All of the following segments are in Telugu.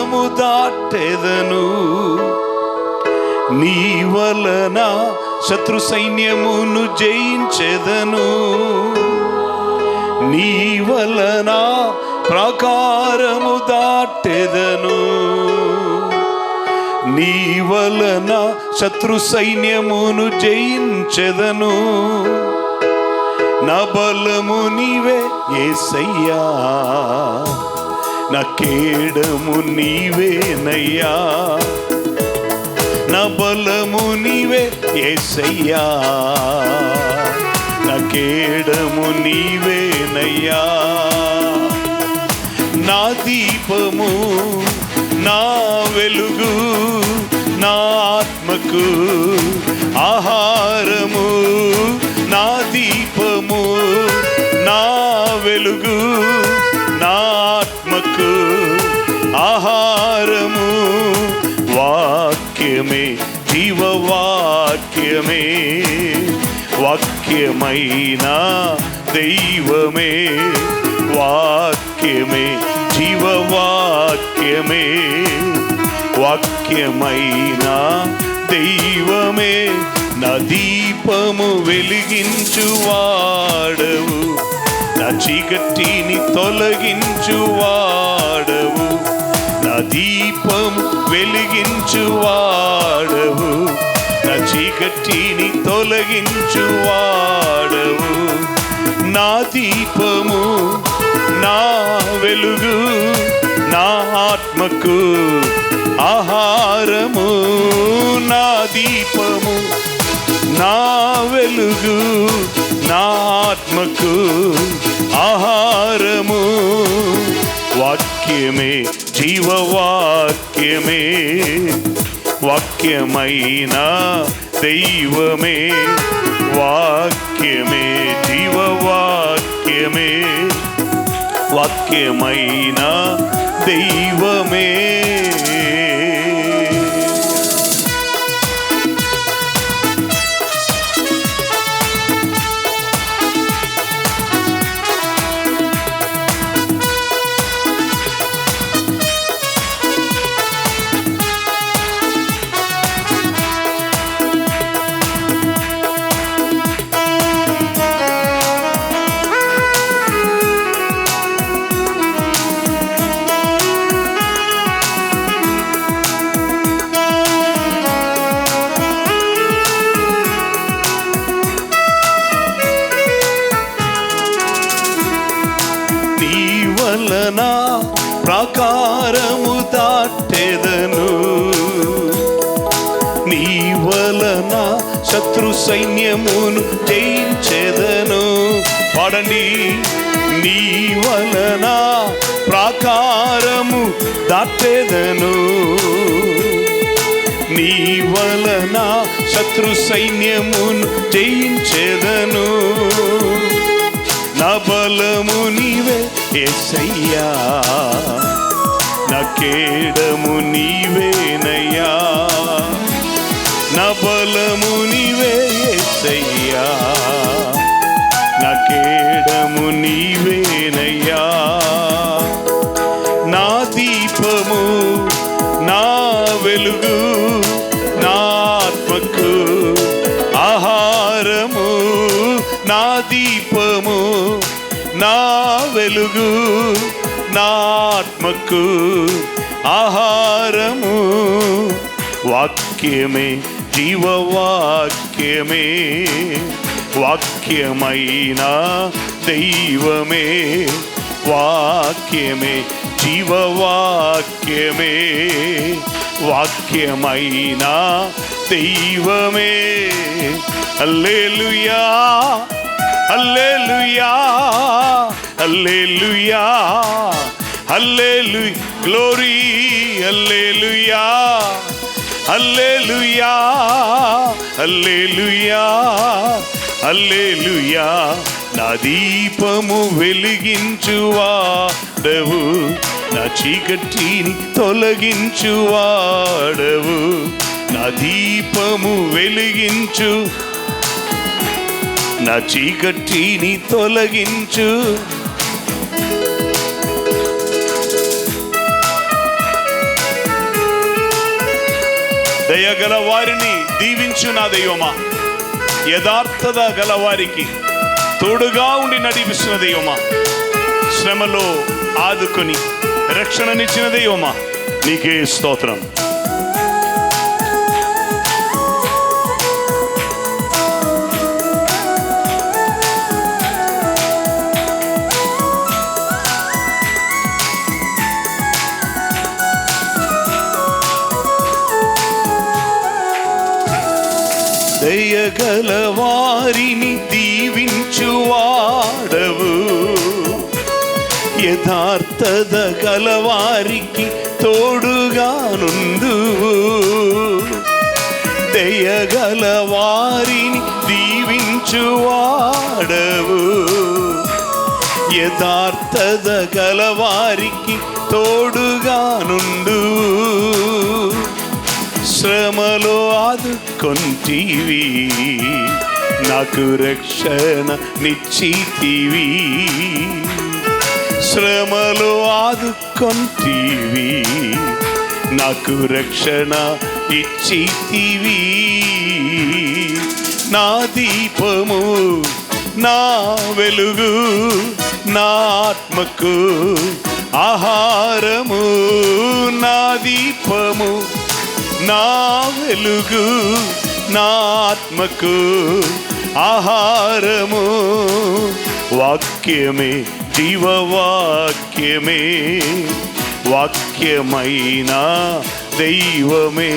ప్రాకారము దాటెదను. నీ వలన శత్రు సైన్యమును జయించెదను. నీ వలన ప్రాకారము దాటెదను. నీ వలన శత్రు సైన్యమును జయించెదను. నా బలము నీవే యేసయ్యా, నా కేడము నీవేనయ్యా. నా బలము నీవే యేసయ్యా, నా కేడము నీవేనయ్యా. నా దీపము నా వెలుగు, నా ఆత్మకు ఆహారము. నా దీపము నా వెలుగు, నా ఆత్మకు ఆహారము. వాక్యమే జీవవాక్యమే, వాక్యమైన దైవమే. వాక్యమే జీవవాక్యమే, వాక్యమైన దైవమే. నా దీపము వెలిగించువాడవు, నా చీకటిని తొలగించువాడవు. నా దీపము వెలిగించువాడవు, నా చీకటిని తొలగించువాడవు. నా దీపము నా వెలుగు, నా ఆత్మకు ఆహారము. నా దీపము నా వెలుగు, నా ఆత్మకు ఆహారము. వాక్యమే జీవవాక్యమే, వాక్యమైన దైవమే. వాక్యమే జీవవాక్యమే, వాక్యమైన దైవమే. ప్రాకారము దాటెదను. నీ వలన శత్రు సైన్యమును జయించెదను. పాడండి. నీ వలన ప్రాకారము దాటెదను. నీ వలన శత్రు సైన్యమును జయించెదను. నా బలము నీవే యేసయ్యా, నా కేడము నీవేనయ్యా. నా బలము నీవే యేసయ్యా, నా కేడము నీవేనయ్యా. నా దీపము నా వెలుగు, నా ఆత్మకు ఆహారము. నా దీపము నా వెలుగు, నా ఆత్మకు ఆహారము. వాక్యమే జీవవాక్యమే, వాక్యమైన దైవమే. వాక్యమే జీవవాక్యమే, వాక్యమైన దైవమే. హల్లెలూయా హల్లెలూయా హల్లెలూయా హల్లెలూయా, గ్లోరీ హల్లెలూయా హల్లెలూయా హల్లెలూయా హల్లెలూయా. నా దీపము వెలిగించువాడవు, నా చీకటిని తొలగించువాడవు. నా దీపము వెలిగించు, నా చీకటిని తొలగించు. దయగల వారిని దీవించు నా దైవమా. యథార్థత గల వారికి తోడుగా ఉండి నడిపిస్తున్న దైవమా. శ్రమలో ఆదుకొని రక్షణనిచ్చిన దైవమా, నీకే స్తోత్రం. దయగల వారిని దీవించువాడవు, యథార్థత గలవారికి తోడుగా నుండువు. దయగల వారిని దీవించువాడవు, యథార్థత గలవారికి తోడుగా నుండువు. శ్రమలో ఆదుకొంటివి, నాకు రక్షణ నిచ్చితివి. శ్రమలో ఆదుకొంటివి, నాకు రక్షణ ఇచ్చితివి. నా దీపము, నా వెలుగు, నా ఆత్మకు ఆహారము. నా దీపము, నా వెలుగు, నా ఆత్మకు ఆహారము. వాక్యమే జీవవాక్యమే, వాక్యమైన దైవమే.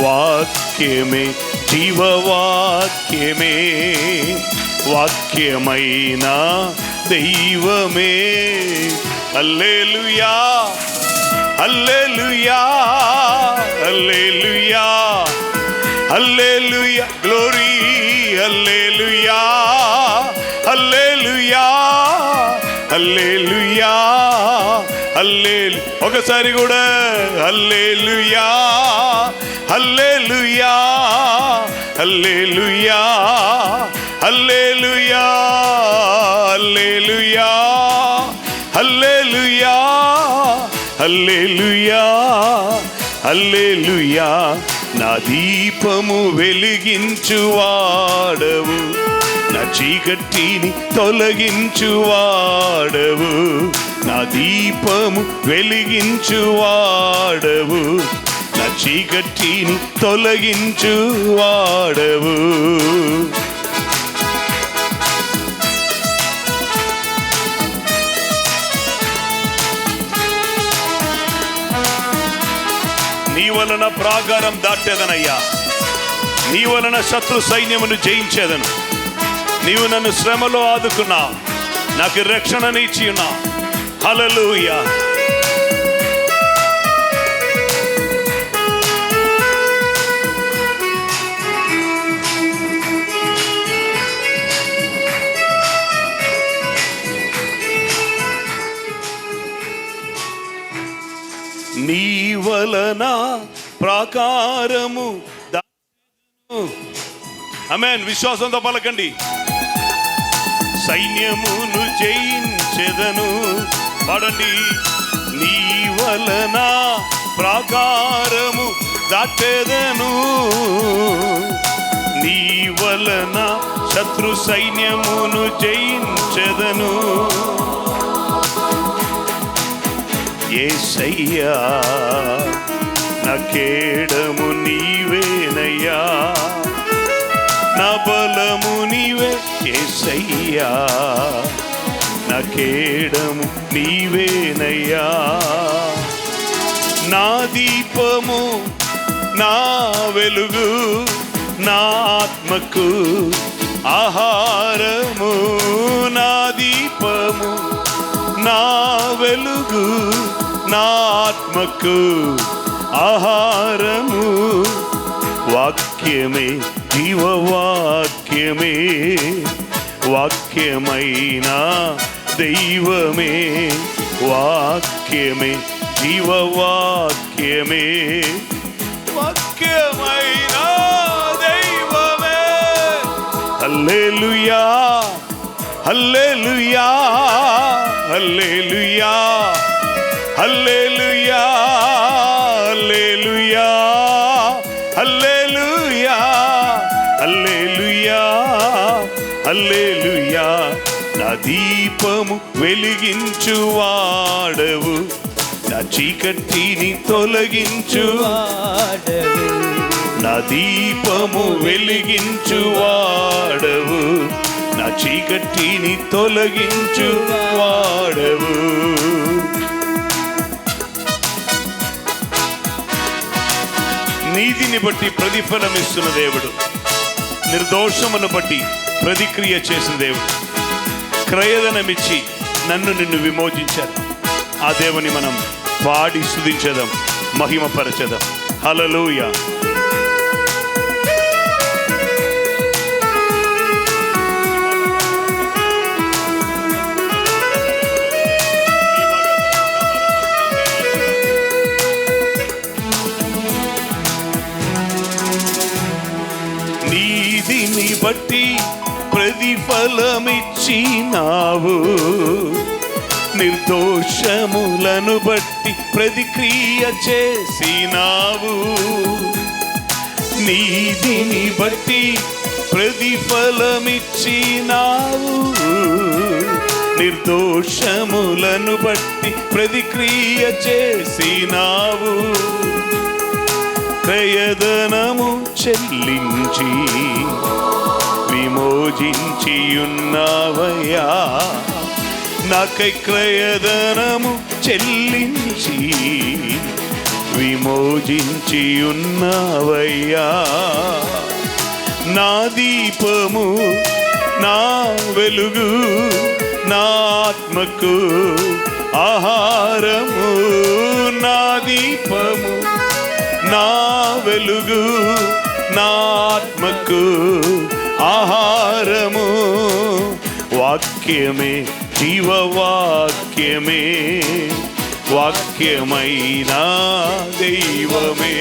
వాక్యమే జీవవాక్యమే, వాక్యమైన దైవమే. హల్లెలూయా, హల్లెలూయా, హల్లెలూయా, హల్లెలూయా, గ్లోరీ, హల్లెలూయా, హల్లెలూయా, హల్లెలూయా, హల్లెలూయా. ఒకసారి కూడా హల్లెలూయా, హల్లెలూయా, హల్లెలూయా, హల్లెలూయా, హల్లెలూయా, హల్లెలూయా, హల్లెలూయా, హల్లెలూయా. నా దీపము వెలిగించువాడవు, నా చీకటిని తొలగించువాడవు. నా దీపము వెలిగించువాడవు, నా చీకటిని తొలగించువాడవు. నీ వలన ప్రాకారం దాటేదనయ్యా, నీ వలన శత్రు సైన్యమును జయించేదను. నీవు నన్ను శ్రమలో ఆదుకున్నావు, నాకు రక్షణనిచ్చి ఉన్నావు. హల్లెలూయా. నీ వలన ప్రాకారము దాటెదను. ఆమేన్. విశ్వాసంతో పలకండి. సైన్యమును జయించెదను. పాడండి. నీ వలన ప్రాకారము దాటెదను, నీ వలన శత్రు సైన్యమును జయించెదను. యేసయ్యా, నా కేడము నీవేనయ్యా, నా బలము నీవే. యేసయ్యా, నా కేడము నీవేనయ్యా, నా దీపము, నా వెలుగు, నా ఆత్మకు ఆహారము. నా దీపము, నా వెలుగు, నా ఆత్మకు ఆహారము. వాక్యమే జీవవాక్యమే, వాక్యమైన దైవమే. వాక్యమే జీవవాక్యమే, వాక్యమైన దైవమే. హల్లెలూయా, హల్లెలూయా, హల్లెలూయా, హల్లెలూయా, హల్లెలూయా, హల్లెలూయా. నా దీపము వెలిగించువాడవు, నా చీకటిని తొలగించువాడవు. నా దీపము వెలిగించువాడవు, నా చీకటిని తొలగించువాడవు. నీతిని బట్టి ప్రతిఫలం ఇస్తున్న దేవుడు, నిర్దోషమును బట్టి ప్రతిక్రియ చేసిన దేవుడు, క్రయధనమిచ్చి నన్ను నిన్ను విమోచించారు. ఆ దేవుని మనం పాడి స్తుతించదాం, మహిమపరచదాం. హల్లెలూయా. నీతిని బట్టి ప్రతిఫలమిచ్చినావు, నిర్దోషములను బట్టి ప్రతిక్రియ చేసినావు. నీతిని బట్టి ప్రతిఫలమిచ్చినావు, నిర్దోషములను బట్టి ప్రతిక్రియ చేసినావు. క్రయధనము చెల్లించి విమోచించియున్నావయ్యా, నాకై క్రయధనము చెల్లించి విమోచించియున్నావయ్యా. నా దీపము, నా వెలుగు, నా ఆత్మకు ఆహారము. నా దీపము, నా వెలుగు, నా ఆత్మకు ఆహారము. వాక్యమే జీవవాక్యమే, వాక్యమైన దైవమే.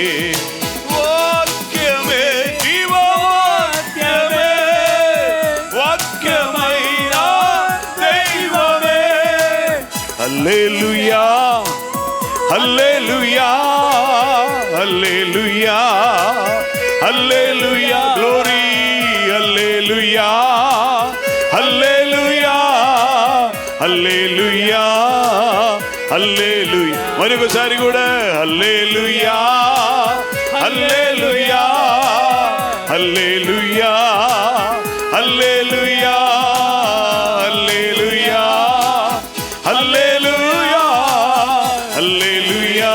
వాక్యమే జీవవాక్యమే, వాక్యమైన దైవమే. హల్లెలూయా, హల్లెలూయా, హల్లెలూయా, హల్లెలూయా. గ్లోరీ, హల్లెలూయా, హల్లెలూయా, హల్లెలూయా, హల్లెలూయా. మరొకసారి కూడా హల్లెలూయా, హల్లెలూయా, హల్లెలూయా, హల్లెలూయా, హల్లెలూయా, హల్లెలూయా, హల్లెలూయా,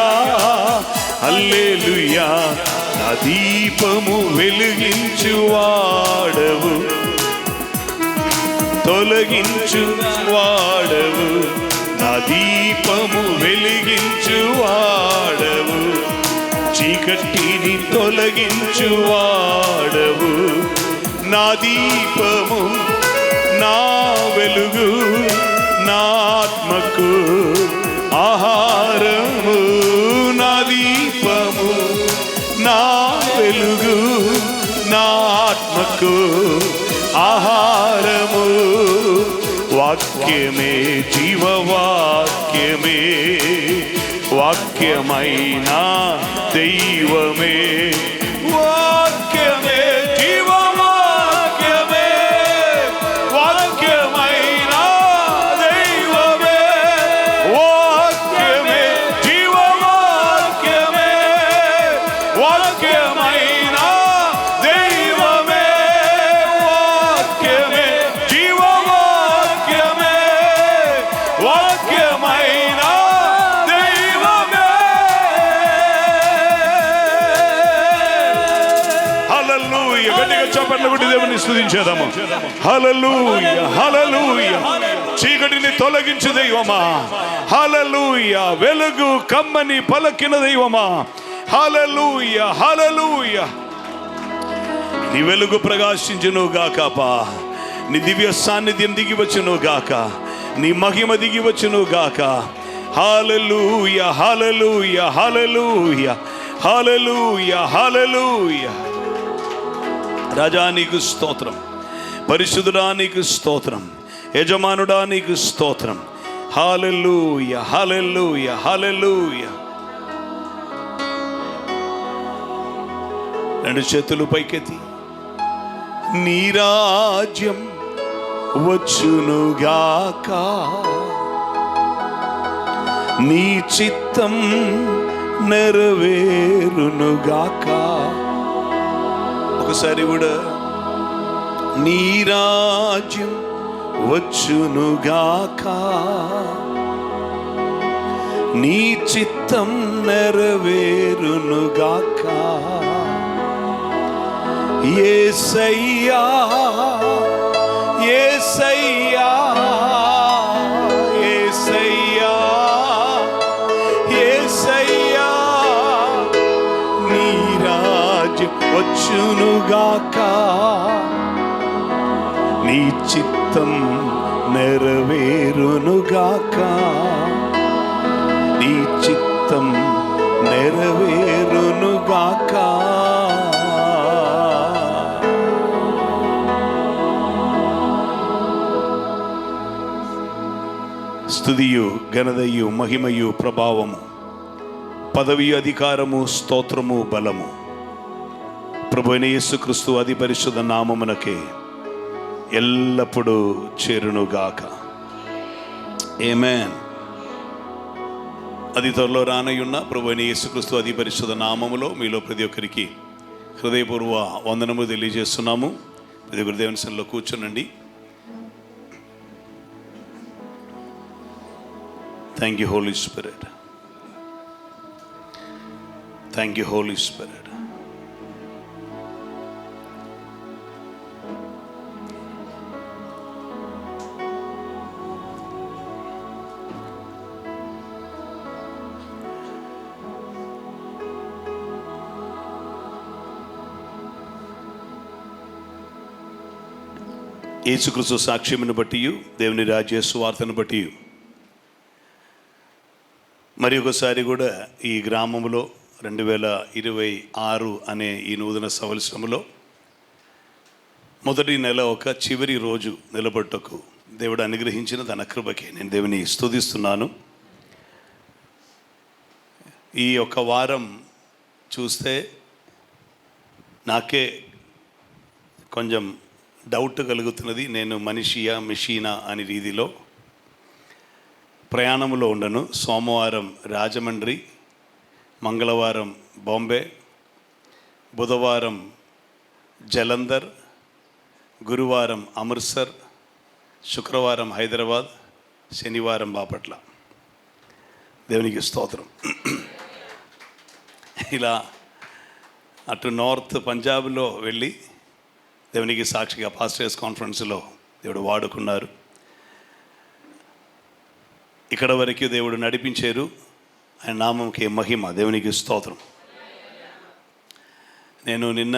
హల్లెలూయా. నా దీపము వెలిగించువాడవు, తొలగించువాడవు. నా దీపము వెలిగించువాడవు, చీకటిని తొలగించువాడవు. నా దీపము, నా వెలుగు, నా ఆత్మకు ఆహారము. నా దీపము, నా వెలుగు, నా ఆత్మకు ఆహారము. వాక్యమే జీవవాక్యమే, వాక్యమైన దైవమే. వాక్యమే జీవవాక్యమే, వాక్యమైన దైవమే. వాక్యమే జీవవాక్యమే, వాక్యమైన దైవమే. వాక్యమే జీవవాక్యమే, వాక్యమైన దైవమే. హల్లెలూయా. గట్టిగా చప్పట్లు కొట్టి దేవుని స్తుతించేద్దాము. హల్లెలూయా, హల్లెలూయా. చీకటిని తొలగించు దైవమా, హల్లెలూయా. వెలుగు కమ్మని పలకిన దైవమా, హల్లెలూయా, హల్లెలూయా. నీ వెలుగు ప్రకాశించును గాకపా, నీ దివ్య సాన్నిధ్యం దిగి వచ్చును గాక, నీ మహిమ దిగి వచ్చును గాక. హల్లెలూయా, హల్లెలూయా, హల్లెలూయా, హల్లెలూయా, హల్లెలూయా. రాజా నీకు స్తోత్రం, పరిశుద్ధుడా నీకు స్తోత్రం, యజమానుడా నీకు స్తోత్రం. హల్లెలూయా, హల్లెలూయా, హల్లెలూయా. రెండు చేతులు పైకెత్తి, నీ రాజ్యం వచ్చునుగాక, నీ చిత్తం నెరవేరునుగాక. ఒకసారి కూడా నీ రాజ్యం వచ్చునుగాక, నీ చిత్తం నెరవేరునుగాక. యేసయ్యా యేసయ్యా యేసయ్యా యేసయ్యా, నీ రాజ్యం వచ్చునుగాక, నీ చిత్తం నెరవేరునుగాక, నీ చిత్తం నెరవేరునుగాక. స్తుతియు ఘనతయు మహిమయు ప్రభావము పదవియు అధికారము స్తోత్రము బలము ప్రభువైన యేసుక్రీస్తు అతి పరిశుద్ధ నామమునకే ఎల్లప్పుడూ చేరునుగాక. ఆమేన్. అది త్వరలో రానయ్యున్న ప్రభువైన యేసుక్రీస్తు అతి పరిశుద్ధ నామములో మీలో ప్రతి ఒక్కరికి హృదయపూర్వ వందనము తెలియజేస్తున్నాము. ప్రతి ఒక్కరు దేవుని సన్నిధిలో కూర్చోనండి. Thank you, Holy Spirit. Thank you, Holy Spirit. యేసుక్రీస్తు సాక్ష్యమును బట్టి దేవుని రాజ్య సువార్తను బట్టి మరి ఒకసారి కూడా ఈ గ్రామంలో 2026 అనే ఈ నూతన సంవత్సరంలో మొదటి నెల ఒక చివరి రోజు నిలబట్టకు దేవుడు అనుగ్రహించిన తన కృపకి నేను దేవుని స్తుతిస్తున్నాను. ఈ యొక్క వారం చూస్తే నాకే కొంచెం డౌట్ కలుగుతున్నది. నేను మనిషియా మెషీనా అనే రీతిలో ప్రయాణంలో ఉండను. సోమవారం రాజమండ్రి, మంగళవారం బాంబే, బుధవారం జలంధర్, గురువారం అమృత్సర్, శుక్రవారం హైదరాబాద్, శనివారం బాపట్ల. దేవునికి స్తోత్రం. ఇలా అటు నార్త్ పంజాబ్లో వెళ్ళి దేవునికి సాక్షిగా పాస్టర్స్ కాన్ఫరెన్స్లో దేవుడు వాడుకున్నారు. ఇక్కడ వరకు దేవుడు నడిపించారు. ఆయన నామంకి మహిమ. దేవునికి స్తోత్రం. నేను నిన్న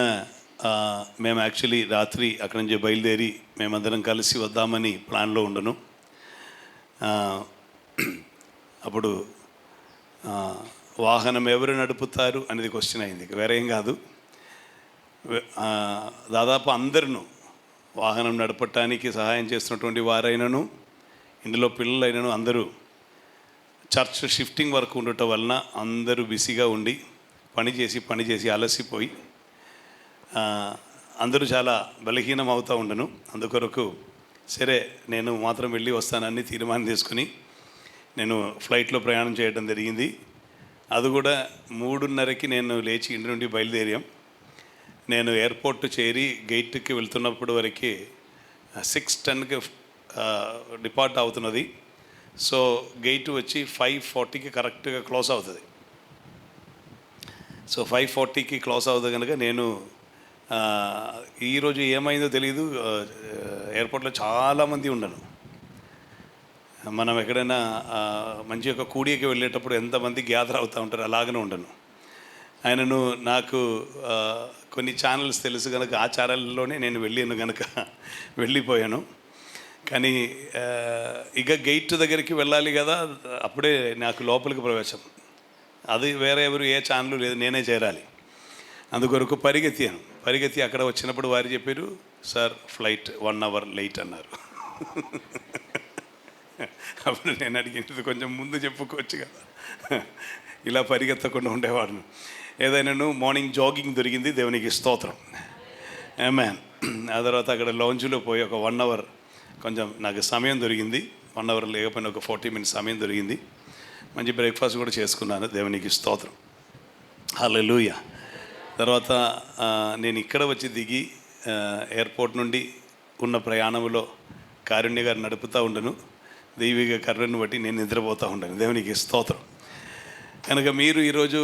మేము యాక్చువల్లీ రాత్రి అక్కడి నుంచి బయలుదేరి మేమందరం కలిసి వద్దామని ప్లాన్లో ఉండను. అప్పుడు వాహనం ఎవరు నడుపుతారు అనేది క్వశ్చన్ అయింది. వేరే ఏం కాదు. దాదాపు అందరినూ వాహనం నడపటానికి సహాయం చేస్తున్నటువంటి వారైనను, ఇందులో పిల్లలైనను అందరూ చర్చ్ షిఫ్టింగ్ వర్క్ ఉండటం వలన అందరూ బిజీగా ఉండి పని చేసి అలసిపోయి అందరూ చాలా బలహీనం అవుతూ ఉండను. అందుకొరకు సరే నేను మాత్రం వెళ్ళి వస్తానని తీర్మానం తీసుకుని నేను ఫ్లైట్లో ప్రయాణం చేయడం జరిగింది. అది కూడా 3:30కి నేను లేచి ఇంటి నుండి బయలుదేరాం. నేను ఎయిర్పోర్ట్ చేరి గేట్కి వెళ్తున్నప్పుడు వరకు 6:10కి డిపార్ట్ అవుతున్నది. సో గేట్ వచ్చి 5:40కి కరెక్ట్గా క్లోజ్ అవుతుంది. సో 5:40కి క్లోజ్ అవుతుంది కనుక నేను ఈరోజు ఏమైందో తెలియదు, ఎయిర్పోర్ట్లో చాలామంది ఉండను. మనం ఎక్కడైనా మంచి ఒక కూడికి వెళ్ళేటప్పుడు ఎంతమంది గ్యాదర్ అవుతూ ఉంటారు అలాగనే ఉండను. ఆయనను నాకు కొన్ని ఛానల్స్ తెలుసు కనుక ఆ ఛానల్లోనే నేను వెళ్ళాను కనుక వెళ్ళిపోయాను. కానీ ఇక గేట్ దగ్గరికి వెళ్ళాలి కదా, అప్పుడే నాకు లోపలికి ప్రవేశం. అది వేరే ఎవరు ఏ ఛానల్ లేదు, నేనే చేరాలి. అందుకొరకు పరిగెత్తి అక్కడ వచ్చినప్పుడు వారు చెప్పారు, సార్ ఫ్లైట్ 1 hour లేట్ అన్నారు. అప్పుడు నేను అడిగినది కొంచెం ముందు చెప్పుకోవచ్చు కదా, ఇలా పరిగెత్తకుండా ఉండేవాడును. ఏదైనాను మార్నింగ్ జాగింగ్ దొరికింది, దేవునికి స్తోత్రం. ఆమేన్. ఆ తర్వాత అక్కడ లాంజ్లో పోయి ఒక 1 hour కొంచెం నాకు సమయం దొరికింది. 1 అవర్ లేకపోయినా ఒక 40 మినిట్స్ సమయం దొరికింది. మంచి బ్రేక్ఫాస్ట్ కూడా చేసుకున్నాను. దేవునికి స్తోత్రం. హల్లెలూయా. తర్వాత నేను ఇక్కడ వచ్చి దిగి ఎయిర్పోర్ట్ నుండి ఉన్న ప్రయాణంలో కారుణ్య గారు నడుపుతూ ఉండను. దైవిక కర్రను బట్టి నేను నిద్రపోతూ ఉంటాను. దేవునికి స్తోత్రం. కనుక మీరు ఈరోజు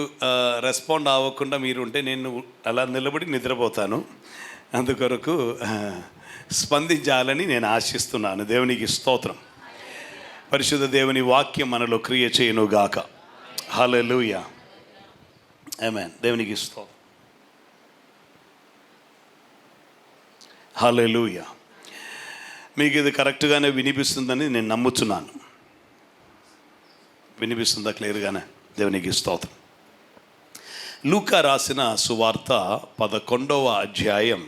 రెస్పాండ్ అవ్వకుండా మీరు ఉంటే నేను అలా నిలబడి నిద్రపోతాను. అందుకొరకు స్పందించాలని నేను ఆశిస్తున్నాను. దేవునికి స్తోత్రం. పరిశుద్ధ దేవుని వాక్యం మనలో క్రియ చేయనుగాక. హల్లెలూయా. ఆమేన్. దేవునికి స్తోత్రం. హల్లెలూయా. మీకు ఇది కరెక్ట్గానే వినిపిస్తుందని నేను నమ్ముతున్నాను. వినిపిస్తుందా క్లియర్గానే? దేవునికి స్తోత్రం. లూకా రాసిన సువార్త 11వ అధ్యాయం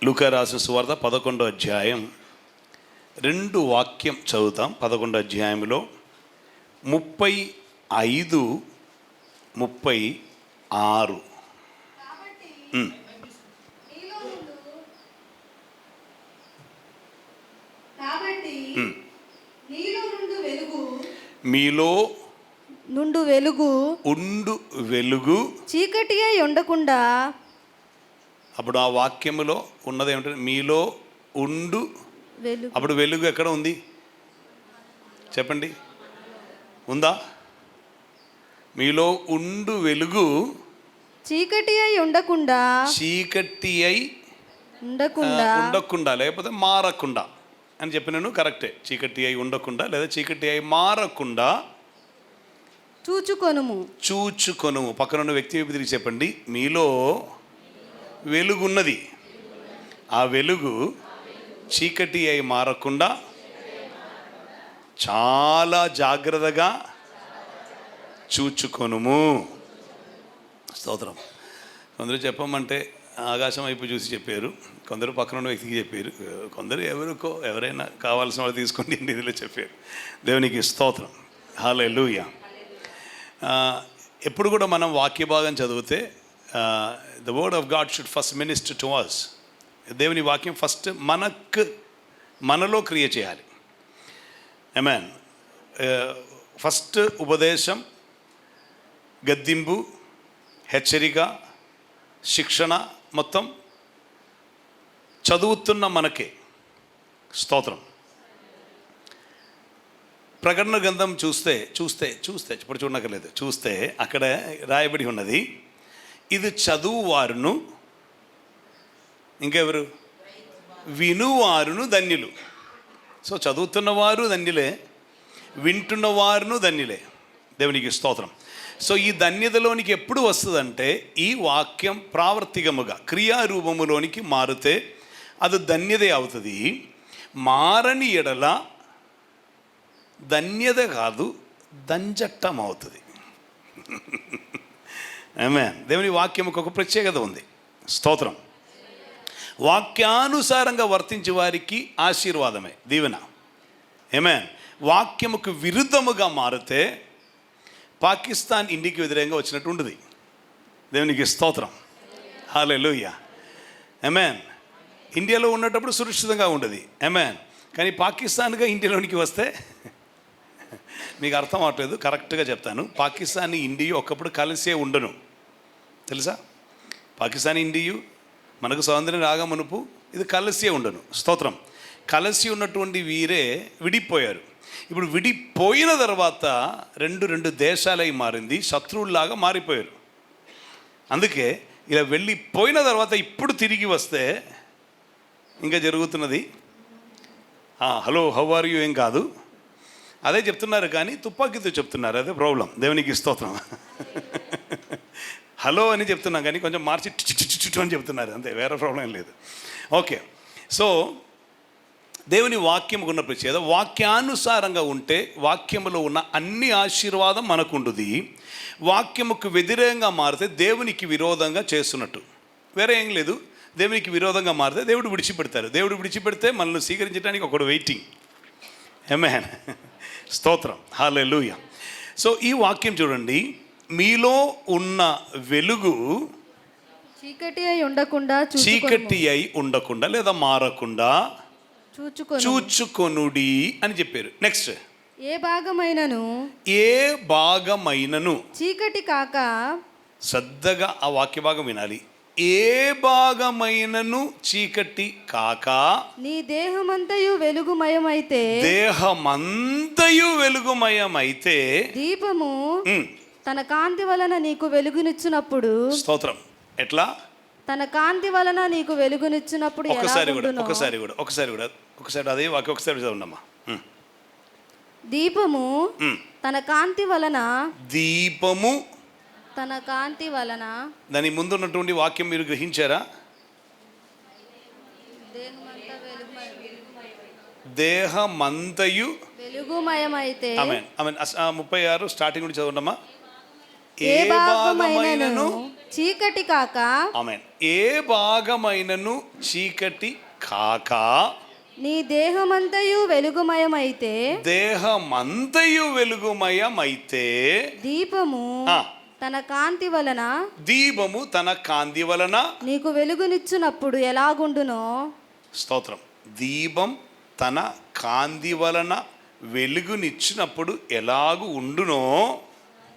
లూకా రాసిన సువార్త 11వ అధ్యాయం 2 వాక్యం చదువుతాం. 11వ అధ్యాయంలో 35, 36. మీలో నుండు వెలుగు ఉండు వెలుగు చీకటి అయి ఉండకుండా. అప్పుడు ఆ వాక్యములో ఉన్నది ఏమిటంటే మీలో ఉండు వెలుగు. అప్పుడు వెలుగు ఎక్కడ ఉంది చెప్పండి? ఉందా? మీలో ఉండు వెలుగు చీకటి అయి ఉండకుండా. చీకటి అయి ఉండకుండా లేకపోతే మారకుండా అని చెప్పినాను. కరెక్టే. చీకటి అయి ఉండకుండా లేదా చీకటి అయి మారకుండా చూచుకొనుము. పక్కనున్న వ్యక్తి వైపు తిరిగి చెప్పండి, మీలో వెలుగున్నది. ఆ వెలుగు చీకటి అయి మారకుండా చాలా జాగ్రత్తగా చూచుకొనుము. స్తోత్రం. కొందరు చెప్పమంటే ఆకాశం వైపు చూసి చెప్పారు, కొందరు పక్కన ఉన్న వ్యక్తికి చెప్పారు, కొందరు ఎవరైనా కావాల్సిన వాళ్ళు తీసుకోండి నిధిలో చెప్పారు. దేవునికి స్తోత్రం. హల్లెలూయా. ఎప్పుడు కూడా మనం వాక్య భాగం చదివితే the word of God should first minister to us. దేవుని వాక్యం ఫస్ట్ మనలో క్రియ చేయాలి. ఆమేన్. ఫస్ట్ ఉపదేశం, గద్దింపు, హెచ్చరిక, శిక్షణ మొత్తం చదువుతున్న మనకే. స్తోత్రం. ప్రకటన గ్రంథం చూస్తే ఇప్పుడు చూడనక్కర్లేదు, చూస్తే అక్కడ రాయబడి ఉన్నది, ఇది చదువువారును ఇంకెవరు వినువారును ధన్యులు. సో చదువుతున్నవారు ధన్యులే, వింటున్నవారును ధన్యులే. దేవునికి స్తోత్రం. సో ఈ ధన్యతలోనికి ఎప్పుడు వస్తుందంటే ఈ వాక్యం ప్రావర్తికముగా క్రియారూపములోనికి మారితే అది ధన్యతే అవుతుంది. మారని ఎడల ధన్యత కాదు, దంజట్టం అవుతుంది. ఆమేన్. దేవుని వాక్యముకు ఒక ప్రత్యేకత ఉంది. స్తోత్రం. వాక్యానుసారంగా వర్తించే వారికి ఆశీర్వాదమే, దీవెన. ఆమేన్. వాక్యముకు విరుద్ధముగా మారితే పాకిస్తాన్ ఇండియాకి వ్యతిరేకంగా వచ్చినట్టు ఉంటుంది. దేవునికి స్తోత్రం. హల్లెలూయా. ఆమేన్. ఇండియాలో ఉన్నప్పుడు సురక్షితంగా ఉండదు. ఆమేన్. కానీ పాకిస్తాన్గా ఇండియాలోనికి వస్తే మీకు అర్థం అవట్లేదు, కరెక్ట్గా చెప్తాను. పాకిస్తాన్ ఇండియా ఒకప్పుడు కలిసే ఉండను, తెలుసా? పాకిస్తాన్ ఇండియా మనకు స్వాతంత్రం రాగా మునుపు ఇది కలిసే ఉండను. స్తోత్రం. కలిసి ఉన్నటువంటి వీరే విడిపోయారు. ఇప్పుడు విడిపోయిన తర్వాత రెండు దేశాలై మారింది, శత్రువుల్లాగా మారిపోయారు. అందుకే ఇలా వెళ్ళిపోయిన తర్వాత ఇప్పుడు తిరిగి వస్తే ఇంకా జరుగుతున్నది హలో హౌ ఆర్ యూ ఏం కాదు, అదే చెప్తున్నారు కానీ తుపాకీతో చెప్తున్నారు. అదే ప్రాబ్లం. దేవునికి స్తోత్రం. హలో అని చెప్తున్నాం కానీ కొంచెం మార్చి చుట్టూ అని చెప్తున్నారు, అంతే, వేరే ప్రాబ్లం లేదు. ఓకే. సో దేవుని వాక్యముకు ఉన్న ప్రత్యేకత, వాక్యానుసారంగా ఉంటే వాక్యములో ఉన్న అన్ని ఆశీర్వాదం మనకుంటుంది. వాక్యముకు వ్యతిరేకంగా మారితే దేవునికి విరోధంగా చేస్తున్నట్టు, వేరే ఏం లేదు. దేవునికి విరోధంగా మారితే దేవుడు విడిచిపెడతారు. దేవుడు విడిచిపెడితే మనల్ని స్వీకరించడానికి ఒకడు వెయిటింగ్. ఆమేన్. స్తోత్రం. హల్లెలూయా. సో ఈ వాక్యం చూడండి, మీలో ఉన్న వెలుగు చీకటి అయి ఉండకుండా చీకటి అయి ఉండకుండా లేదా మారకుండా చూచుకొని చూచుకొనుడి అని చెప్పారు. నెక్స్ట్, ఏ భాగమైనను ఏ భాగమైనను, చీకటి కాక శ్రద్ధగా ఆ వాక్య భాగం వినాలి. ఏ భాగమైనను చీకటి కాక నీ దేహమంతయు వెలుగుమయమైతే దేహమంతయు వెలుగుమయమైతే దీపము ఉమ్, తన కాంతి వలన నీకు వెలుగునిచ్చినప్పుడు స్తోత్రం. ఎట్లా? తన కాంతి వలన నీకు వెలుగునిచ్చినప్పుడు ఒకసారి కూడా ఎలాగుండునో? ఒకసారి అదే వాక్యం ఒకసారి చదవండమ్మా. దీపము తన కాంతి వలన దీపము, తన కాంతి వలన దాని ముందు ఉన్నటువంటి వాక్యం మీరు గ్రహించారా? దేహమంతయు వెలుగుమయమైతే ఆమేన్ ఆమేన్. 36 స్టార్టింగ్ నుండి చదవండమ్మా. ఏ భాగమైనను చీకటి కాక ఆమేన్. ఏ భాగమైనను చీకటి కాక నీ దేహమంతయు వెలుగుమయమైతే దేహమంతయు వెలుగుమయమైతే దీపము ఆ, తన కాంతి వలన దీపము తన కాంతి వలన నీకు వెలుగునిచ్చినప్పుడు ఎలాగుండునో? స్తోత్రం. దీపం తన కాంతి వలన వెలుగునిచ్చినప్పుడు ఎలాగు ఉండునో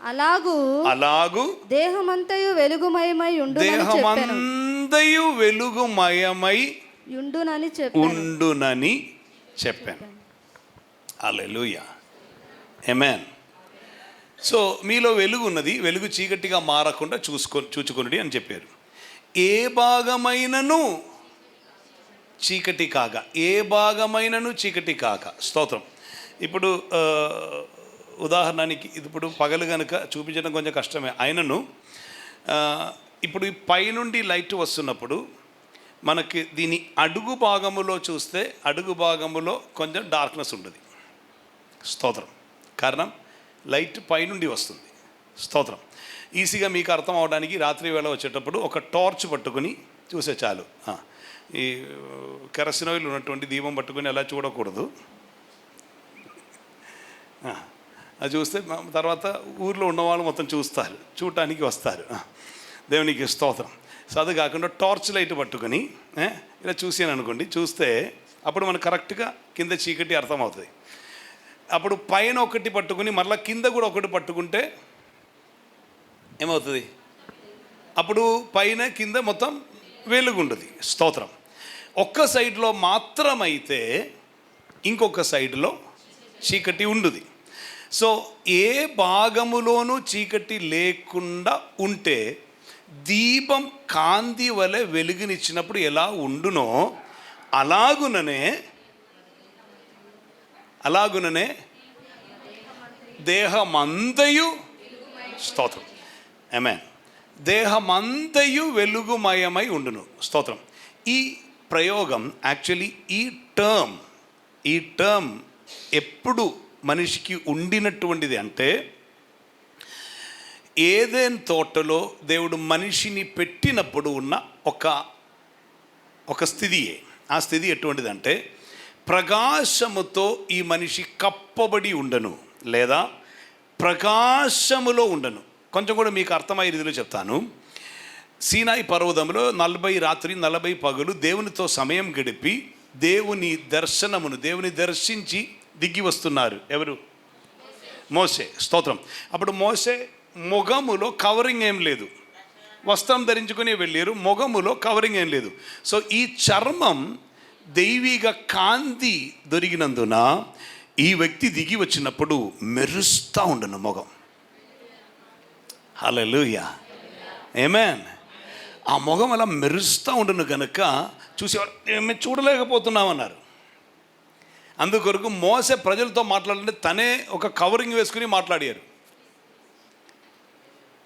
అలాగు దేహమంతయు వెలుగుమయమై దేహమంతయు వెలుగుమయమై ఉండునని చెప్పాను. హల్లెలూయా, ఆమేన్. సో మీలో వెలుగు ఉన్నది, వెలుగు చీకటిగా మారకుండా చూచుకొనుడి అని చెప్పారు. ఏ భాగమైనను చీకటి కాక, ఏ భాగమైనను చీకటి కాక. స్తోత్రం. ఇప్పుడు ఉదాహరణకి ఇప్పుడు పగలు కనుక చూపించడం కొంచెం కష్టమే అయినను, ఇప్పుడు ఈ పైనుండి లైట్ వస్తున్నప్పుడు మనకి దీని అడుగు భాగములో చూస్తే అడుగు భాగములో కొంచెం డార్క్నెస్ ఉంటుంది. స్తోత్రం. కారణం లైట్ పైనుండి వస్తుంది. స్తోత్రం. ఈజీగా మీకు అర్థం అవడానికి రాత్రి వేళ వచ్చేటప్పుడు ఒక టార్చ్ పట్టుకుని చూసే చాలు. ఈ కెరసిన్ ఆయిల్ ఉన్నటువంటి దీపం పట్టుకుని అలా చూడకూడదు. అది చూస్తే తర్వాత ఊర్లో ఉన్నవాళ్ళు మొత్తం చూడటానికి వస్తారు. దేవునికి స్తోత్రం. సో అది కాకుండా టార్చ్ లైట్ పట్టుకొని ఇలా చూసాను అనుకోండి, చూస్తే అప్పుడు మనకు కరెక్ట్గా కింద చీకటి అర్థమవుతుంది. అప్పుడు పైన ఒకటి పట్టుకుని మరలా కింద కూడా ఒకటి పట్టుకుంటే ఏమవుతుంది? అప్పుడు పైన కింద మొత్తం వెలుగుంటుంది. స్తోత్రం. ఒక్క సైడ్లో మాత్రమైతే ఇంకొక సైడ్లో చీకటి ఉండుది. సో ఏ భాగములోనూ చీకటి లేకుండా ఉంటే దీపం కాంతి వలె వెలుగునిచ్చినప్పుడు ఎలా ఉండునో అలాగుననే దేహమంతయు, స్తోత్రం, ఆమేన్, దేహమంతయు వెలుగుమయమై ఉండును. స్తోత్రం. ఈ ప్రయోగం యాక్చువల్లీ ఈ టర్మ్ ఎప్పుడు మనిషికి ఉండినటువంటిది అంటే, ఏదెన్ తోటలో దేవుడు మనిషిని పెట్టినప్పుడు ఉన్న ఒక స్థితియే. ఆ స్థితి ఎటువంటిదంటే, ప్రకాశముతో ఈ మనిషి కప్పబడి ఉండను లేదా ప్రకాశములో ఉండను. కొంచెం కూడా మీకు అర్థమయ్యే రీతిలో చెప్తాను. సీనాయి పర్వతంలో 40 రాత్రి 40 పగలు దేవునితో సమయం గడిపి దేవుని దర్శించి దిగి వస్తున్నారు. ఎవరు? మోసే. స్తోత్రం. అప్పుడు మోసే మొగములో కవరింగ్ ఏం లేదు, వస్త్రం ధరించుకుని వెళ్ళారు, మొగములో కవరింగ్ ఏం లేదు. సో ఈ చర్మం దైవిక కాంతి దొరికినందున ఈ వ్యక్తి దిగి వచ్చినప్పుడు మెరుస్తూ ఉండను మొగం. హల్లెలూయా, ఆమేన్. ఆ మొగం అలా మెరుస్తూ ఉండను కనుక చూసేవారు మేము చూడలేకపోతున్నామన్నారు. అందుకొరకు మోసే ప్రజలతో మాట్లాడాలంటే తనే ఒక కవరింగ్ వేసుకుని మాట్లాడారు.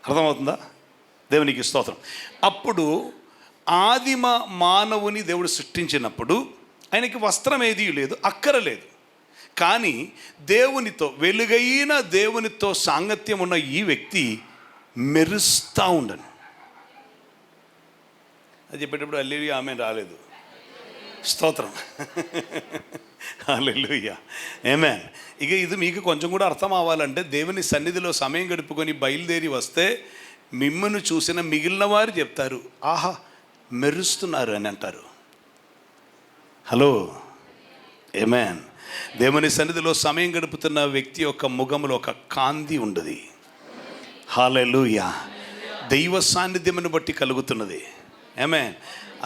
అర్థమవుతుందా? దేవునికి స్తోత్రం. అప్పుడు ఆదిమ మానవుని దేవుడు సృష్టించినప్పుడు ఆయనకి వస్త్రం ఏదీ లేదు, అక్కరలేదు. కానీ వెలుగైన దేవునితో సాంగత్యం ఉన్న ఈ వ్యక్తి మెరుస్తూ ఉండను. అది చెప్పేటప్పుడు హల్లెలూయా ఆమేన్ రాలేదు. స్తోత్రం. హల్లెలూయా, ఆమేన్. ఇక ఇది మీకు కొంచెం కూడా అర్థం అవ్వాలంటే దేవుని సన్నిధిలో సమయం గడుపుకొని బయలుదేరి వస్తే మిమ్మల్ని చూసిన మిగిలిన వారు చెప్తారు, ఆహా మెరుస్తున్నారు అని అంటారు. హలో, ఆమేన్. దేవుని సన్నిధిలో సమయం గడుపుతున్న వ్యక్తి యొక్క ముఖంలో ఒక కాంతి ఉండదు. హల్లెలూయా. దైవ సాన్నిధ్యమును బట్టి కలుగుతున్నది. ఆమేన్.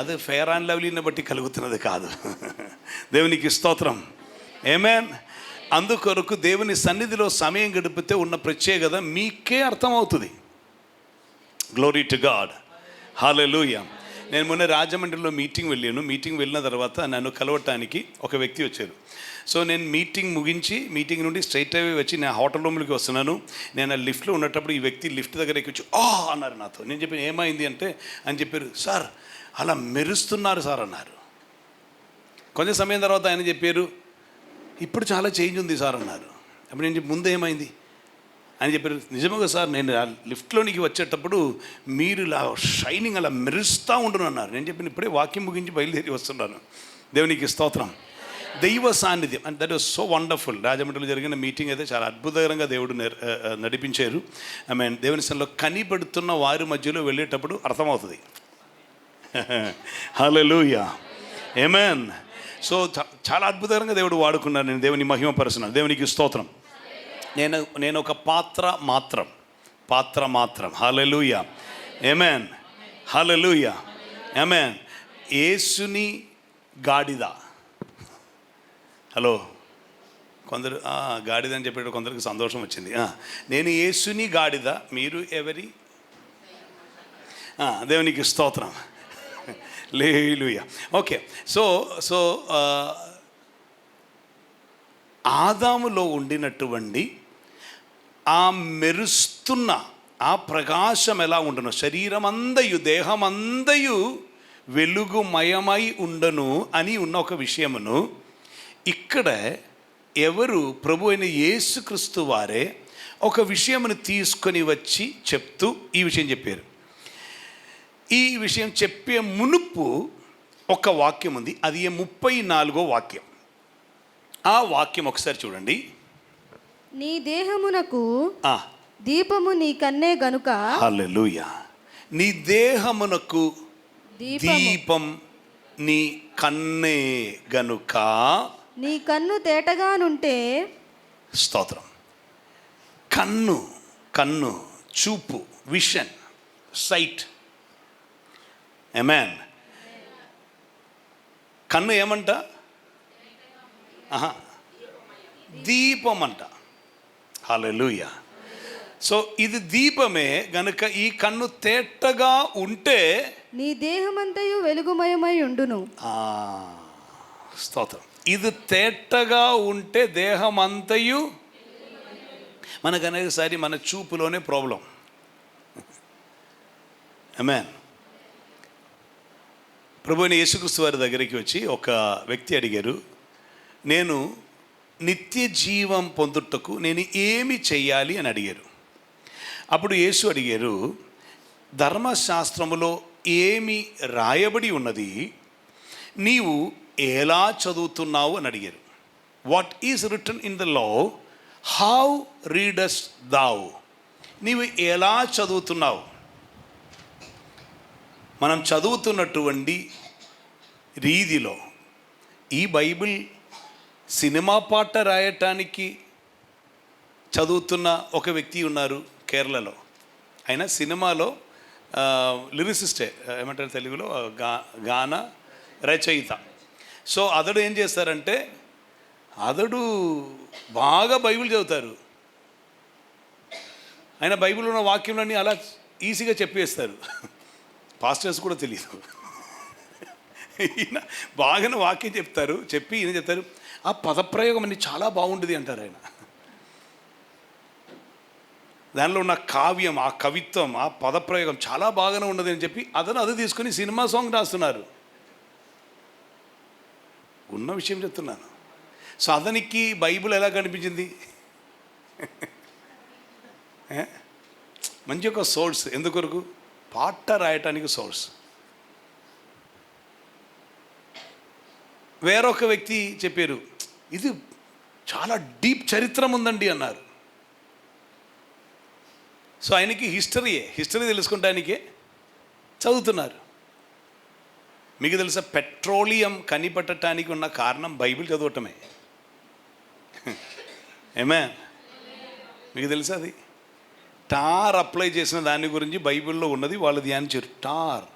అది ఫెయిర్ అండ్ లవ్లీని బట్టి కలుగుతున్నది కాదు. దేవునికి స్తోత్రం. ఆమేన్. అందుకొరకు దేవుని సన్నిధిలో సమయం గడిపితే ఉన్న ప్రత్యేకత మీకే అర్థమవుతుంది. Glory to God. హల్లెలూయా. నేను మొన్న రాజమండ్రిలో మీటింగ్ వెళ్ళిన తర్వాత నన్ను కలవటానికి ఒక వ్యక్తి వచ్చారు. సో నేను మీటింగ్ నుండి స్ట్రైట్ అవే వచ్చి నేను హోటల్ రూమ్లోకి వస్తున్నాను. నేను ఆ లిఫ్ట్లో ఉన్నప్పుడు ఈ వ్యక్తి లిఫ్ట్ దగ్గరికి వచ్చి అన్నారు నాతో. నేను చెప్పాను ఏమైంది అంటే అని చెప్పారు, సార్ అలా మెరుస్తున్నారు సార్ అన్నారు. కొంచెం సమయం తర్వాత ఆయన చెప్పారు, ఇప్పుడు చాలా చేంజ్ ఉంది సార్ అన్నారు. అప్పుడు నేను చెప్పి ముందు ఏమైంది అని చెప్పారు. నిజంగా సార్ నేను లిఫ్ట్లోనికి వచ్చేటప్పుడు మీరు ఇలా షైనింగ్ అలా మెరుస్తూ ఉంటున్నారు. నేను చెప్పిన ఇప్పుడే వాక్యం ముగించి బయలుదేరి వస్తున్నాను. దేవునికి స్తోత్రం. దైవ సాన్నిధ్యం and that was so wonderful. రాజమండ్రిలో జరిగిన మీటింగ్ అయితే చాలా అద్భుతకరంగా దేవుడు నడిపించారు. ఐ మీన్ దేవుని సన్నిధిలో కనిపెడుతున్న వారి మధ్యలో వెళ్ళేటప్పుడు అర్థమవుతుంది. హల్లెలూయా. ఆమేన్. సో చాలా అద్భుతంగా దేవుడు వాడుకున్నాను. నేను దేవుని మహిమపరుస్తున్నాను. దేవునికి స్తోత్రం. నేను ఒక పాత్ర మాత్రం. హల్లెలూయా. ఆమేన్. హల్లెలూయా. ఆమేన్. యేసుని గాడిద. హలో, కొందరు గాడిద అని చెప్పేటప్పుడు కొందరికి సంతోషం వచ్చింది. నేను యేసుని గాడిద, మీరు ఎవరి? దేవునికి స్తోత్రం. హల్లెలూయా. ఓకే. సో ఆదాములో ఉండినటువంటి ఆ మెరుస్తున్న ఆ ప్రకాశం ఎలా ఉండను, శరీరమందయు దేహమందయు వెలుగుమయమై ఉండను అని ఉన్న ఒక విషయమును ఇక్కడ ఎవరు ప్రభు అయిన యేసుక్రీస్తు వారే ఒక విషయమును తీసుకొని వచ్చి చెప్తూ ఈ విషయం చెప్పారు. ఈ విషయం చెప్పే మునుపు ఒక వాక్యం ఉంది. అది 34వ వాక్యం. ఆ వాక్యం ఒకసారి చూడండి. నీ దేహమునకు దీపము నీ కన్నే గనుక. హల్లెలూయా. నీ దేహమునకు దీపం నీ కన్నే గనుక. నీ కన్ను తేటగానుంటే. స్తోత్రం. కన్ను చూపు, విషన్, సైట్. ఆమేన్. కన్ను ఏమంట? దీపం అంట. హల్లెలూయా. సో ఇది దీపమే గనుక ఈ కన్ను తేటగా ఉంటే నీ దేహమంతయు వెలుగుమయమై ఉండును. స్తోత్రం. ఇది తేటగా ఉంటే దేహమంతయు. మనకు అనేకసారి మన చూపులోనే ప్రాబ్లం. ఆమేన్. ప్రభువైన యేసుక్రీస్తు వారి దగ్గరికి వచ్చి ఒక వ్యక్తి అడిగారు, నేను నిత్య జీవం పొందుటకు నేను ఏమి చెయ్యాలి అని అడిగారు. అప్పుడు యేసు అడిగారు, ధర్మశాస్త్రములో ఏమి రాయబడి ఉన్నది, నీవు ఎలా చదువుతున్నావు అని అడిగారు. What is written in the law, how readest thou? నీవు ఎలా చదువుతున్నావు? మనం చదువుతున్నటువంటి రీతిలో ఈ బైబిల్ సినిమా పాట రాయటానికి చదువుతున్న ఒక వ్యక్తి ఉన్నారు కేరళలో. ఆయన సినిమాలో లిరిసిస్టే, ఏమంటారు తెలుగులో, గాన రచయిత. సో అతడు ఏం చేస్తారంటే అతడు బాగా బైబిల్ చదువుతారు. ఆయన బైబిల్లో ఉన్న వాక్యంలన్నీ అలా ఈజీగా చెప్పేస్తారు. పాస్టర్స్ కూడా తెలియదు. ఈయన బాగానే వాక్యం చెప్తారు. ఈయన చెప్తారు, ఆ పదప్రయోగం అన్ని చాలా బాగుంటుంది అంటారు ఆయన. దానిలో ఉన్న కావ్యం, ఆ కవిత్వం, ఆ పదప్రయోగం చాలా బాగానే ఉండదు అని చెప్పి అది తీసుకొని సినిమా సాంగ్ రాస్తున్నారు. ఉన్న విషయం చెప్తున్నాను. సో అతనికి బైబిల్ ఎలా కనిపించింది? మంచి ఒక సోర్స్. ఎందుకొరకు? పాట రాయటానికి సోర్స్. వేరొక వ్యక్తి చెప్పారు, ఇది చాలా డీప్ చరిత్రం ఉందండి అన్నారు. సో ఆయనకి హిస్టరీ తెలుసుకుంటానికే చదువుతున్నారు. మీకు తెలుసా, పెట్రోలియం కనిపెట్టడానికి ఉన్న కారణం బైబిల్ చదవటమే. ఏమే, మీకు తెలుసా అది? టార్ అప్లై చేసిన దాని గురించి బైబిల్లో ఉన్నది, వాళ్ళు ధ్యానించారు టార్.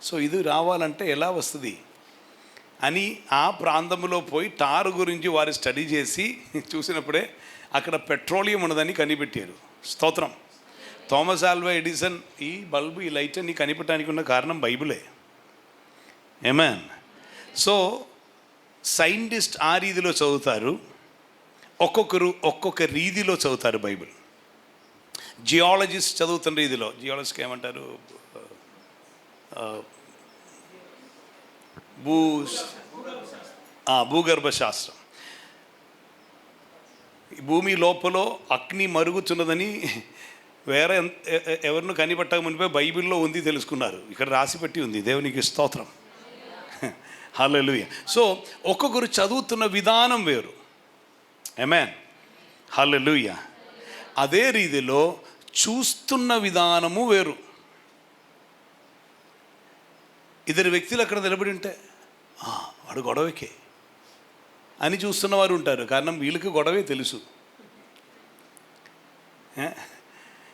సో ఇది రావాలంటే ఎలా వస్తుంది అని ఆ ప్రాంతంలో పోయి టార్ గురించి వారు స్టడీ చేసి చూసినప్పుడే అక్కడ పెట్రోలియం ఉన్నదని కనిపెట్టారు. స్తోత్రం. థామస్ ఆల్వా ఎడిసన్ ఈ బల్బు, ఈ లైట్ అని కనిపెట్టడానికి ఉన్న కారణం బైబిలే. ఏమేన్. సో సైంటిస్ట్ ఆ రీతిలో చదువుతారు, ఒక్కొక్కరు ఒక్కొక్క రీతిలో చదువుతారు బైబిల్. జియాలజిస్ట్ చదువుతున్న రీతిలో, జియాలజిస్ట్కి ఏమంటారు, భూగర్భ శాస్త్రం. భూమి లోపల అగ్ని మరుగుతున్నదని వేరే ఎవరిని కనిపెట్టక మునిపే బైబిల్లో ఉంది తెలుసుకున్నారు. ఇక్కడ రాసి పెట్టి ఉంది. దేవునికి స్తోత్రం. హల్లెలూయా. సో ఒక్కొక్కరు చదువుతున్న విధానం వేరు. ఆమేన్. హల్లెలూయా. అదే రీతిలో చూస్తున్న విధానము వేరు. ఇద్దరు వ్యక్తులు అక్కడ నిలబడి ఉంటే వాడు గొడవకే అని చూస్తున్నవారు ఉంటారు. కారణం వీళ్ళకి గొడవే తెలుసు.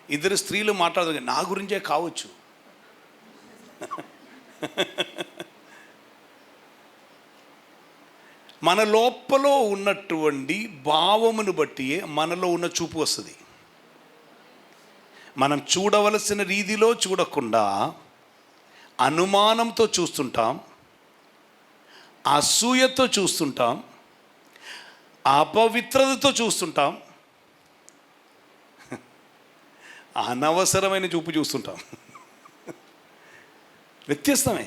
ఇద్దరు స్త్రీలు మాట్లాడుతుంది, నా గురించే కావచ్చు. మన లోపల ఉన్నటువంటి భావమును బట్టి మనలో ఉన్న చూపు వస్తుంది. మనం చూడవలసిన రీతిలో చూడకుండా అనుమానంతో చూస్తుంటాం, అసూయతో చూస్తుంటాం, అపవిత్రతతో చూస్తుంటాం, అనవసరమైన చూపు చూస్తుంటాం. వ్యత్యస్తమే.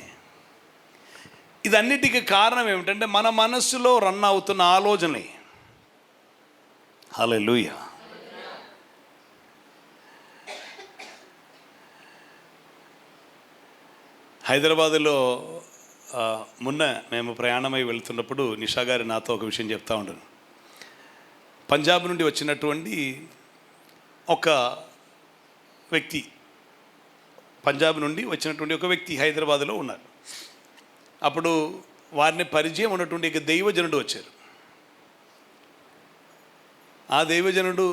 ఇదన్నిటికీ కారణం ఏమిటంటే మన మనస్సులో రన్ అవుతున్న ఆలోచనలే. హల్లెలూయా. హైదరాబాదులో మొన్న మేము ప్రయాణమై వెళ్తున్నప్పుడు నిషా గారు నాతో ఒక విషయం చెప్తా ఉండను. పంజాబ్ నుండి వచ్చినటువంటి ఒక వ్యక్తి, పంజాబ్ నుండి వచ్చినటువంటి ఒక వ్యక్తి హైదరాబాదులో ఉన్నారు. అప్పుడు వారిని పరిచయం ఉన్నటువంటి ఒక దైవజనుడు వచ్చారు. ఆ దైవజనుడు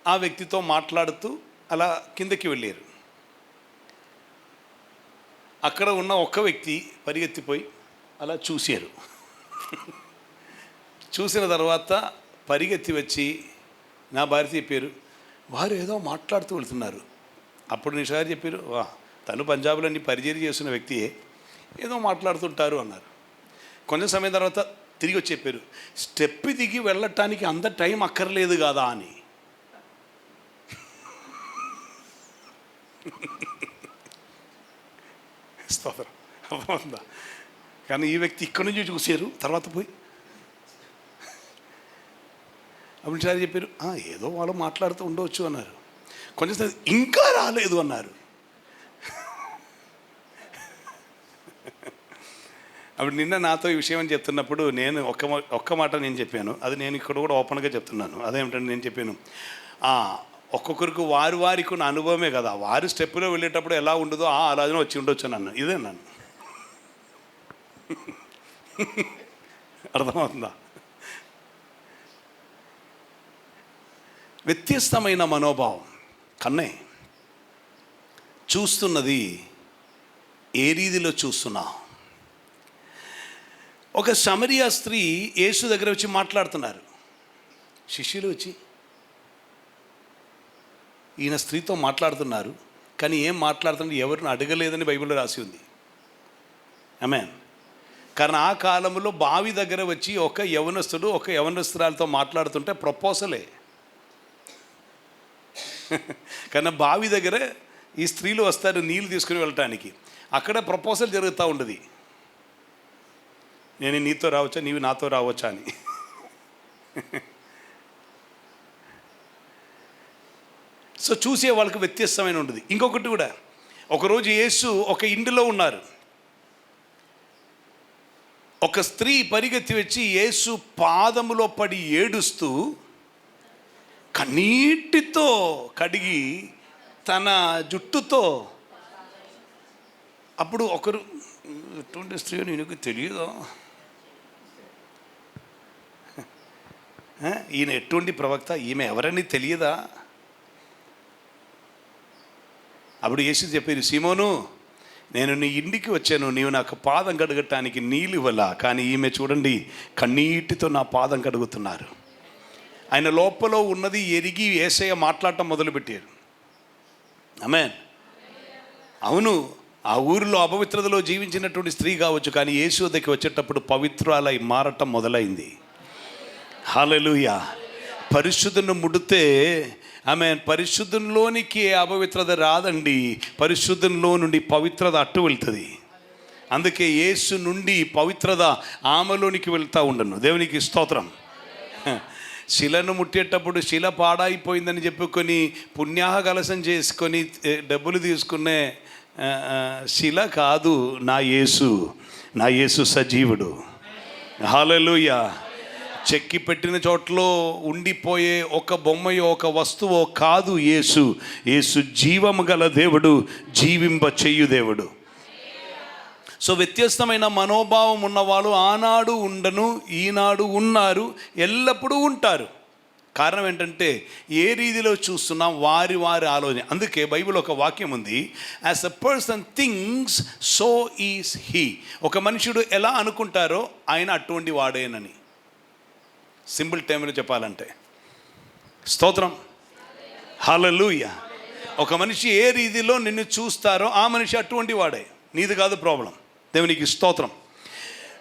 ఆ వ్యక్తితో మాట్లాడుతూ అలా కిందకి వెళ్ళారు. అక్కడ ఉన్న ఒక్క వ్యక్తి పరిగెత్తిపోయి అలా చూశారు. చూసిన తర్వాత పరిగెత్తి వచ్చి నా భార్య చెప్పారు, వారు ఏదో మాట్లాడుతూ వెళ్తున్నారు. అప్పుడు నిషా గారు చెప్పారు, తను పంజాబ్లో పరిచయం చేస్తున్న వ్యక్తియే, ఏదో మాట్లాడుతుంటారు అన్నారు. కొంచెం సమయం తర్వాత తిరిగి వచ్చి చెప్పారు, స్టెప్ దిగి వెళ్ళటానికి అంత టైం అక్కర్లేదు కదా అని. స్తోత్రం. అర్థమవుతుందా? కానీ ఈ వ్యక్తి ఇక్కడి నుంచి చూశారు, తర్వాత పోయి అప్పుడు సార్ చెప్పారు, ఏదో వాళ్ళు మాట్లాడుతూ ఉండవచ్చు అన్నారు. కొంచెం ఇంకా రాలేదు అన్నారు. అప్పుడు నిన్న నాతో ఈ విషయం అని చెప్తున్నప్పుడు నేను ఒక్క మాట నేను చెప్పాను. అది నేను ఇక్కడ కూడా ఓపెన్గా చెప్తున్నాను. అదేమిటంటే నేను చెప్పాను, ఒక్కొక్కరికి వారికి ఉన్న అనుభవమే కదా, వారి స్టెప్పులో వెళ్ళేటప్పుడు ఎలా ఉండదో అలాగే వచ్చి ఉండొచ్చు నన్ను. ఇదే నన్ను. అర్థమవుతుందా? వ్యత్యస్తమైన మనోభావం. కన్నే చూస్తున్నది ఏ రీతిలో చూస్తున్నా. ఒక సమరియా స్త్రీ యేసు దగ్గర వచ్చి మాట్లాడుతున్నారు. శిష్యులు వచ్చి ఈయన స్త్రీతో మాట్లాడుతున్నారు, కానీ ఏం మాట్లాడుతున్నారు ఎవరిని అడగలేదని బైబిల్లో రాసి ఉంది. ఆమేన్. కానీ ఆ కాలంలో బావి దగ్గర వచ్చి ఒక యవనస్తుడు ఒక యవనస్తురాలతో మాట్లాడుతుంటే ప్రపోజలే. కానీ బావి దగ్గర ఈ స్త్రీలు వస్తారు నీళ్ళు తీసుకుని వెళ్ళటానికి. అక్కడ ప్రపోజల్ జరుగుతూ ఉండదు, నేను నీతో రావచ్చా, నీవు నాతో రావచ్చా అని. సో చూసే వాళ్ళకి వ్యత్యస్తమైన ఉంటుంది. ఇంకొకటి కూడా, ఒకరోజు యేసు ఒక ఇంటిలో ఉన్నారు. ఒక స్త్రీ పరిగెత్తి వచ్చి యేసు పాదములో పడి ఏడుస్తూ కన్నీటితో కడిగి తన జుట్టుతో. అప్పుడు ఒకరు, ఎటువంటి స్త్రీ నీకు తెలియదా, ఈయన ఎటువంటి ప్రవక్త, ఈమె ఎవరని తెలియదా? అప్పుడు యేసు చెప్పారు, సీమోను, నేను నీ ఇంటికి వచ్చాను, నీవు నాకు పాదం కడగటానికి నీళ్ళు ఇవ్వలా, కానీ ఈమె చూడండి కన్నీటితో నా పాదం కడుగుతున్నారు. ఆయన లోపల ఉన్నది ఎరిగి యేసయ్య మాట్లాడటం మొదలుపెట్టారు. ఆమేన్. అవును, ఆ ఊరిలో అపవిత్రతలో జీవించినటువంటి స్త్రీ కావచ్చు, కానీ యేసు వద్దకు వచ్చేటప్పుడు పవిత్రాలై మారటం మొదలైంది. హల్లెలూయా. పరిశుద్ధుని ముడితే ఆమేన్, పరిశుద్ధంలోనికి అపవిత్రత రాదండి, పరిశుద్ధంలో నుండి పవిత్రత అట్టు వెళ్తుంది. అందుకే యేసు నుండి పవిత్రత ఆమెలోనికి వెళ్తూ ఉండను. దేవునికి స్తోత్రం. శిలను ముట్టేటప్పుడు శిల పాడైపోయిందని చెప్పుకొని పుణ్యాహకలశం చేసుకొని డబ్బులు తీసుకునే శిల కాదు నా యేసు. నా యేసు సజీవుడు. హల్లెలూయా. చెక్కి పెట్టిన చోట్లో ఉండిపోయే ఒక బొమ్మయో ఒక వస్తువో కాదు యేసు. యేసు జీవము గల దేవుడు, జీవింప చెయ్యు దేవుడు. సో వ్యత్యస్తమైన మనోభావం ఉన్నవాళ్ళు ఆనాడు ఉండను, ఈనాడు ఉన్నారు, ఎల్లప్పుడూ ఉంటారు. కారణం ఏంటంటే ఏ రీతిలో చూస్తున్నాం వారి వారి ఆలోచన. అందుకే బైబిల్ ఒక వాక్యం ఉంది, as a person things so is he. ఒక మనుషుడు ఎలా అనుకుంటారో ఆయన అటువంటి వాడేనని. సింపుల్ టైంలో చెప్పాలంటే స్తోత్రం. హల్లెలూయా. ఒక మనిషి ఏ రీతిలో నిన్ను చూస్తారో ఆ మనిషి అటువంటి వాడే, నీది కాదు ప్రాబ్లం. దేవునికి స్తోత్రం.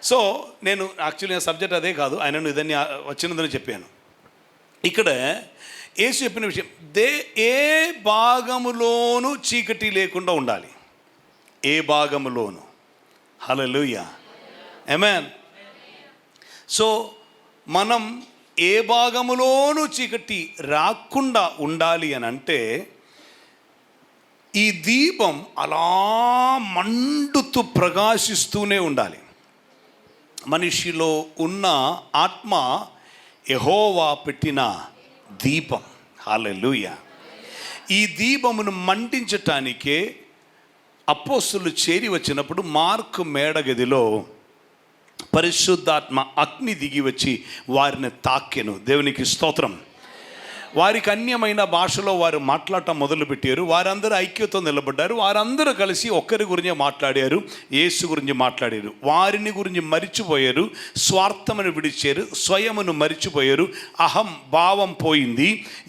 సో నేను యాక్చువల్లీ సబ్జెక్ట్ అదే కాదు, ఆయనను ఇదన్నీ వచ్చినందుని చెప్పాను. ఇక్కడ యేసు చెప్పిన విషయం, ఏ భాగములోనూ చీకటి లేకుండా ఉండాలి. ఏ భాగములోను. హల్లెలూయా. ఆమేన్. సో మనం ఏ భాగములోనూ చీకటి రాకుండా ఉండాలి అని అంటే ఈ దీపం అలా మండుతూ ప్రకాశిస్తూనే ఉండాలి. మనిషిలో ఉన్న ఆత్మ యెహోవా పెట్టిన దీపం. హల్లెలూయా. ఈ దీపమును మండించటానికే అపోస్తలులు చేరి వచ్చినప్పుడు మార్కు మేడగదిలో పరిశుద్ధాత్మ అగ్ని దిగి వచ్చి వారిని తాకెను. దేవునికి స్తోత్రం. వారికి అన్యమైన భాషలో వారు మాట్లాడటం మొదలుపెట్టారు. వారందరూ ఐక్యతో నిలబడ్డారు. వారందరూ కలిసి ఒక్కరి గురించి మాట్లాడారు, యేసు గురించి మాట్లాడారు. వారిని గురించి మరిచిపోయారు, స్వార్థమును విడిచారు, స్వయమును మరిచిపోయారు, అహం భావం పోయింది,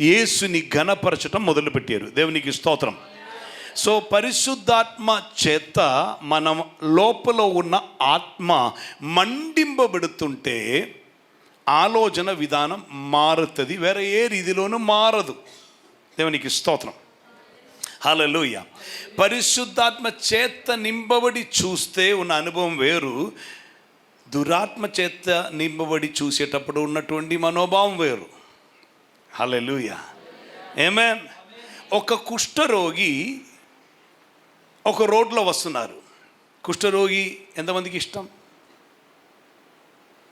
యేసుని ఘనపరచటం మొదలుపెట్టారు. దేవునికి స్తోత్రం. సో పరిశుద్ధాత్మ చేత మనం లోపల ఉన్న ఆత్మ మండింపబడుతుంటే ఆలోచన విధానం మారుతుంది, వేరే ఏ రీతిలోనూ మారదు. దేవునికి స్తోత్రం. హల్లెలూయా. పరిశుద్ధాత్మ చేత నింపబడి చూస్తే ఉన్న అనుభవం వేరు, దురాత్మ చేత నింపబడి చూసేటప్పుడు ఉన్నటువంటి మనోభావం వేరు. హల్లెలూయా. ఆమేన్. ఒక కుష్ఠరోగి ఒక రోడ్లో వస్తున్నారు. కుష్ఠరోగి ఎంతమందికి ఇష్టం?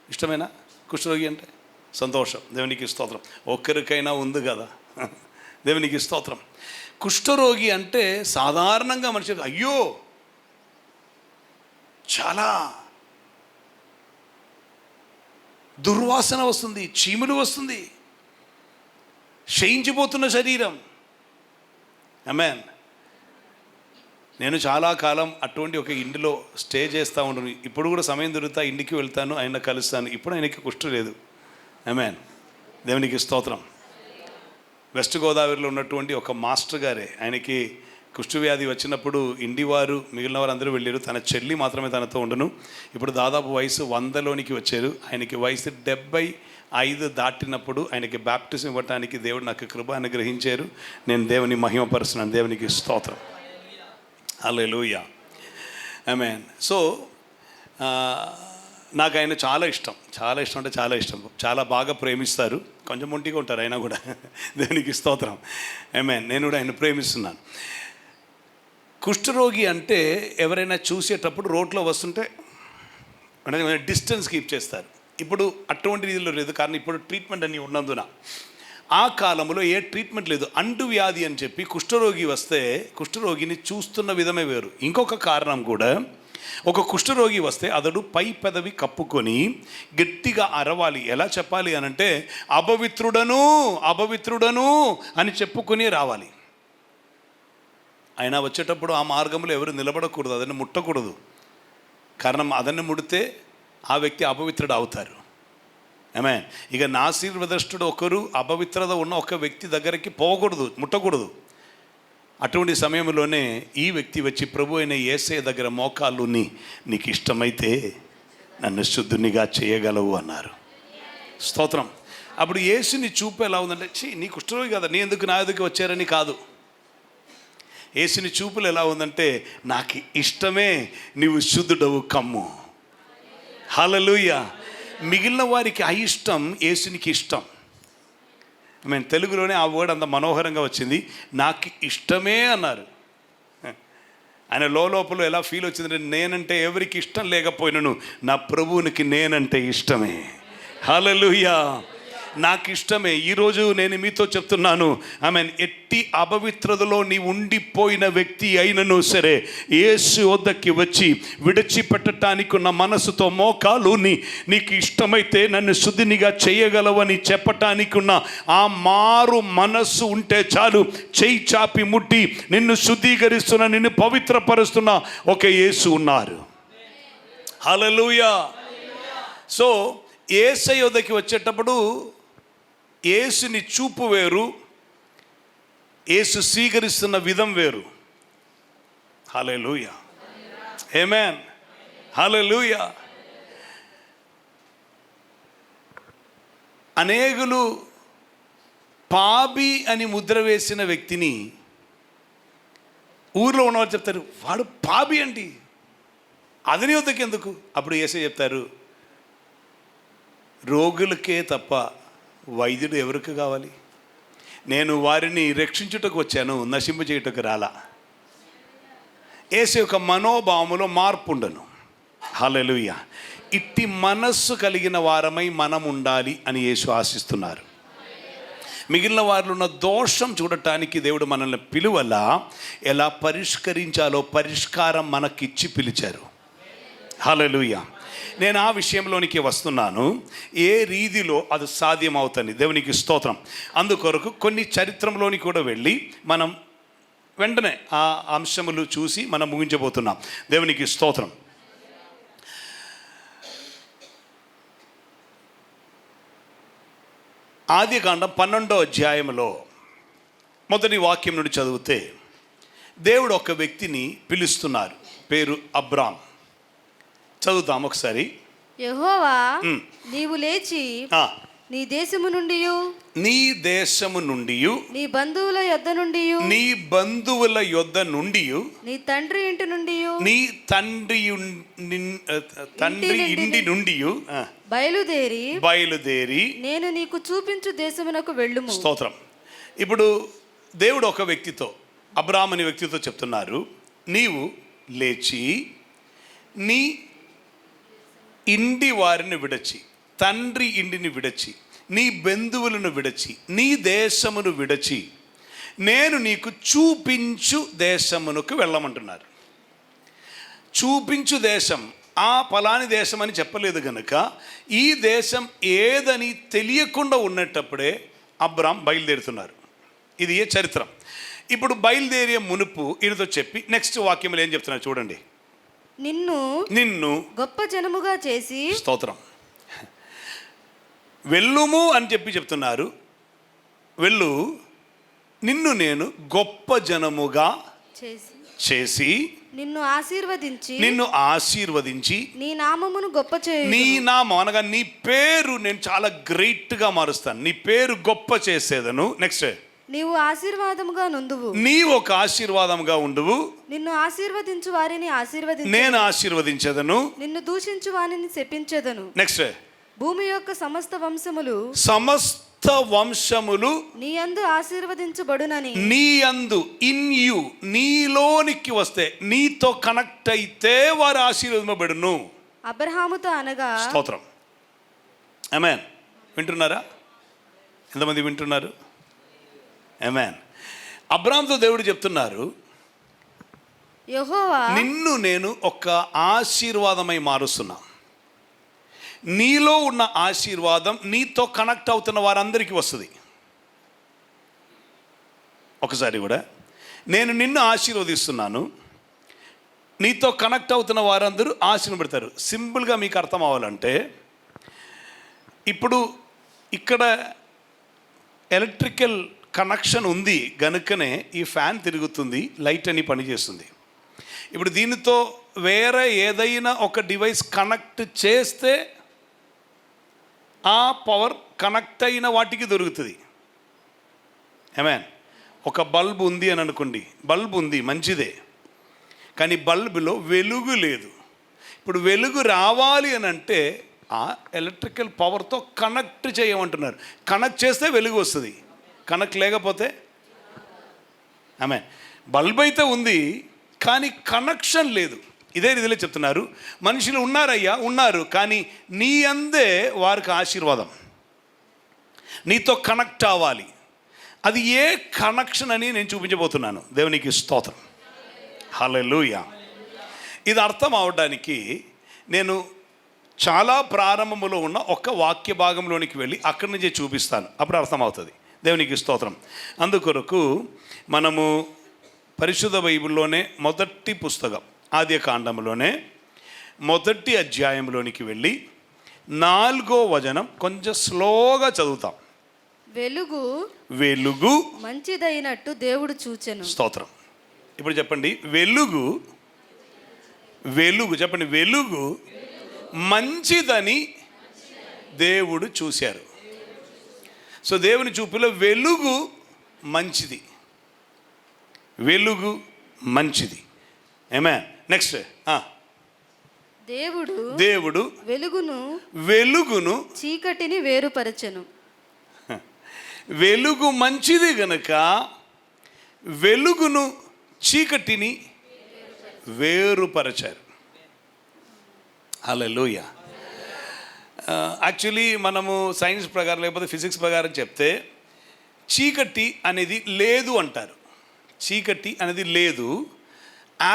ఇష్టమేనా? కుష్ఠరోగి అంటే సంతోషం. దేవునికి స్తోత్రం. ఒక్కరికైనా ఉంది కదా. దేవునికి స్తోత్రం. కుష్ఠరోగి అంటే సాధారణంగా మనిషి అయ్యో చాలా దుర్వాసన వస్తుంది, చీములు వస్తుంది, క్షయించిపోతున్న శరీరం. ఆమేన్. నేను చాలా కాలం అటువంటి ఒక ఇంటిలో స్టే చేస్తూ ఉంటాను. ఇప్పుడు కూడా సమయం దొరుకుతా ఇంటికి వెళ్తాను, ఆయన కలుస్తాను. ఇప్పుడు ఆయనకి కుష్ఠు లేదు. ఆమేన్. దేవునికి స్తోత్రం. వెస్ట్ గోదావరిలో ఉన్నటువంటి ఒక మాస్టర్ గారే, ఆయనకి కుష్ఠు వ్యాధి వచ్చినప్పుడు ఇండివారు మిగిలిన వారు అందరూ వెళ్ళారు. తన చెల్లి మాత్రమే తనతో ఉండను. ఇప్పుడు దాదాపు వయసు 100లోనికి వచ్చారు. ఆయనకి వయసు 75 దాటినప్పుడు ఆయనకి బాప్టిజం ఇవ్వటానికి దేవుడు నాకు కృప అనుగ్రహించారు. నేను దేవుని మహిమపరుస్తున్నాను. దేవునికి స్తోత్రం. హల్లెలూయా. ఆమేన్. సో నాకు ఆయన చాలా ఇష్టం. చాలా ఇష్టం అంటే చాలా ఇష్టం. చాలా బాగా ప్రేమిస్తారు. కొంచెం మొంటిగా ఉంటారు అయినా కూడా. దేవునికి స్తోత్రం. ఆమేన్. నేను కూడా ఆయన ప్రేమిస్తున్నాను. కుష్ఠరోగి అంటే ఎవరైనా చూసేటప్పుడు రోడ్లో వస్తుంటే అంటే డిస్టెన్స్ కీప్ చేస్తారు. ఇప్పుడు అటువంటి రీతిలో లేదు, కానీ ఇప్పుడు ట్రీట్మెంట్ అన్నీ ఉన్నందున ఆ కాలంలో ఏ ట్రీట్మెంట్ లేదు. అంటువ్యాధి అని చెప్పి కుష్ఠరోగి వస్తే కుష్ఠరోగిని చూస్తున్న విధమే వేరు. ఇంకొక కారణం కూడా, ఒక కుష్ఠరోగి వస్తే అతడు పై పెదవి కప్పుకొని గట్టిగా అరవాలి. ఎలా చెప్పాలి అనంటే అపవిత్రుడను అపవిత్రుడను అని చెప్పుకొని రావాలి. అయినా వచ్చేటప్పుడు ఆ మార్గంలో ఎవరు నిలబడకూడదు, అదన్ని ముట్టకూడదు. కారణం అదన్ని ముడితే ఆ వ్యక్తి అపవిత్రుడు అవుతారు. ఆమేన్. ఇక నాశీర్వదష్టుడు ఒకరు అపవిత్రత ఉన్న ఒక వ్యక్తి దగ్గరికి పోకూడదు, ముట్టకూడదు. అటువంటి సమయంలోనే ఈ వ్యక్తి వచ్చి ప్రభు అయిన యేసయ్య దగ్గర మోకాళ్ళు నీకు ఇష్టమైతే నన్ను శుద్ధునిగా చేయగలవు అన్నారు. స్తోత్రం. అప్పుడు యేసుని చూపు ఎలా ఉందంటే, నీ కుష్ఠరోగి కదా, నీ ఎందుకు నా ఎదుగు వచ్చారని కాదు. యేసుని చూపులు ఎలా ఉందంటే, నాకు ఇష్టమే, నీవు శుద్ధుడవు కమ్ము. హల్లెలూయా. మిగిలిన వారికి అయిష్టం, యేసునికి ఇష్టం. మేము తెలుగులోనే ఆ వర్డ్ అంత మనోహరంగా వచ్చింది, నాకు ఇష్టమే అన్నారు. ఆయన లోపల ఎలా ఫీల్ వచ్చిందంటే, నేనంటే ఎవరికి ఇష్టం లేకపోయినను నా ప్రభువునికి నేనంటే ఇష్టమే. హల్లెలూయా. నాకు ఇష్టమే. ఈరోజు నేను మీతో చెప్తున్నాను, ఆమేన్. ఎట్టి అపవిత్రతలో నీ ఉండిపోయిన వ్యక్తి అయినను సరే, యేసు వద్దకి వచ్చి విడిచిపెట్టడానికి ఉన్న మనసుతో మోకాలు నీకు ఇష్టమైతే నన్ను శుద్ధినిగా చేయగలవని చెప్పటానికి ఉన్న ఆ మారు మనస్సు ఉంటే చాలు. చేయి చాపి ముట్టి నిన్ను శుద్ధీకరిస్తున్న, నిన్ను పవిత్రపరుస్తున్న ఒక యేసు ఉన్నారు. హల్లెలూయా. సో యేసయ్య వద్దకి వచ్చేటప్పుడు యేసుని చూపు వేరు, యేసు స్వీకరిస్తున్న విధం వేరు. హల్లెలూయా. ఆమేన్. హల్లెలూయా. అనేకులు పాపి అని ముద్ర వేసిన వ్యక్తిని ఊర్లో ఉన్నవారు చెప్తారు, వాడు పాపి అండి, అతని వద్దకు ఎందుకు? అప్పుడు యేసయ్య చెప్తారు, రోగులకే తప్ప వైద్యుడు ఎవరికి కావాలి? నేను వారిని రక్షించుటకు వచ్చాను, నశింపజేయుటకు రాలా. యేసు యొక్క మనోభావములో మార్పు ఉండను. హల్లెలూయా. ఇట్టి మనస్సు కలిగిన వారమై మనం ఉండాలి అని యేసు ఆశిస్తున్నారు. మిగిలిన వారిలో ఉన్న దోషం చూడటానికి దేవుడు మనల్ని పిలువలా, ఎలా పరిష్కరించాలో పరిష్కారం మనకిచ్చి పిలిచారు. హల్లెలూయా. నేను ఆ విషయంలోనికి వస్తున్నాను, ఏ రీతిలో అది సాధ్యమవుతుంది. దేవునికి స్తోత్రం. అందుకొరకు కొన్ని చరిత్రలోని కూడా వెళ్ళి మనం వెంటనే ఆ అంశములు చూసి మనం ముగించబోతున్నాం. దేవునికి స్తోత్రం. ఆదికాండం 12వ అధ్యాయంలో మొదటి వాక్యం నుండి చదివితే, దేవుడు ఒక వ్యక్తిని పిలుస్తున్నారు, పేరు అబ్రాం. చదువుతాం ఒకసారి. యెహోవా, నీవు లేచి నీ దేశము నుండి నీ దేశము నుండి నీ బంధువుల యొద్ద నుండి నీ బంధువుల యొద్ద నుండి నీ తండ్రి ఇంటి నుండి నీ తండ్రి ఇంటి నుండి బయలుదేరి నేను నీకు చూపించు దేశమునకు వెళ్ళుము. స్తోత్రం. ఇప్పుడు దేవుడు ఒక వ్యక్తితో, అబ్రాహాము అనే వ్యక్తితో చెప్తున్నారు, నీవు లేచి నీ ఇంటి వారిని విడచి, తండ్రి ఇంటిని విడచి, నీ బంధువులను విడచి, నీ దేశమును విడచి, నేను నీకు చూపించు దేశమునకు వెళ్ళమంటున్నారు. చూపించు దేశం, ఆ ఫలాని దేశం అని చెప్పలేదు కనుక ఈ దేశం ఏదని తెలియకుండా ఉన్నటప్పుడే అబ్రాం బయలుదేరుతున్నారు. ఇది ఏ చరిత్ర. ఇప్పుడు బయలుదేరే మునుపు ఈయనతో చెప్పి నెక్స్ట్ వాక్యంలో ఏం చెప్తున్నారు చూడండి. నిన్ను గొప్ప జనముగా చేసి, స్తోత్రం, వెళ్ళుము అని చెప్తున్నారు. వెళ్ళు, నిన్ను నేను గొప్ప జనముగా చేసి నిన్ను ఆశీర్వదించి నీ నామమును గొప్ప చేయుదును. నీ నామం అనగా నీ పేరు నేను చాలా గ్రేట్గా మారుస్తాను, నీ పేరు గొప్ప చేసేదను. నెక్స్ట్, నీవు ఆశీర్వాదముగా నుండువు, నీవు ఒక ఆశీర్వాదముగా ఉండువు. నిన్ను ఆశీర్వదించు వారిని నేను ఆశీర్వదించదను, నిన్ను దూషించు వారిని శపించెదను. నెక్స్ట్, భూమి యొక్క సమస్త వంశములు నీ యందు ఆశీర్వదించబడునని. నీ యందు, ఇన్ యు, నీలోనికి వస్తే, నీతో కనెక్ట్ అయితే వారు ఆశీర్వదించబడును. అబ్రహాముతో అనగా. స్తోత్రం. ఆమేన్. వింటున్నారా? ఎంతమంది వింటున్నారు? ఆమేన్. అబ్రాహాముతో దేవుడు చెప్తున్నారు, యెహోవా నిన్ను నేను ఒక ఆశీర్వాదమై మారుస్తున్నా. నీలో ఉన్న ఆశీర్వాదం నీతో కనెక్ట్ అవుతున్న వారందరికీ వస్తుంది. ఒకసారి కూడా, నేను నిన్ను ఆశీర్వదిస్తున్నాను, నీతో కనెక్ట్ అవుతున్న వారందరూ ఆశీర్వదిస్తారు. సింపుల్గా మీకు అర్థం అవ్వాలంటే, ఇప్పుడు ఇక్కడ ఎలక్ట్రికల్ కనెక్షన్ ఉంది గనుకనే ఈ ఫ్యాన్ తిరుగుతుంది, లైట్ అని పనిచేస్తుంది. ఇప్పుడు దీనితో వేరే ఏదైనా ఒక డివైస్ కనెక్ట్ చేస్తే ఆ పవర్ కనెక్ట్ అయిన వాటికి దొరుకుతుంది. ఆమేన్. ఒక బల్బ్ ఉంది అని అనుకోండి, బల్బ్ ఉంది మంచిదే, కానీ బల్బులో వెలుగు లేదు. ఇప్పుడు వెలుగు రావాలి అని అంటే ఆ ఎలక్ట్రికల్ పవర్తో కనెక్ట్ చేయమంటున్నారు. కనెక్ట్ చేస్తే వెలుగు వస్తుంది, కనెక్ట్ లేకపోతే ఆమేన్. బల్బ్ అయితే ఉంది కానీ కనెక్షన్ లేదు. ఇదే రీతిలో చెప్తున్నారు, మనుషులు ఉన్నారయ్యా, ఉన్నారు, కానీ నీ అందే వారికి ఆశీర్వాదం, నీతో కనెక్ట్ అవ్వాలి. అది ఏ కనెక్షన్ అని నేను చూపించబోతున్నాను. దేవునికి స్తోత్రం, హల్లెలూయా. ఇది అర్థం అవడానికి నేను చాలా ప్రారంభంలో ఉన్న ఒక వాక్య భాగంలోనికి వెళ్ళి అక్కడి నుంచే చూపిస్తాను, అప్పుడు అర్థమవుతుంది. దేవునికి స్తోత్రం. అందుకొరకు మనము పరిశుద్ధ బైబిల్లోనే మొదటి పుస్తకం ఆది కాండంలోనే మొదటి అధ్యాయంలోనికి వెళ్ళి 4వ వచనం కొంచెం స్లోగా చదువుతాం. వెలుగు మంచిదైనట్టు దేవుడు చూచెను. స్తోత్రం. ఇప్పుడు చెప్పండి, వెలుగు చెప్పండి, వెలుగు మంచిదని దేవుడు చూశారు. సో దేవుని చూపులో వెలుగు మంచిది, వెలుగు మంచిది. ఆమేన్. నెక్స్ట్, దేవుడు వెలుగును చీకటిని వేరుపరచెను. వెలుగు మంచిది గనుక వెలుగును చీకటిని వేరుపరచారు. హల్లెలూయా. యాక్చువల్లీ మనము సైన్స్ ప్రకారం లేకపోతే ఫిజిక్స్ ప్రకారం చెప్తే చీకటి అనేది లేదు అంటారు. చీకటి అనేది లేదు,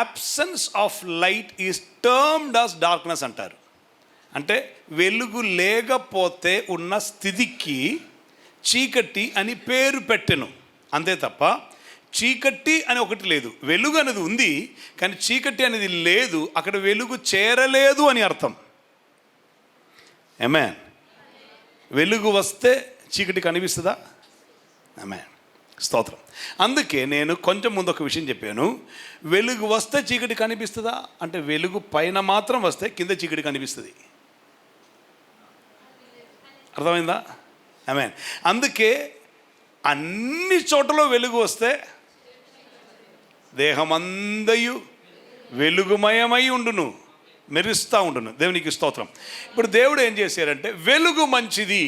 absence of light is termed as darkness అంటారు. అంటే వెలుగు లేకపోతే ఉన్న స్థితికి చీకటి అని పేరు పెట్టెను, అంతే తప్ప చీకటి అని ఒకటి లేదు. వెలుగు అనేది ఉంది కానీ చీకటి అనేది లేదు, అక్కడ వెలుగు చేరలేదు అని అర్థం. ఆమేన్. వెలుగు వస్తే చీకటి కనిపిస్తుందా? ఆమేన్. స్తోత్రం. అందుకే నేను కొంచెం ముందు ఒక విషయం చెప్పాను, వెలుగు వస్తే చీకటి కనిపిస్తుందా అంటే వెలుగు పైన మాత్రం వస్తే కింద చీకటి కనిపిస్తుంది. అర్థమైందా? ఆమేన్. అందుకే అన్ని చోట్ల వెలుగు వస్తే దేహమందయు వెలుగుమయమై ఉండును, మెరుస్తూ ఉండును. దేవునికి స్తోత్రం. ఇప్పుడు దేవుడు ఏం చేశారంటే వెలుగు మంచిది,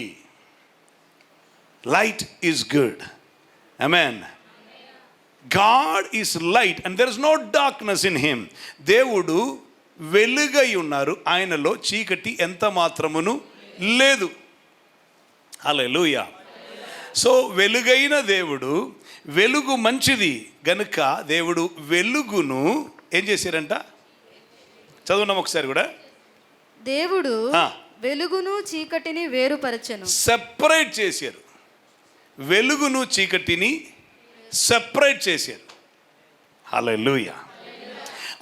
light is good. Amen. God is light and there is no darkness in him. దేవుడు వెలుగై ఉన్నారు, ఆయనలో చీకటి ఎంత మాత్రమును లేదు. హల్లెలూయా. సో వెలుగైన దేవుడు, వెలుగు మంచిది గనుక దేవుడు వెలుగును ఏం చేశారంట? చదువున్నాం ఒకసారి కూడా. దేవుడు వెలుగును చీకటిని వేరుపరచెను. సెపరేట్ చేశారు, వెలుగును చీకటిని సెపరేట్ చేశారు. హల్లెలూయా.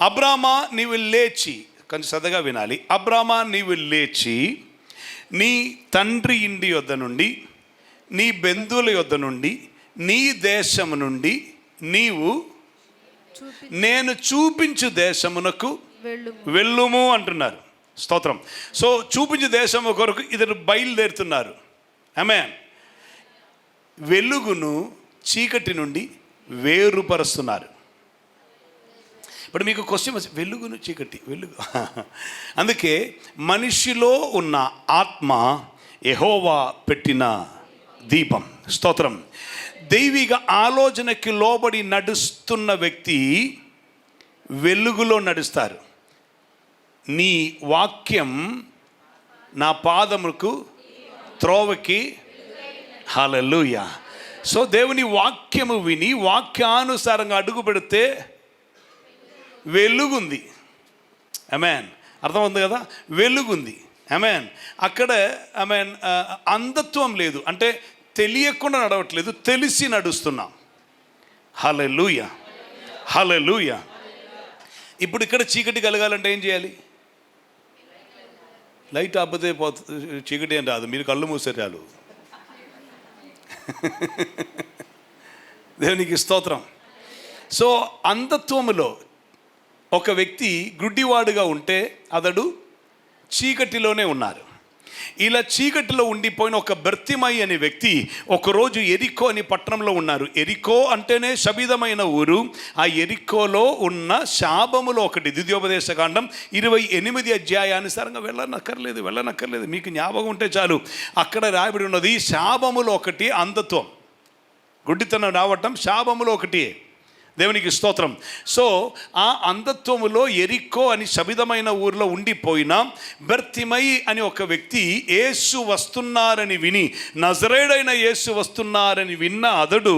అబ్రామా నీవు లేచి, కొంచెం శ్రద్ధగా వినాలి. అబ్రామా నీవు లేచి నీ తండ్రి ఇంటి యొద్ద నుండి, నీ బంధువుల యొద్ద నుండి, నీ దేశము నుండి నీవు నేను చూపించు దేశమునకు వెళ్ళుము అంటున్నారు. స్తోత్రం. సో చూపించు దేశము కొరకు ఇద్దరు బయలుదేరుతున్నారు. ఆమేన్. వెలుగును చీకటి నుండి వేరుపరుస్తున్నారు. ఇప్పుడు మీకు క్వశ్చన్, వెలుగును చీకటి, వెలుగు అందుకే మనిషిలో ఉన్న ఆత్మ యెహోవా పెట్టిన దీపం. స్తోత్రం. దైవిక ఆలోచనకి లోబడి నడుస్తున్న వ్యక్తి వెలుగులో నడుస్తారు. నీ వాక్యం నా పాదములకు త్రోవకి, హల్లెలూయా. సో దేవుని వాక్యము విని వాక్యానుసారంగా అడుగు పెడితే వెలుగుంది. ఆమేన్. అర్థమవుతుంది కదా, వెలుగుంది. ఆమేన్. అక్కడ ఆమేన్ అంధత్వం లేదు, అంటే తెలియకుండా నడవట్లేదు, తెలిసి నడుస్తున్నాం. హల్లెలూయా, హల్లెలూయా. ఇప్పుడు ఇక్కడ చీకటి కలగాలంటే ఏం చేయాలి? లైట్ ఆపితే చీకటి ఏం రాదు, మీరు కళ్ళు మూసే చాలు. దేవునికి స్తోత్రం. సో అంధత్వములో ఒక వ్యక్తి గుడ్డివాడుగా ఉంటే అతడు చీకటిలోనే ఉన్నారు. ఇలా చీకటిలో ఉండిపోయిన ఒక బర్తిమై అనే వ్యక్తి ఒకరోజు ఎరికో అని పట్టణంలో ఉన్నారు. ఎరికో అంటేనే శబిదమైన ఊరు. ఆ ఎరికోలో ఉన్న శాపములో ఒకటి, ద్వితీయోపదేశకాండం 28 అధ్యాయానుసారంగా వెళ్ళనక్కర్లేదు, మీకు జ్ఞాపకం ఉంటే చాలు. అక్కడ రాయబడి ఉన్నది, శాపములో ఒకటి అంధత్వం, గుడ్డితనం రావటం శాపములో ఒకటి. దేవునికి స్తోత్రం. సో ఆ అంధత్వములో ఎరికో అని శబిదమైన ఊరిలో ఉండిపోయిన బర్తిమై అని ఒక వ్యక్తి యేసు వస్తున్నారని విని, నజరేయుడైన యేసు వస్తున్నారని విన్న అతడు,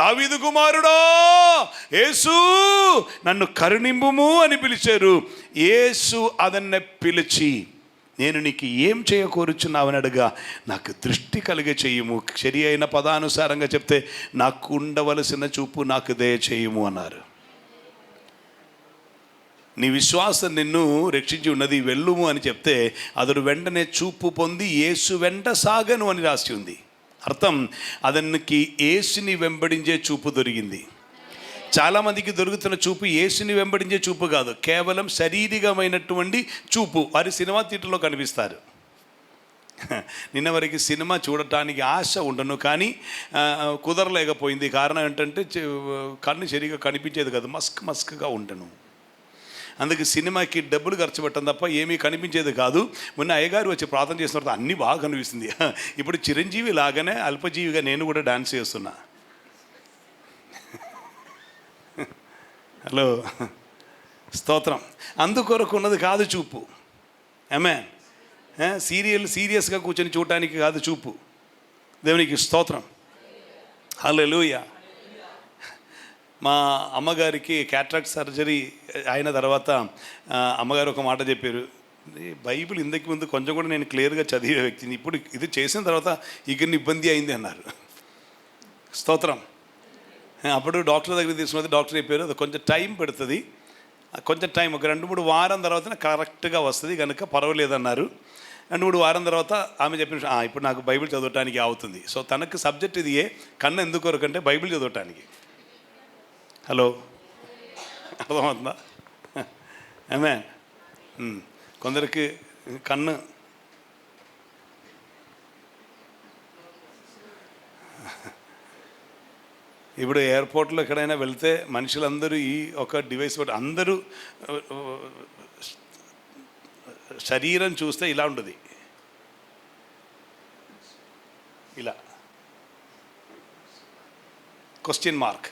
దావీదు కుమారుడా యేసు నన్ను కరుణింపుము అని పిలిచారు. యేసు అతన్ని పిలిచి, నేను నీకు ఏం చేయకోరుచున్నావని అడగా, నాకు దృష్టి కలిగే చెయ్యము, సరి అయిన పదానుసారంగా చెప్తే నాకు ఉండవలసిన చూపు నాకు దయచేయము అన్నారు. నీ విశ్వాసం నిన్ను రక్షించి ఉన్నది, వెళ్ళుము అని చెప్తే అతడు వెంటనే చూపు పొంది యేసు వెంట సాగను అని రాసి ఉంది. అర్థం, అతనికి యేసుని వెంబడించే చూపు దొరికింది. చాలామందికి దొరుకుతున్న చూపు యేసుని వెంబడించే చూపు కాదు, కేవలం శారీరకమైనటువంటి చూపు. వారి సినిమా థియేటర్లో కనిపిస్తారు. నిన్న వరకు సినిమా చూడటానికి ఆశ ఉండను, కానీ కుదరలేకపోయింది. కారణం ఏంటంటే కన్ను సరిగా కనిపించేది కాదు, మస్క్గా ఉండను. అందుకే సినిమాకి డబ్బులు ఖర్చు పెట్టడం తప్ప ఏమీ కనిపించేది కాదు. మొన్న అయ్యగారు వచ్చి ప్రార్థన చేసిన తర్వాత అన్నీ బాగా కనిపిస్తుంది. ఇప్పుడు చిరంజీవి లాగానే అల్పజీవిగా నేను కూడా డాన్స్ చేస్తున్నా. హలో, స్తోత్రం. అందుకొరకు ఉన్నది కాదు చూపు. ఆమేన్. సీరియస్గా కూర్చొని చూడటానికి కాదు చూపు. దేవునికి స్తోత్రం. హల్లెలూయా. మా అమ్మగారికి క్యాట్రాక్ట్ సర్జరీ అయిన తర్వాత అమ్మగారు ఒక మాట చెప్పారు, బైబిల్ ఇంతకు ముందు కొంచెం కూడా నేను క్లియర్గా చదివే వ్యక్తిని, ఇప్పుడు ఇది చేసిన తర్వాత ఇక ఇబ్బంది అయింది అన్నారు. స్తోత్రం. అప్పుడు డాక్టర్ దగ్గరికి తీసుకున్నది, డాక్టర్ చెప్పారు అది కొంచెం టైం పెడుతుంది, కొంచెం టైం, ఒక 2-3 వారం తర్వాత కరెక్ట్గా వస్తుంది కనుక పర్వాలేదన్నారు. 2-3 వారం తర్వాత ఆమె చెప్పిన, ఇప్పుడు నాకు బైబిల్ చదవటానికి అవుతుంది. సో తనకు సబ్జెక్ట్ ఇది కన్నా ఎందుకొరకంటే బైబిల్ చదవటానికి. హలో, అర్థమవుతుందా? ఆమేన్. కొందరికి కన్ను ఇప్పుడు ఎయిర్పోర్ట్లో ఎక్కడైనా వెళ్తే మనుషులందరూ ఈ ఒక డివైస్ బట్టి అందరూ శరీరం చూస్తే ఇలా ఉంటుంది, ఇలా క్వశ్చన్ మార్క్.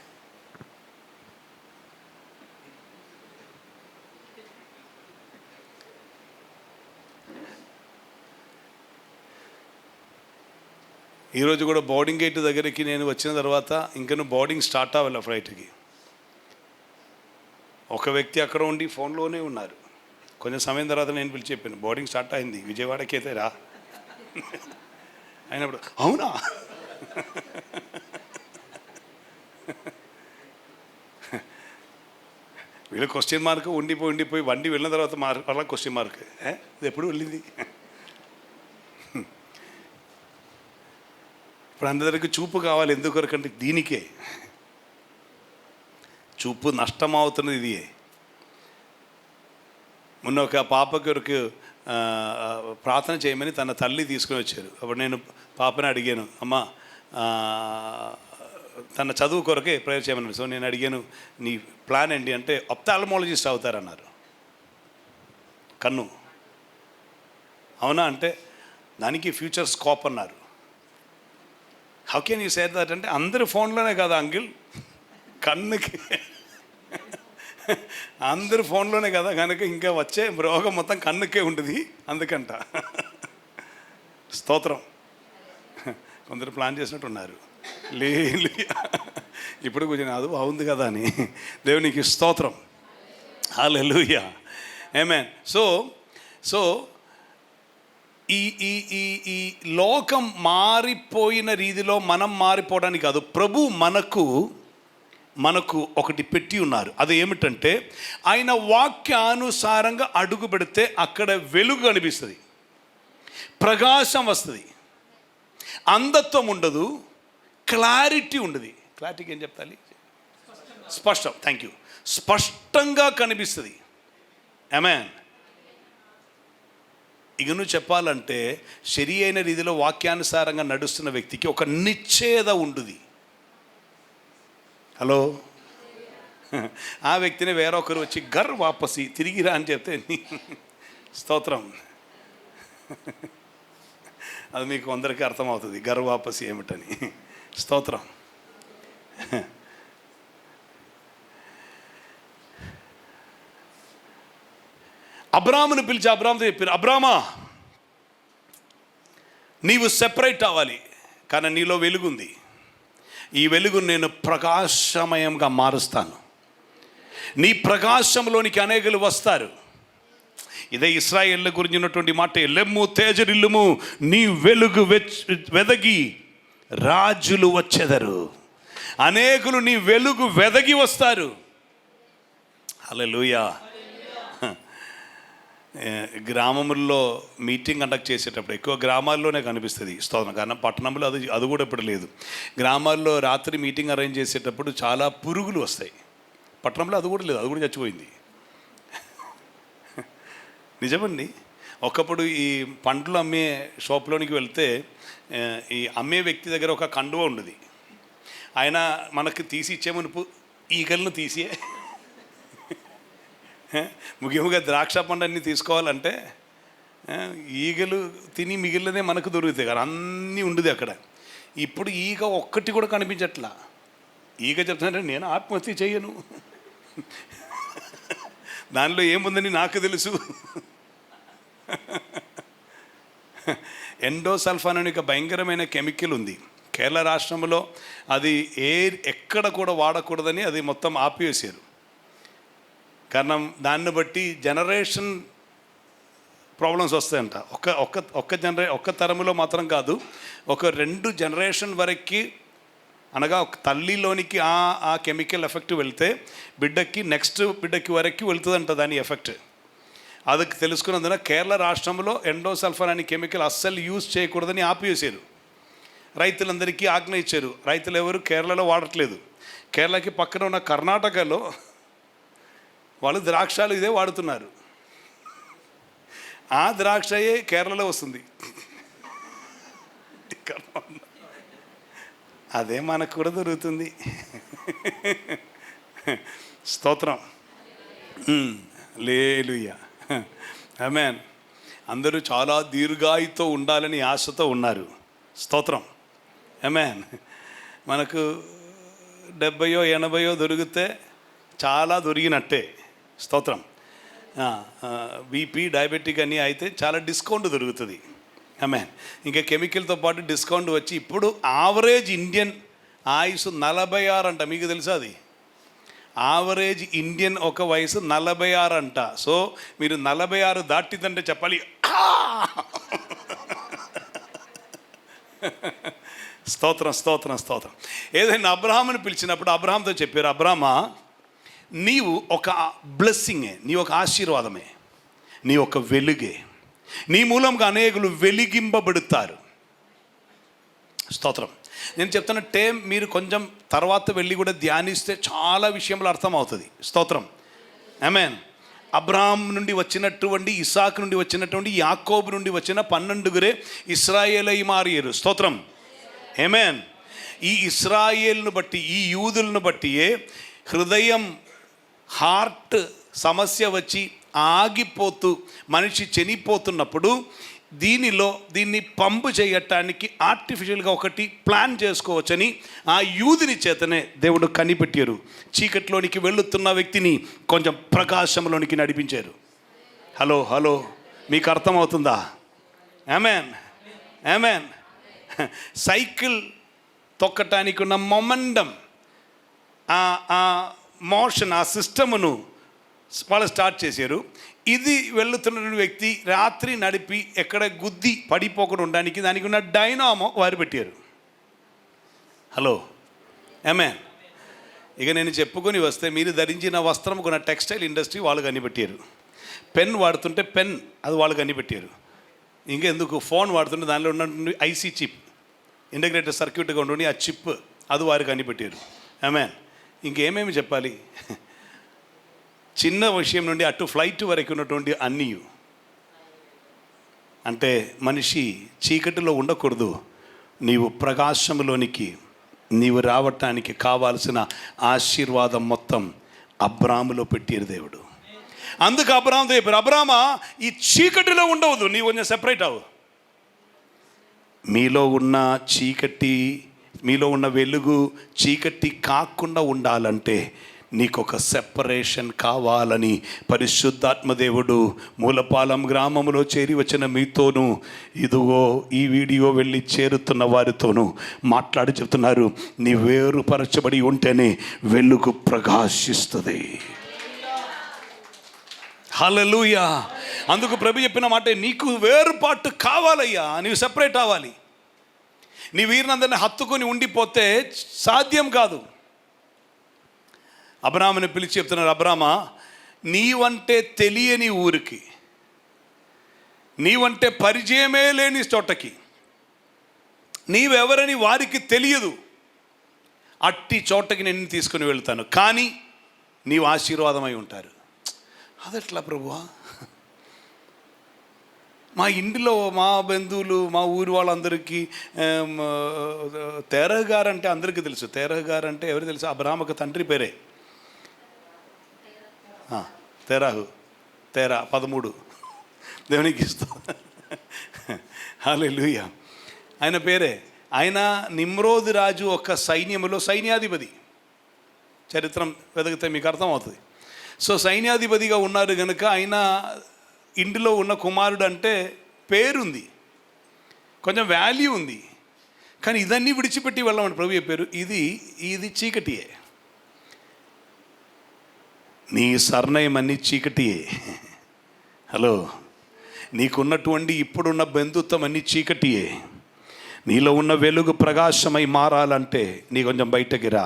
ఈరోజు కూడా బోర్డింగ్ గేట్ దగ్గరికి నేను వచ్చిన తర్వాత ఇంకను బోర్డింగ్ స్టార్ట్ అవ్వాలి ఫ్లైట్కి. ఒక వ్యక్తి అక్కడ ఉండి ఫోన్లోనే ఉన్నారు. కొంచెం సమయం తర్వాత నేను పిలిచి చెప్పాను, బోర్డింగ్ స్టార్ట్ అయింది, విజయవాడకి అయితే రా అయినప్పుడు, అవునా వీళ్ళు క్వశ్చన్ మార్క్ ఉండిపోయి వండి వెళ్ళిన తర్వాత అలా క్వశ్చన్ మార్క్, ఇది ఎప్పుడు వెళ్ళింది? ఇప్పుడు అందరికి చూపు కావాలి, ఎందుకొరకంటే దీనికే చూపు నష్టమవుతున్నది. ఇది మొన్న ఒక పాప కొరకు ప్రార్థన చేయమని తన తల్లి తీసుకుని వచ్చారు. అప్పుడు నేను పాపని అడిగాను, అమ్మ తన చదువు కొరకే ప్రేయర్ చేయమని. సో నేను అడిగాను, నీ ప్లాన్ ఏంటి అంటే ఆప్థాల్మాలజిస్ట్ అవుతారన్నారు. కన్ను అవునా అంటే దానికి ఫ్యూచర్ స్కోప్ అన్నారు. How can you say that అంటే అందరూ ఫోన్లోనే కదా అంకిల్, కన్నుకి అందరూ ఫోన్లోనే కదా కనుక ఇంకా వచ్చే రోగం మొత్తం కన్నుకే ఉంటుంది అందుకంట. స్తోత్రం. కొందరు ప్లాన్ చేసినట్టు ఉన్నారు. లేదు ఇప్పుడు కొంచెం అది బాగుంది కదా అని. దేవునికి స్తోత్రం. హల్లెలూయా. ఆమేన్. సో ఈ ఈ ఈ ఈ లోకం మారిపోయిన రీతిలో మనం మారిపోవడానికి కాదు, ప్రభు మనకు ఒకటి పెట్టి ఉన్నారు. అది ఏమిటంటే ఆయన వాక్యానుసారంగా అడుగు పెడితే అక్కడ వెలుగు కనిపిస్తుంది, ప్రకాశం వస్తుంది, అంధత్వం ఉండదు, క్లారిటీ ఉండదు. క్లారిటీకి ఏం చెప్తాలి? స్పష్టం. Thank you. స్పష్టంగా కనిపిస్తుంది. ఆమేన్. ఇక నువ్వు చెప్పాలంటే సరి అయిన రీతిలో వాక్యానుసారంగా నడుస్తున్న వ్యక్తికి ఒక నిశ్చయత ఉంటుంది. హలో, ఆ వ్యక్తిని వేరొకరు వచ్చి గర్ వాపసి తిరిగిరా అని చెప్తే స్తోత్రం, అది మీకు అందరికీ అర్థమవుతుంది గర్ వాపసి ఏమిటని. స్తోత్రం. అబ్రామును పిలిచి అబ్రాముతో చెప్పారు, అబ్రామా నీవు సెపరేట్ అవ్వాలి, కానీ నీలో వెలుగుంది. ఈ వెలుగును నేను ప్రకాశమయంగా మారుస్తాను. నీ ప్రకాశంలోనికి అనేకులు వస్తారు. ఇదే ఇశ్రాయేళ్ల గురించి ఉన్నటువంటి మాట. లెమ్ము తేజరిల్లుము, నీ వెలుగు వెదగి రాజులు వచ్చెదరు. అనేకులు నీ వెలుగు వెదగి వస్తారు. హల్లెలూయా. గ్రామంలో మీటింగ్ కండక్ట్ చేసేటప్పుడు ఎక్కువ గ్రామాల్లోనే కనిపిస్తుంది స్తోత్రం. കാരണം పట్టణంలో అది కూడా ఇప్పుడు లేదు. గ్రామాల్లో రాత్రి మీటింగ్ అరేంజ్ చేసేటప్పుడు చాలా పురుగులు వస్తాయి. పట్టణంలో అది కూడా లేదు, అది కూడా చచ్చిపోయింది. నిజమండి. ఒకప్పుడు ఈ పండ్లు అమ్మే షాప్లోనికి వెళ్తే ఈ అమ్మే వ్యక్తి దగ్గర ఒక కండువ ఉండదు. ఆయన మనకు తీసి ఇచ్చే మునుపు ఈగలను తీసే, ముఖ్యంగా ద్రాక్ష పండు తీసుకోవాలంటే ఈగలు తిని మిగిలినదే మనకు దొరుకుతాయి కదా, అన్నీ ఉండదు అక్కడ. ఇప్పుడు ఈగ ఒక్కటి కూడా కనిపించట్లా. ఈగ చెప్తుందంటే నేను ఆత్మహత్య చేయను, దానిలో ఏముందని నాకు తెలుసు. ఎండోసల్ఫాన్ అనే ఒక భయంకరమైన కెమికల్ ఉంది కేరళ రాష్ట్రంలో. అది ఎక్కడ కూడా వాడకూడదని అది మొత్తం ఆపివేశారు. కారణం దాన్ని బట్టి జనరేషన్ ప్రాబ్లమ్స్ వస్తాయంట. ఒక్క తరములో మాత్రం కాదు, ఒక 2 జనరేషన్ వరకు, అనగా ఒక తల్లిలోనికి ఆ కెమికల్ ఎఫెక్ట్ వెళ్తే బిడ్డకి నెక్స్ట్ బిడ్డకి వరకు వెళ్తుందంట దాని ఎఫెక్ట్. అది తెలుసుకున్నందున కేరళ రాష్ట్రంలో ఎండోసల్ఫాన్ అనే కెమికల్ అస్సలు యూజ్ చేయకూడదని ఆపివేశారు. రైతులందరికీ ఆజ్ఞ ఇచ్చారు. రైతులు ఎవరు కేరళలో వాడట్లేదు. కేరళకి పక్కన ఉన్న కర్ణాటకలో వాళ్ళు ద్రాక్షాలు ఇదే వాడుతున్నారు. ఆ ద్రాక్షయే కేరళలో వస్తుంది. అదే మనకు కూడా దొరుకుతుంది. స్తోత్రం. హల్లెలూయా. ఆమేన్. అందరూ చాలా దీర్ఘాయుతో ఉండాలని ఆశతో ఉన్నారు. స్తోత్రం. ఆమేన్. మనకు 70 80 దొరికితే చాలా దొరికినట్టే. స్తోత్రం. బీపీ డయాబెటిక్ అని అయితే చాలా డిస్కౌంట్ దొరుకుతుంది. ఆమేన్. ఇంకా కెమికల్తో పాటు డిస్కౌంట్ వచ్చి ఇప్పుడు ఆవరేజ్ ఇండియన్ ఆయుసు 46 అంట. మీకు తెలుసా అది? ఆవరేజ్ ఇండియన్ ఒక వయసు 46 అంట. సో మీరు 46 దాటిందంటే చెప్పాలి స్తోత్రం, స్తోత్రం, స్తోత్రం. ఏదైనా అబ్రహాముని పిలిచినప్పుడు అబ్రహాంతో చెప్పారు, అబ్రహామా నీవు ఒక బ్లెస్సింగే, నీ ఒక ఆశీర్వాదమే, నీ ఒక వెలుగే, నీ మూలంగా అనేకులు వెలిగింపబడతారు. స్తోత్రం. నేను చెప్తున్న టైం మీరు కొంచెం తర్వాత వెళ్ళి కూడా ధ్యానిస్తే చాలా విషయంలో అర్థమవుతుంది. స్తోత్రం. ఆమేన్. అబ్రహాం నుండి వచ్చినటువంటి, ఇసాకు నుండి వచ్చినటువంటి, యాకోబు నుండి వచ్చిన 12 ఇశ్రాయేలై మారియారు. స్తోత్రం. ఆమేన్. ఈ ఇశ్రాయేల్ను బట్టి, ఈ యూదులను బట్టియే హృదయం హార్ట్ సమస్య వచ్చి ఆగిపోతూ మనిషి చనిపోతున్నప్పుడు దీన్ని పంపు చేయటానికి ఆర్టిఫిషియల్గా ఒకటి ప్లాన్ చేసుకోవచ్చని ఆ యూదుని చేతనే దేవుడు కనిపెట్టారు. చీకట్లోనికి వెళుతున్న వ్యక్తిని కొంచెం ప్రకాశంలోనికి నడిపించారు. హలో, మీకు అర్థమవుతుందా? ఆమేన్, ఆమేన్. సైకిల్ తొక్కటానికి ఉన్న మొమెండం, ఆ మోషన్, ఆ సిస్టమును వాళ్ళు స్టార్ట్ చేశారు. ఇది వెళుతున్న వ్యక్తి రాత్రి నడిపి ఎక్కడ గుద్ది పడిపోకుండా ఉండడానికి దానికి ఉన్న డైనామో వారు పెట్టారు. హలో ఆమేన్. ఇక నేను చెప్పుకొని వస్తే మీరు ధరించిన వస్త్రం కొన్న టెక్స్టైల్ ఇండస్ట్రీ వాళ్ళు కనిపెట్టారు. పెన్ వాడుతుంటే పెన్ అది వాళ్ళు కనిపెట్టారు. ఇంకా ఎందుకు ఫోన్ వాడుతుంటే దానిలో ఉన్నటువంటి ఐసీ చిప్, ఇంటిగ్రేటెడ్ సర్క్యూట్గా ఉండి ఆ చిప్ అది వారు కనిపెట్టారు. ఆమేన్. ఇంకేమేమి చెప్పాలి? చిన్న విషయం నుండి అటు ఫ్లైట్ వరకు ఉన్నటువంటి అన్నీ. అంటే మనిషి చీకటిలో ఉండకూడదు, నీవు ప్రకాశంలోనికి నీవు రావటానికి కావాల్సిన ఆశీర్వాదం మొత్తం అబ్రాములో పెట్టారు దేవుడు. అందుకు అబ్రాముతో చెప్పారు, అబ్రామా ఈ చీకటిలో ఉండవద్దు, నీవు కొంచెం సెపరేట్ అవ్వు. మీలో ఉన్న చీకటి, మీలో ఉన్న వెలుగు చీకటి కాకుండా ఉండాలంటే నీకు ఒక సెపరేషన్ కావాలని పరిశుద్ధాత్మదేవుడు మూలపాలెం గ్రామంలో చేరి వచ్చిన మీతోనూ, ఇదిగో ఈ వీడియో వెళ్ళి చేరుతున్న వారితోనూ మాట్లాడి చెప్తున్నారు, నీ వేరుపరచబడి ఉంటేనే వెలుగు ప్రకాశిస్తుంది. హల్లెలూయా. అందుకు ప్రభు చెప్పిన మాట, నీకు వేరుపాటు కావాలయ్యా, నీవు సెపరేట్ అవ్వాలి. నీ వీరినందరినీ హత్తుకొని ఉండిపోతే సాధ్యం కాదు. అబ్రాముని పిలిచి చెప్తున్నారు, అబ్రామా నీవంటే తెలియని ఊరికి, నీవంటే పరిచయమే లేని చోటకి, నీవెవరని వారికి తెలియదు, అట్టి చోటకి నేను తీసుకుని వెళ్తాను, కానీ నీవు ఆశీర్వాదమై ఉంటారు. అదెట్లా ప్రభువా? మా ఇంటిలో మా బంధువులు, మా ఊరి వాళ్ళందరికీ తేరహ్ గారు అంటే అందరికీ తెలుసు. తేరహ్ గారు అంటే ఎవరు తెలుసు? అబ్రాహాముకు తండ్రి పేరే తెరాహు, 13 దేవునికి ఇస్తాం. హల్లెలూయా. ఆయన పేరే. ఆయన నిమ్రోద్ రాజు ఒక సైన్యములో సైన్యాధిపతి. చరిత్రం వెతికితే మీకు అర్థమవుతుంది. సో సైన్యాధిపతిగా ఉన్నారు కనుక ఆయన ఇంటిలో ఉన్న కుమారుడు అంటే పేరుంది, కొంచెం వాల్యూ ఉంది. కానీ ఇదన్నీ విడిచిపెట్టి వెళ్ళమని ప్రభు చెప్పారు. ఇది చీకటియే, నీ సర్నయం అన్నీ చీకటియే. హలో, నీకున్నటువంటి ఇప్పుడున్న బంధుత్వం అన్నీ చీకటియే. నీలో ఉన్న వెలుగు ప్రకాశమై మారాలంటే నీ కొంచెం బయటకి రా.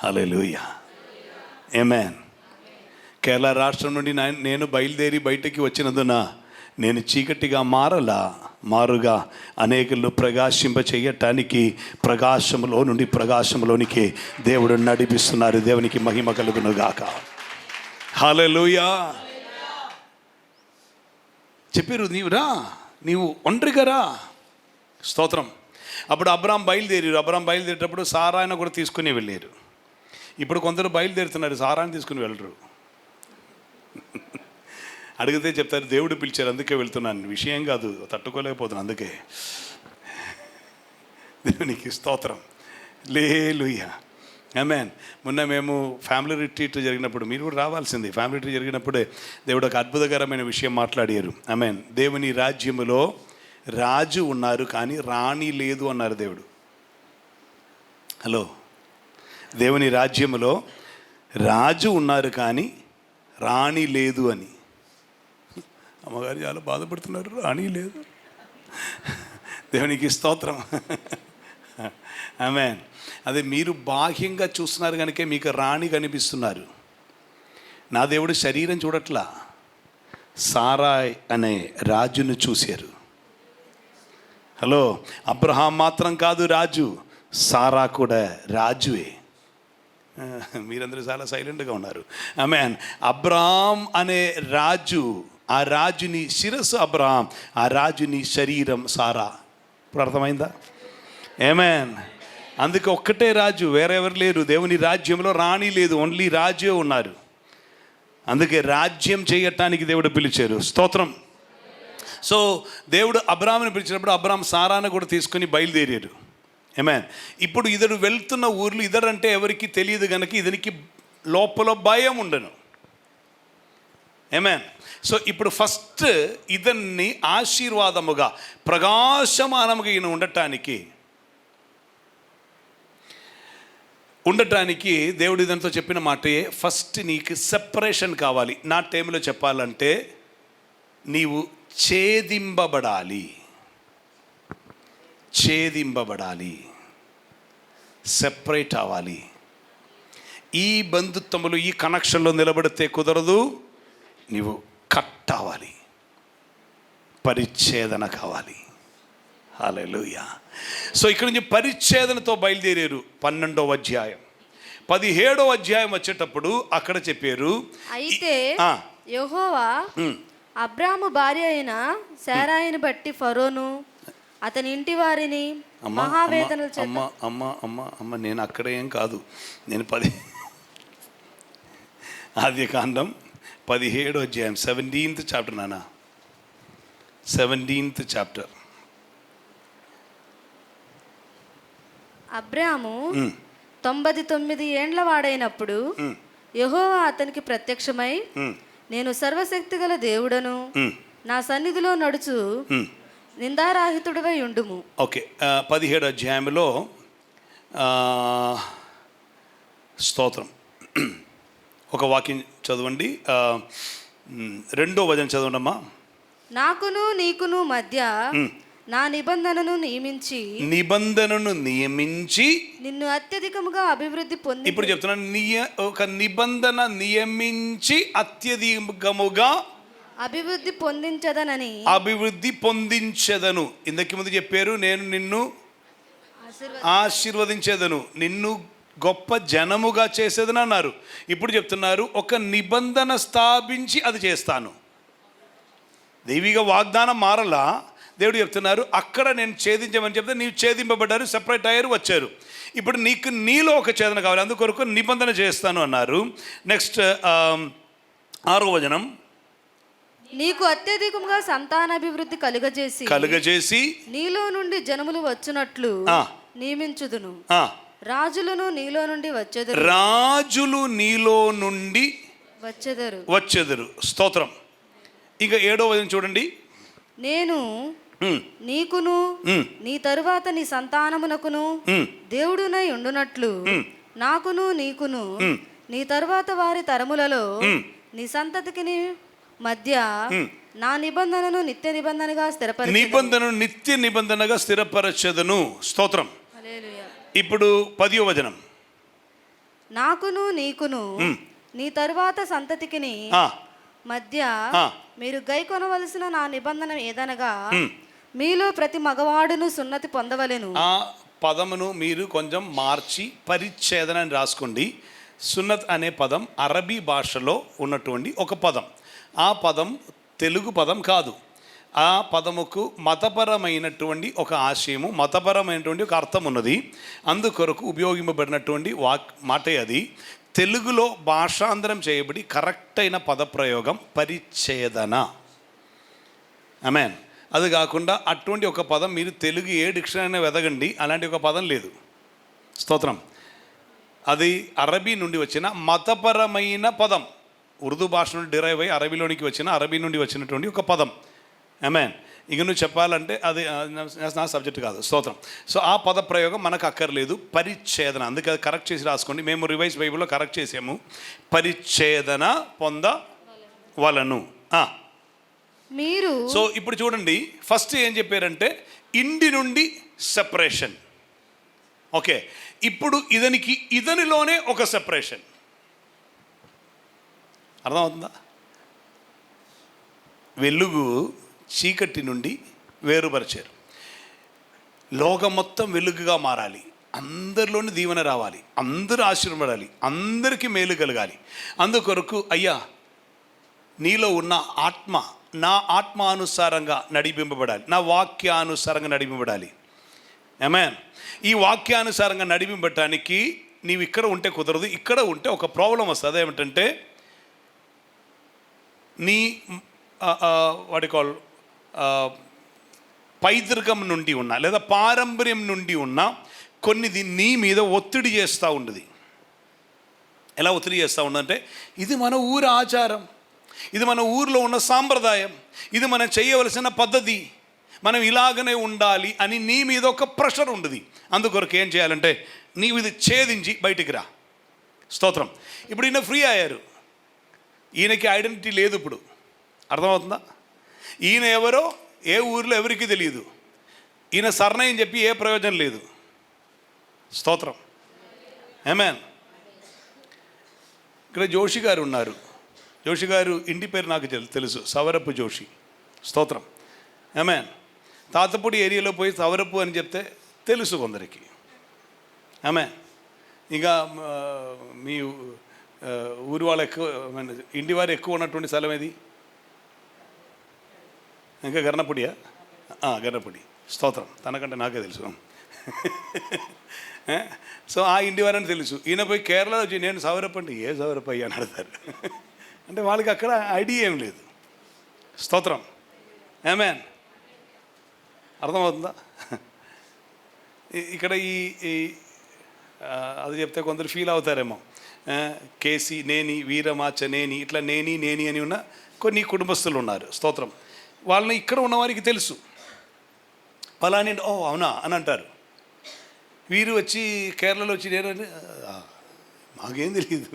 హల్లెలూయా. ఆమేన్. కేరళ రాష్ట్రం నుండి నేను బయలుదేరి బయటకి వచ్చినందున నేను చీకటిగా మారుగా అనేకులను ప్రకాశింప చేయటానికి ప్రకాశంలో నుండి ప్రకాశంలోనికి దేవుడు నడిపిస్తున్నారు. దేవునికి మహిమ కలుగును గాక. హల్లెలూయా. చెప్పారు, నీవు ఒంటరిగా రా. స్తోత్రం. అప్పుడు అబ్రాం బయలుదేరేటప్పుడు సారాను కూడా తీసుకుని వెళ్ళారు. ఇప్పుడు కొందరు బయలుదేరుతున్నారు, సారాన్ని తీసుకుని వెళ్ళరు. అడిగితే చెప్తారు, దేవుడు పిలిచారు అందుకే వెళ్తున్నాను. విషయం కాదు, తట్టుకోలేకపోతున్నాను అందుకే. దేవునికి స్తోత్రం. హల్లెలూయా. ఆమేన్. మొన్న మేము ఫ్యామిలీ రిట్రీట్ జరిగినప్పుడు, మీరు కూడా రావాల్సింది, ఫ్యామిలీ రిట్రీట్ జరిగినప్పుడే దేవుడు ఒక అద్భుతకరమైన విషయం మాట్లాడారు. ఆమేన్. దేవుని రాజ్యములో రాజు ఉన్నారు కానీ రాణి లేదు అన్నారు దేవుడు. హలో, దేవుని రాజ్యములో రాజు ఉన్నారు కానీ రాణి లేదు అని. అమ్మగారు చాలా బాధపడుతున్నారు, రాణి లేదు. దేవునికి స్తోత్రం. ఆమేన్. అదే మీరు బాహ్యంగా చూస్తున్నారు కనుక మీకు రాణి కనిపిస్తున్నారు. నా దేవుడు శరీరం చూడట్లా, సారాయ్ అనే రాజును చూశారు. హలో, అబ్రహాం మాత్రం కాదు రాజు, సారా కూడా రాజువే. మీరందరూ చాలా సైలెంట్గా ఉన్నారు. ఆమేన్. అబ్రహాం అనే రాజు, ఆ రాజుని శిరస్సు అబ్రహాం, ఆ రాజుని శరీరం సారా. ఇప్పుడు అర్థమైందా? ఆమేన్. అందుకే ఒక్కటే రాజు, వేరెవరు లేరు. దేవుని రాజ్యంలో రాణి లేదు, ఓన్లీ రాజే ఉన్నారు. అందుకే రాజ్యం చేయటానికి దేవుడు పిలిచారు. స్తోత్రం. సో దేవుడు అబ్రాహాముని పిలిచినప్పుడు అబ్రాహాం సారాను కూడా తీసుకుని బయలుదేరారు. ఆమేన్. ఇప్పుడు ఇతడు వెళ్తున్న ఊర్లు, ఇతడంటే ఎవరికి తెలియదు కనుక ఇతనికి లోపల భయం ఉండను. ఆమేన్. సో ఇప్పుడు ఫస్ట్ ఇతన్ని ఆశీర్వాదముగా ప్రకాశమానముగా ఈయన ఉండటానికి దేవుడు ఇదంతా చెప్పిన మాటే, ఫస్ట్ నీకు సెపరేషన్ కావాలి. నా టైంలో చెప్పాలంటే నీవు ఛేదింపబడాలి, సెపరేట్ అవ్వాలి. ఈ బంధుత్వములు ఈ కనెక్షన్లో నిలబడితే కుదరదు. నీవు కట్ అవ్వాలి, పరిచ్ఛేదన కావాలి. హల్లెలూయా. సో ఇక్కడ నుంచి పరిచ్ఛేదనతో బయలుదేరారు. 12వ అధ్యాయం 17వ అధ్యాయం వచ్చేటప్పుడు అక్కడ చెప్పారు, అయితే యెహోవా అబ్రాము భార్య అయిన శారాయిని బట్టి ఫరోను అతని ఇంటి వారిని మహావేదనలు చేత. అమ్మ నేను అక్కడ ఏం కాదు, నేను ఆదికాండం 17వ అధ్యాయం 17th చాప్టర్ నాన్న, 17th చాప్టర్. అబ్రాము 99 ఏండ్ల వాడైనప్పుడు యెహోవా అతనికి ప్రత్యక్షమై, నేను సర్వశక్తిగల దేవుడను, నా సన్నిధిలో నడుచు నిందారాహితుడివై ఉండుము. ఓకే, 17వ అధ్యాయంలో స్తోత్రం ఒక వాక్యం చదవండి. 2వ వచనం చదవండి అమ్మా. నాకును నీకును మధ్య నా నిబంధనను నియమించి నిన్ను అత్యధికముగా అభివృద్ధి పొంది. ఇప్పుడు చెప్తున్నాను, ఒక నిబంధన నియమించి అత్యధికముగా అభివృద్ధి పొందించదను. ఇంతకు ముందు చెప్పారు, నేను నిన్ను ఆశీర్వదించేదను, నిన్ను గొప్ప జనముగా చేసేదని అన్నారు. ఇప్పుడు చెప్తున్నారు, ఒక నిబంధన స్థాపించి అది చేస్తాను. దైవిక వాగ్దానం మారలా. దేవుడు చెప్తున్నారు, అక్కడ నేను ఛేదించమని చెప్తే నీవు ఛేదింపబడ్డారు, సెపరేట్ అయ్యారు, వచ్చారు. ఇప్పుడు నీలో ఒక ఛేదన కావాలి, అందుకొరకు నిబంధన చేస్తాను అన్నారు. నెక్స్ట్ 6వ వచనం, నీకు అత్యధికంగా సంతానాభివృద్ధి కలుగజేసి నీలో నుండి జనములు వచ్చునట్లు నియమించుదును. రాజులను నీలో నుండి వచ్చెదరు. స్తోత్రం. ఇంకా 7వ వచనం చూడండి. నేను నీకును నీ తరువాత నీ సంతానమునకును దేవుడునై ఉండునట్లు నాకును నీకును నీ తరువాత వారి తరములలో నీ సంతతికి మధ్య నా నిబంధనను నిత్య నిబంధనగా స్థిరపరచెదను. స్తోత్రం. ఇప్పుడు 10వ వచనం, నాకును నీకును నీ తరువాత సంతతికి మధ్య మీరు గైకొనవలసిన నా నిబంధన ఏదనగా, మీలో ప్రతి మగవాడును సున్నతి పొందవలెను. ఆ పదమును మీరు కొంచెం మార్చి పరిచ్ఛేదన అని రాసుకోండి. సున్నత్ అనే పదం అరబీ భాషలో ఉన్నటువంటి ఒక పదం. ఆ పదం తెలుగు పదం కాదు. ఆ పదముకు మతపరమైనటువంటి ఒక ఆశయము, మతపరమైనటువంటి ఒక అర్థం ఉన్నది. అందుకొరకు ఉపయోగింపబడినటువంటి మాటే అది. తెలుగులో భాషాంతరం చేయబడి కరెక్ట్ అయిన పదప్రయోగం పరిచ్ఛేదన. ఆమేన్. అది కాకుండా అటువంటి ఒక పదం మీరు తెలుగు ఏ డిక్షనరీ వెదగండి, అలాంటి ఒక పదం లేదు. స్తోత్రం. అది అరబీ నుండి వచ్చిన మతపరమైన పదం. ఉర్దూ భాష నుండి డిరైవ్ అయ్యి అరబీలోనికి వచ్చిన, అరబీ నుండి వచ్చినటువంటి ఒక పదం. ఆమేన్. ఇక నువ్వు చెప్పాలంటే అది నా సబ్జెక్ట్ కాదు. స్తోత్రం. సో ఆ పద ప్రయోగం మనకు అక్కర్లేదు. పరిచ్ఛేదన, అందుకే అది కరెక్ట్ చేసి రాసుకోండి. మేము రివైజ్ బైబిల్లో కరెక్ట్ చేసాము. పరిచ్ఛేదన పొందవలను. మీరు సో ఇప్పుడు చూడండి, ఫస్ట్ ఏం చెప్పారంటే ఇంటి నుండి సెపరేషన్. ఓకే, ఇప్పుడు ఇతనిలోనే ఒక సెపరేషన్. అర్థమవుతుందా? వెలుగు చీకటి నుండి వేరుపరిచారు. లోకం మొత్తం వెలుగుగా మారాలి, అందరిలోని దీవెన రావాలి, అందరూ ఆశీర్వపడాలి, అందరికీ మేలు కలగాలి. అందుకొరకు అయ్యా నీలో ఉన్న ఆత్మ నా ఆత్మానుసారంగా నడిపింపబడాలి, నా వాక్యానుసారంగా నడిపింపబడాలి. ఆమేన్. ఈ వాక్యానుసారంగా నడిపింపబడటానికి నీవు ఇక్కడ ఉంటే కుదరదు. ఇక్కడ ఉంటే ఒక ప్రాబ్లం వస్తుంది. ఏమిటంటే నీ పైతృకం నుండి ఉన్న లేదా పారంపర్యం నుండి ఉన్న కొన్నిది నీ మీద ఒత్తిడి చేస్తూ ఉండదు. ఎలా ఒత్తిడి చేస్తూ ఉండదంటే, ఇది మన ఊరి ఆచారం, ఇది మన ఊరిలో ఉన్న సాంప్రదాయం, ఇది మనం చేయవలసిన పద్ధతి, మనం ఇలాగనే ఉండాలి అని నీ మీద ఒక ప్రెషర్ ఉండదు. అందుకొరకు ఏం చేయాలంటే నీవు ఇది ఛేదించి బయటికి రా. స్తోత్రం. ఇప్పుడు ఈయన ఫ్రీ అయ్యారు, ఈయనకి ఐడెంటిటీ లేదు. ఇప్పుడు అర్థమవుతుందా? ఈయన ఎవరో ఏ ఊరిలో ఎవరికి తెలియదు, ఈయన సర్నయం చెప్పి ఏ ప్రయోజనం లేదు. స్తోత్రం. ఆమేన్. ఇక్కడ జోషి గారు ఉన్నారు. జోషి గారు ఇంటి పేరు నాకు తెలుసు, సవరపు జోషి. స్తోత్రం. ఆమేన్. తాతపూడి ఏరియాలో పోయి సవరపు అని చెప్తే తెలుసు కొందరికి. ఆమేన్. ఇంకా మీ ఊరి వాళ్ళు ఎక్కువ, ఇంటి వారు ఎక్కువ ఉన్నటువంటి స్థలం ఏది? ఇంకా గర్నపూడియా? గర్నపూడి. స్తోత్రం. తనకంటే నాకే తెలుసు. సో ఆ ఇంటి వారని తెలుసు. ఈయన పోయి కేరళ వచ్చి నేను సవరపు అంటే ఏ సవరపు అయ్యా అని అడతారు. అంటే వాళ్ళకి అక్కడ ఐడియా ఏం లేదు. స్తోత్రం. ఆమేన్. అర్థమవుతుందా? ఇక్కడ ఈ అది చెప్తే కొందరు ఫీల్ అవుతారేమో. కేసి, నేని, వీరమాచ, నేని, ఇట్లా నేని అని ఉన్న కొన్ని కుటుంబస్తులు ఉన్నారు. స్తోత్రం. వాళ్ళని ఇక్కడ ఉన్నవారికి తెలుసు, పలాని ఓ అవునా అని అంటారు. వీరు వచ్చి కేరళలో వచ్చి నేను మాకేం తెలియదు.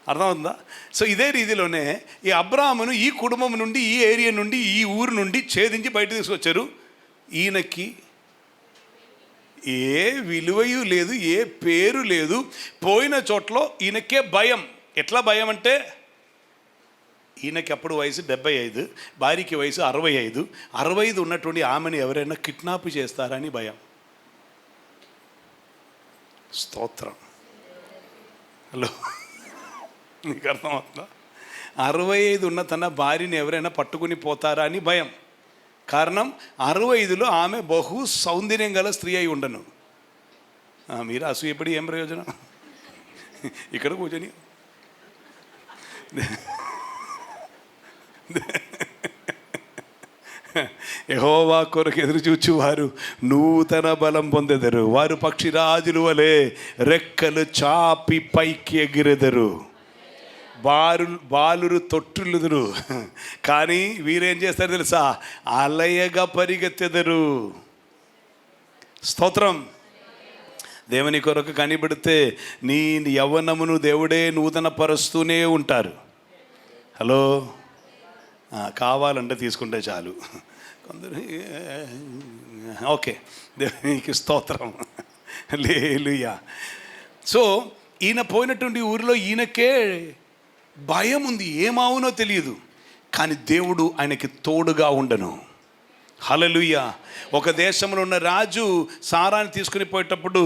అర్థమవుతుందా? సో ఇదే రీతిలోనే ఈ అబ్రాహామును ఈ కుటుంబం నుండి, ఈ ఏరియా నుండి, ఈ ఊరు నుండి ఛేదించి బయట తీసుకొచ్చారు. ఈయనకి ఏ విలువయు లేదు, ఏ పేరు లేదు. పోయిన చోట్ల ఈయనకే భయం. ఎట్లా భయం అంటే ఈయనకి అప్పుడు వయసు 75, భార్యకి వయసు 65. 65 ఉన్నటువంటి ఆమెను ఎవరైనా కిడ్నాప్ చేస్తారని భయం. స్తోత్రం. హలో, నీకు అర్థమవుతుందా? 65 ఉన్న తన భార్యని ఎవరైనా పట్టుకుని పోతారా అని భయం. కారణం 65లో ఆమె బహు సౌందర్యం గల స్త్రీ అయి ఉండను. మీరు అసూయపడి ఏం ప్రయోజనం? ఇక్కడ కూర్చొని యెహోవా కొరకు ఎదురు చూచువారు నూతన బలం పొందెదరు, వారు పక్షిరాజుల వలె రెక్కలు చాపి పైకి ఎగిరెదరు, బాలురు తొట్టులుదురు. కానీ వీరేం చేస్తారు తెలుసా? అలయగా పరిగెత్తెదరు. స్తోత్రం. దేవుని కొరకు కనిపెడితే నీ యవ్వనమును దేవుడే నూతన పరుస్తూనే ఉంటారు. హలో, కావాలంటే తీసుకుంటే చాలు. కొందరు ఓకే, దేవునికి స్తోత్రం. హల్లెలూయా. సో ఈయన పోయినటువంటి ఊరిలో ఈయనకే భయం ఉంది, ఏమవునో తెలియదు. కానీ దేవుడు ఆయనకి తోడుగా ఉండను. హల్లెలూయా. ఒక దేశంలో ఉన్న రాజు సారాన్ని తీసుకుని పోయేటప్పుడు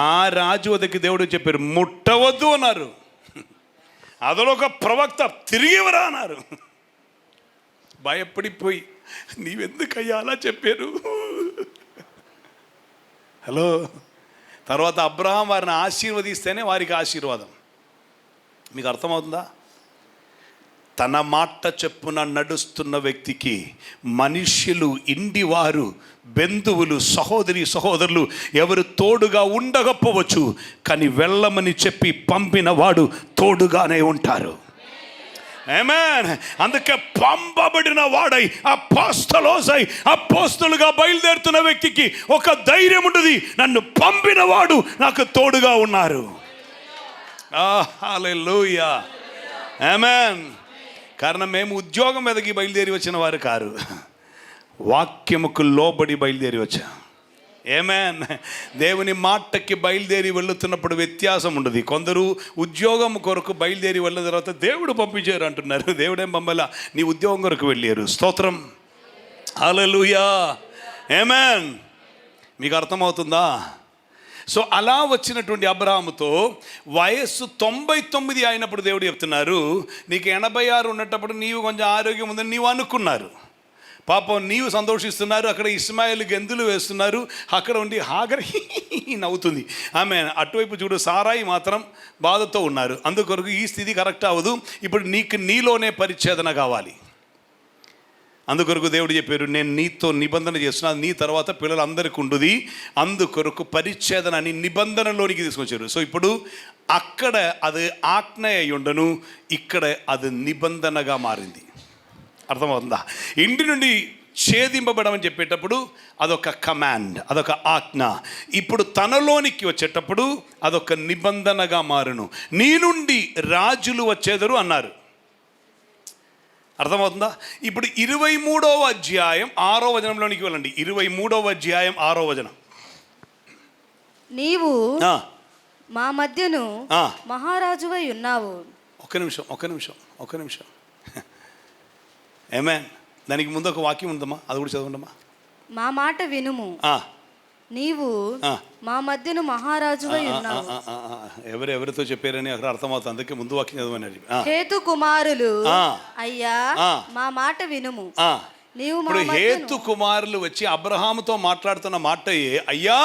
ఆ రాజు వద్దకు దేవుడు చెప్పారు, ముట్టవద్దు అన్నారు. అదలో ఒక ప్రవక్త తిరిగివరా అన్నారు. భయపడిపోయి నీవెందుకయ్యా అలా చెప్పారు? హలో. తర్వాత అబ్రహాం వారిని ఆశీర్వదిస్తేనే వారికి ఆశీర్వాదం. మీకు అర్థమవుతుందా? తన మాట చెప్పున నడుస్తున్న వ్యక్తికి మనుష్యులు, ఇండివారు, బంధువులు, సహోదరులు ఎవరు తోడుగా ఉండకపోవచ్చు, కానీ వెళ్ళమని చెప్పి పంపిన వాడు తోడుగానే ఉంటారు. ఆమేన్. అందుకే పంపబడిన వాడై అపోస్తలుగా బయలుదేరుతున్న వ్యక్తికి ఒక ధైర్యం ఉంటుంది, నన్ను పంపిన వాడు నాకు తోడుగా ఉన్నారు. హల్లెలూయా. ఆమేన్. కారణం మేము ఉద్యోగం మీదకి బయలుదేరి వచ్చిన వారు కారు, వాక్యముకు లోబడి బయలుదేరి వచ్చాం. ఆమేన్. దేవుని మాటకి బయలుదేరి వెళుతున్నప్పుడు వ్యత్యాసం ఉండదు. కొందరు ఉద్యోగం కొరకు బయలుదేరి వెళ్ళిన తర్వాత దేవుడు పంపించారు అంటున్నారు. దేవుడేం పంపలా, నీ ఉద్యోగం కొరకు వెళ్ళారు. స్తోత్రం. హల్లెలూయా. ఆమేన్. మీకు అర్థమవుతుందా? సో అలా వచ్చినటువంటి అబ్రహాముతో వయస్సు 99 అయినప్పుడు దేవుడు చెప్తున్నారు, నీకు 86 ఉన్నప్పుడు నీవు కొంచెం ఆరోగ్యం ఉందని నీవు అనుకున్నారు. పాపం నీవు సంతోషిస్తున్నారు, అక్కడ ఇస్మాయిల్ గెంతులు వేస్తున్నారు, అక్కడ ఉండి హాగర్ నవ్వుతుంది ఆమె. అటువైపు చూడు, సారాయి మాత్రం బాధతో ఉన్నారు. అందుకొరకు ఈ స్థితి కరెక్ట్ అవ్వదు. ఇప్పుడు నీలోనే పరిచ్ఛేదన కావాలి. అందుకొరకు దేవుడు చెప్పారు, నేను నీతో నిబంధన చేస్తున్నాను, నీ తర్వాత పిల్లలందరికీ ఉండుది. అందుకొరకు పరిచ్ఛేదన అని నిబంధనలోనికి తీసుకొచ్చారు. సో ఇప్పుడు అక్కడ అది ఆజ్ఞ అయి ఉండను, ఇక్కడ అది నిబంధనగా మారింది. అర్థమవుతుందా? ఇంటి నుండి ఛేదింపబడమని చెప్పేటప్పుడు అదొక కమాండ్, అదొక ఆజ్ఞ. ఇప్పుడు తనలోనికి వచ్చేటప్పుడు అదొక నిబంధనగా మారును. నీ నుండి రాజులు వచ్చేదరు అన్నారు. అర్థమవుతుందా? ఇప్పుడు 23వ అధ్యాయం 6వ వచనంలోనికి వెళ్ళండి. 23వ అధ్యాయం 6వ వచనం. నీవు మా మధ్యను మహారాజువై ఉన్నావు. ఒక్క నిమిషం. ఆమేన్. దానికి ముందు ఒక వాక్యం ఉందమ్మా, అది కూడా చదవండమ్మా. మా మాట వినుము, నీవు మా మధ్యను మహారాజువై ఉన్నావు. ఎవరితో చెప్పారని అక్కడ అర్థమవుతుంది, అందుకే ముందు వాక్యం చదవని. హేతు కుమారులు అయ్యా మా మాట వినుము, నీవు ఇప్పుడు హేతు కుమారులు వచ్చి అబ్రహాముతో మాట్లాడుతున్న మాట, అయ్యా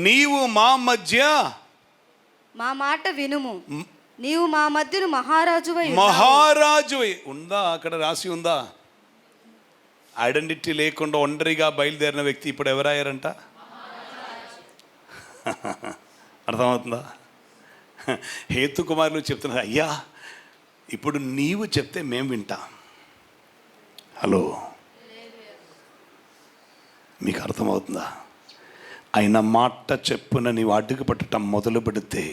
నీవు మా మధ్య మా మాట వినుము, నీవు మా మధ్యను మహారాజువై ఉందా? అక్కడ రాసి ఉందా? ఐడెంటిటీ లేకుండా ఒంటరిగా బయలుదేరిన వ్యక్తి ఇప్పుడు ఎవరయ్యారంట? అర్థమవుతుందా? హేతు కుమారులు చెప్తున్నారు, అయ్యా ఇప్పుడు నీవు చెప్తే మేము వింటాం. హలో, మీకు అర్థమవుతుందా? ఆయన మాట చెప్పున నీవు అడ్డుకు పట్టడం మొదలు పెడితే,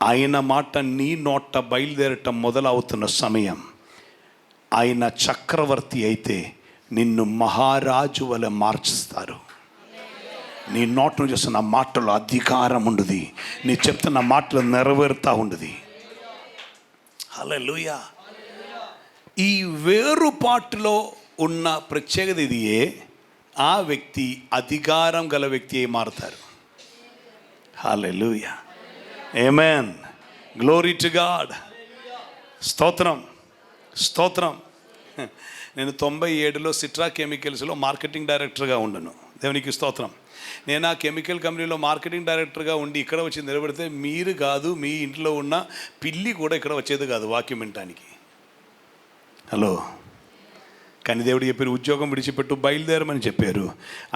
ఆయన మాట నీ నోట బయలుదేరటం మొదలవుతున్న సమయం, ఆయన చక్రవర్తి అయితే నిన్ను మహారాజు వలె మార్చుస్తారు. నీ నోట నుంచి వస్తున్న మాటలో అధికారం ఉండదు, నీ చెప్తున్న మాటలు నెరవేరుతూ ఉండదు. హల్లెలూయా. ఈ వేరుపాటులో ఉన్న ప్రత్యేకత ఇదియే, ఆ వ్యక్తి అధికారం గల వ్యక్తి అయి మారుతారు. హల్లెలూయా, ఆమేన్, గ్లోరీ టు గాడ్. స్తోత్రం. నేను 97లో సిట్రా కెమికల్స్లో మార్కెటింగ్ డైరెక్టర్గా ఉండను. దేవునికి స్తోత్రం. నేను ఆ కెమికల్ కంపెనీలో మార్కెటింగ్ డైరెక్టర్గా ఉండి ఇక్కడ వచ్చి నిలబడితే మీరు కాదు, మీ ఇంట్లో ఉన్న పిల్లి కూడా ఇక్కడ వచ్చేది కాదు వాక్యం వినటానికి. హలో, కానీ దేవుడు చెప్పారు, ఉద్యోగం విడిచిపెట్టు బయలుదేరమని చెప్పారు.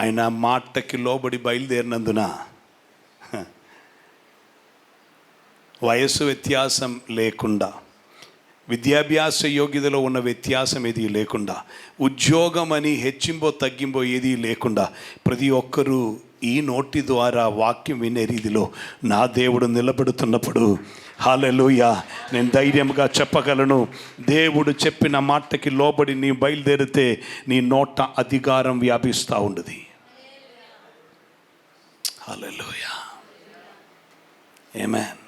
ఆయన మాటకి లోబడి బయలుదేరినందున వయస్సు వ్యత్యాసం లేకుండా, విద్యాభ్యాస యోగ్యతలో ఉన్న వ్యత్యాసం ఏది లేకుండా, ఉద్యోగం అని హెచ్చింపో తగ్గింపో ఏది లేకుండా, ప్రతి ఒక్కరూ ఈ నోటి ద్వారా వాక్యం వినే రీతిలో నా దేవుడు నిలబడుతున్నప్పుడు, హల్లెలూయా, నేను ధైర్యంగా చెప్పగలను, దేవుడు చెప్పిన మాటకి లోబడి నీ బయలుదేరితే నీ నోట అధికారం వ్యాపిస్తూ ఉండదు. హల్లెలూయా, ఆమేన్.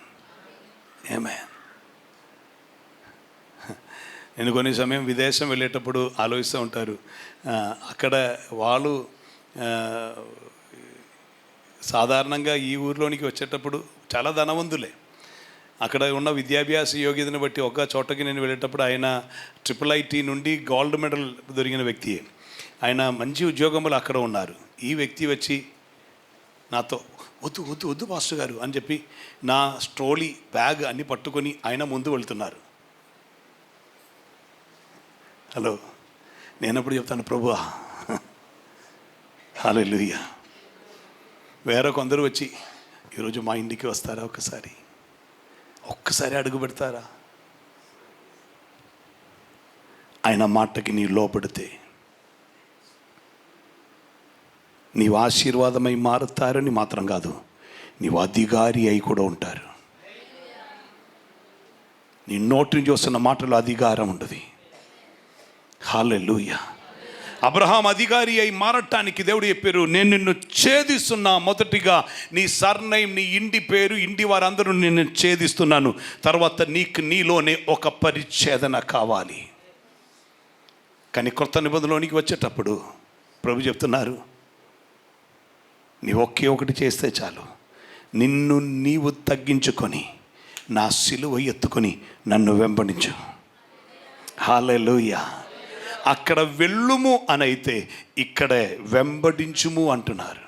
నేను కొన్ని సమయం విదేశం వెళ్ళేటప్పుడు ఆలోచిస్తూ ఉంటారు, అక్కడ వాళ్ళు సాధారణంగా ఈ ఊరిలోనికి వచ్చేటప్పుడు చాలా ధనవంతులే. అక్కడ ఉన్న విద్యాభ్యాస యోగ్యతను బట్టి ఒక చోటకి నేను వెళ్ళేటప్పుడు, ఆయన IIIT నుండి గోల్డ్ మెడల్ దొరికిన వ్యక్తి, ఆయన మంచి ఉద్యోగములు అక్కడ ఉన్నారు. ఈ వ్యక్తి వచ్చి నాతో వద్దు పాస్టర్ గారు అని చెప్పి నా స్ట్రోలీ బ్యాగ్ అన్ని పట్టుకొని ఆయన ముందు వెళ్తున్నారు. హలో, నేనప్పుడు చెప్తాను, ప్రభువా, హల్లెలూయా. వేరే కొందరు వచ్చి ఈరోజు మా ఇంటికి వస్తారా, ఒక్కసారి అడుగు పెడతారా? ఆయన మాటకి నీ లోపడితే నీవు ఆశీర్వాదమై మారుతారని మాత్రం కాదు, నీవు అధికారి అయి కూడా ఉంటారు. నీ నోటి నుంచి వస్తున్న మాటలో అధికారం ఉండదు. హల్లెలూయా. అబ్రహాం అధికారి అయి మారటానికి దేవుడు చెప్పారు, నేను నిన్ను ఛేదిస్తున్నా. మొదటిగా నీ సర్నైమ్, నీ ఇంటి పేరు, ఇంటి వారందరూ నిన్ను ఛేదిస్తున్నాను. తర్వాత నీలోనే ఒక పరిచ్ఛేదన కావాలి. కానీ కొత్త నిబంధనలోనికి వచ్చేటప్పుడు ప్రభు చెప్తున్నారు, నీవు ఒకే ఒకటి చేస్తే చాలు, నిన్ను నీవు తగ్గించుకొని నా సిలువ ఎత్తుకొని నన్ను వెంబడించు. హల్లెలూయా. అక్కడ వెళ్ళుము అనైతే ఇక్కడే వెంబడించుము అంటున్నారు.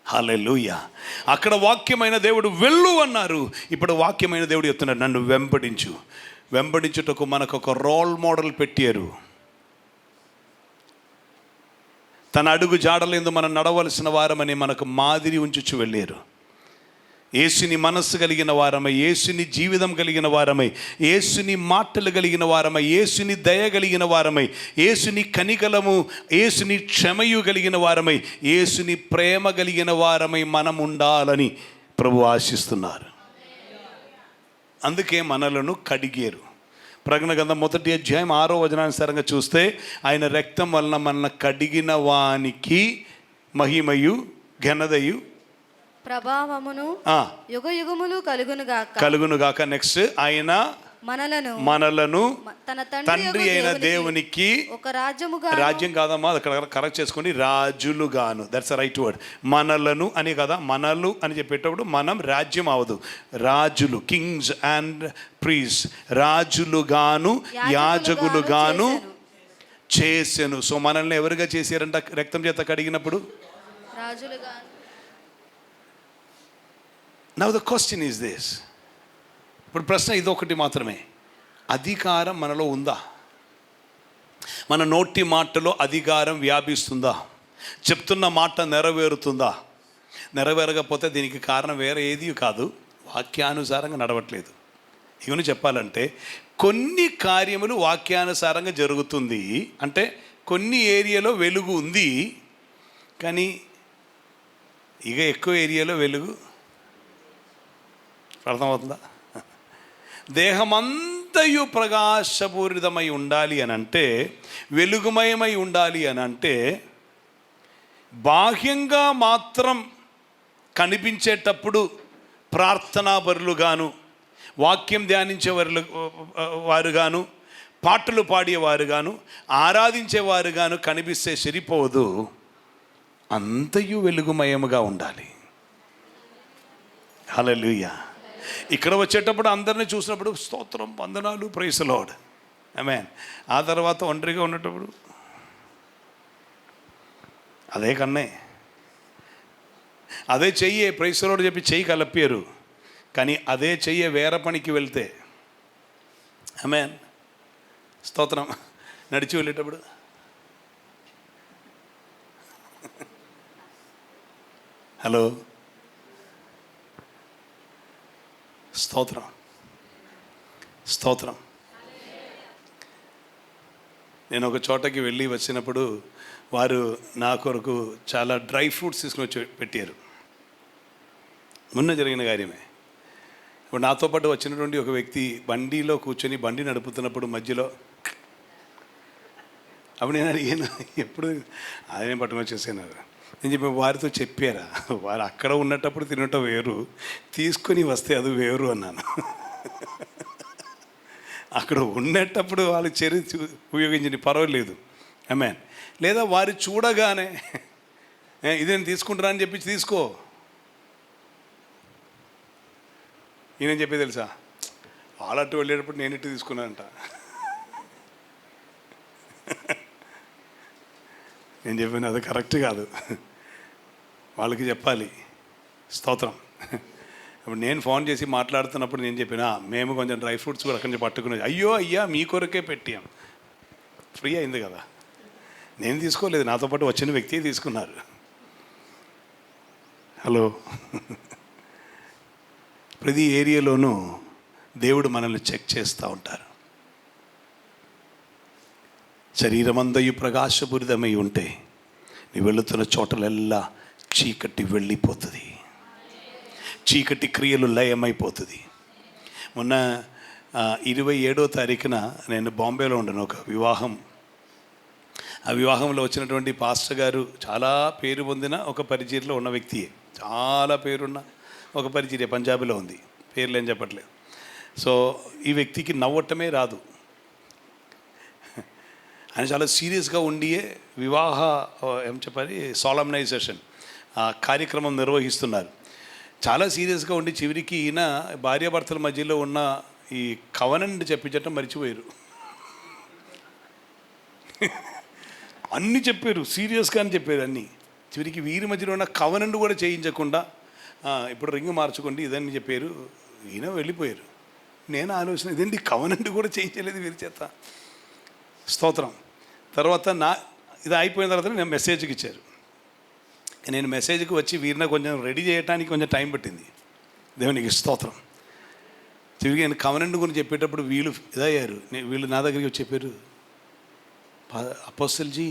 హల్లెలూయా. అక్కడ వాక్యమైన దేవుడు వెళ్ళు అన్నారు, ఇప్పుడు వాక్యమైన దేవుడు చెప్తున్నారు నన్ను వెంబడించు. వెంబడించుటకు మనకు ఒక రోల్ మోడల్ పెట్టారు. తన అడుగు జాడలేందు మనం నడవలసిన వారమని మనకు మాదిరి ఉంచుచు వెళ్ళారు. యేసుని మనస్సు కలిగిన వారమై, యేసుని జీవితం కలిగిన వారమై, యేసుని మాటలు కలిగిన వారమై, యేసుని దయ కలిగిన వారమై, యేసుని కనికలము, యేసుని క్షమయు కలిగిన వారమై, యేసుని ప్రేమ కలిగిన వారమై మనం ఉండాలని ప్రభు ఆశిస్తున్నారు. అందుకే మనలను కడిగారు. ప్రకటన గ్రంథం 1వ అధ్యాయం 6వ వచనానుసారంగా చూస్తే, ఆయన రక్తం వలన మనల్ని కడిగిన వానికి మహిమయు ఘనతయు ప్రభావమును యుగయుగములు కలుగునుగాక. నెక్స్ట్, ఆయన మనలను తన తండ్రి అయిన దేవునికి ఒక రాజ్యముగా, రాజ్యం కాదమ్మా, అక్కడ కరెక్ట్ చేసుకోండి, రాజులుగాను. That's right word. మనలను అని కదా, మనలు అని చెప్పేటప్పుడు మనం రాజ్యం అవదు, రాజులు, కింగ్స్ అండ్ ప్రీస్, రాజులుగాను యాజకులుగాను చేసెను. సో మనల్ని ఎవరుగా చేశారంట రక్తం చేత కడిగినప్పుడు? రాజులుగా. Now the question is this. ఇప్పుడు ప్రశ్న ఇదొకటి మాత్రమే, అధికారం మనలో ఉందా? మన నోటి మాటలో అధికారం వ్యాపిస్తుందా? చెప్తున్న మాట నెరవేరుతుందా? నెరవేరకపోతే దీనికి కారణం వేరే ఏది కాదు, వాక్యానుసారంగా నడవట్లేదు. ఇవన్నీ చెప్పాలంటే కొన్ని కార్యములు వాక్యానుసారంగా జరుగుతుంది అంటే, కొన్ని ఏరియాలో వెలుగు ఉంది కానీ ఇక ఎక్కువ ఏరియాలో వెలుగు అర్థమవుతుందా? దేహమంతయు ప్రకాశపూరితమై ఉండాలి అని అంటే, వెలుగుమయమై ఉండాలి అని అంటే, బాహ్యంగా మాత్రం కనిపించేటప్పుడు ప్రార్థనాపరులుగాను, వాక్యం ధ్యానించే వారుగాను, పాటలు పాడేవారుగాను, ఆరాధించేవారుగాను కనిపిస్తే సరిపోదు, అంతయు వెలుగుమయముగా ఉండాలి. హల్లెలూయా. ఇక్కడ వచ్చేటప్పుడు అందరినీ చూసినప్పుడు స్తోత్రం, వందనాలు, ప్రైజ్ ది లార్డ్, ఆమేన్. ఆ తర్వాత ఒంటరిగా ఉండేటప్పుడు అదే కన్నే, అదే చెయ్యే, ప్రైజ్ ది లార్డ్ చెప్పి చెయ్యి కలపారు, కానీ అదే చెయ్యే వేరే పనికి వెళ్తే, ఆమేన్, స్తోత్రం, నడిచి వెళ్ళేటప్పుడు హలో, స్తోత్రం, స్తోత్రం. నేను ఒక చోటకి వెళ్ళి వచ్చినప్పుడు వారు నా కొరకు చాలా డ్రై ఫ్రూట్స్ తీసుకుని వచ్చి పెట్టారు. మొన్న జరిగిన కార్యమే. ఇప్పుడు నాతో పాటు వచ్చినటువంటి ఒక వ్యక్తి బండిలో కూర్చొని బండి నడుపుతున్నప్పుడు మధ్యలో, అప్పుడు నేను అడిగాను, ఎప్పుడు అదే పట్టుకొని వచ్చేసాను. నేను చెప్పి వారితో చెప్పారా, వారు అక్కడ ఉన్నటప్పుడు తినటం వేరు, తీసుకొని వస్తే అది వేరు అన్నాను. అక్కడ ఉండేటప్పుడు వాళ్ళు చర్య ఉపయోగించండి, పర్వాలేదు, ఆమేన్. లేదా వారు చూడగానే ఇదేం తీసుకుంటారా అని చెప్పి తీసుకో. ఈయన చెప్పి తెలుసా, వాళ్ళట్టు వెళ్ళేటప్పుడు నేను ఇటు తీసుకున్నానంట. నేను చెప్పాను అది కరెక్ట్ కాదు, వాళ్ళకి చెప్పాలి. స్తోత్రం. ఇప్పుడు నేను ఫోన్ చేసి మాట్లాడుతున్నప్పుడు నేను చెప్పిన, మేము కొంచెం డ్రై ఫ్రూట్స్ కూడా అక్కడి నుంచి పట్టుకుని, అయ్యో అయ్యా మీ కొరకే పెట్టాం, ఫ్రీ అయింది కదా, నేను తీసుకోలేదు, నాతో పాటు వచ్చిన వ్యక్తి తీసుకున్నారు. హలో. ప్రతి ఏరియాలోనూ దేవుడు మనల్ని చెక్ చేస్తూ ఉంటారు. శరీరమందయు ప్రకాశపూరితమై ఉంటే నీ వెళుతున్న చోటలెల్లా చీకటి వెళ్ళిపోతుంది, చీకటి క్రియలు లయమైపోతుంది. మొన్న 27వ తారీఖున నేను బాంబేలో ఉండను, ఒక వివాహం. ఆ వివాహంలో వచ్చినటువంటి పాస్టర్ గారు చాలా పేరు పొందిన ఒక పరిచర్యలో ఉన్న వ్యక్తియే, చాలా పేరున్న ఒక పరిచర్య, పంజాబీలో ఉంది, పేర్లు ఏం చెప్పట్లేదు. సో ఈ వ్యక్తికి నవ్వటమే రాదు. ఆయన చాలా సీరియస్గా ఉండియే వివాహ ఏం చెప్పాలి సాలమ్నైజేషన్ కార్యక్రమం నిర్వహిస్తున్నారు. చాలా సీరియస్గా ఉండి చివరికి ఈయన భార్యాభర్తల మధ్యలో ఉన్న ఈ కవనెంట్ చెప్పించటం మర్చిపోయారు. అన్నీ చెప్పారు, సీరియస్గా అని చెప్పారు అన్నీ. చివరికి వీరి మధ్యలో ఉన్న కవనెంట్ కూడా చేయించకుండా ఇప్పుడు రింగ్ మార్చుకోండి ఇదని చెప్పారు. ఈయన వెళ్ళిపోయారు. నేను ఆలోచన, ఇదేంటి కవనెంట్ కూడా చేయించలేదు వీరి చేత. స్తోత్రం. తర్వాత ఇది అయిపోయిన తర్వాత నేను మెసేజ్కి ఇచ్చారు. నేను మెసేజ్కి వచ్చి వీరిని కొంచెం రెడీ చేయడానికి కొంచెం టైం పట్టింది. దేవునికి స్తోత్రం. తిరిగి నేను కవనెంట్ గురించి చెప్పేటప్పుడు వీళ్ళు ఇదయ్యారు. వీళ్ళు నా దగ్గరికి వచ్చి చెప్పారు, అపోస్తలుజీ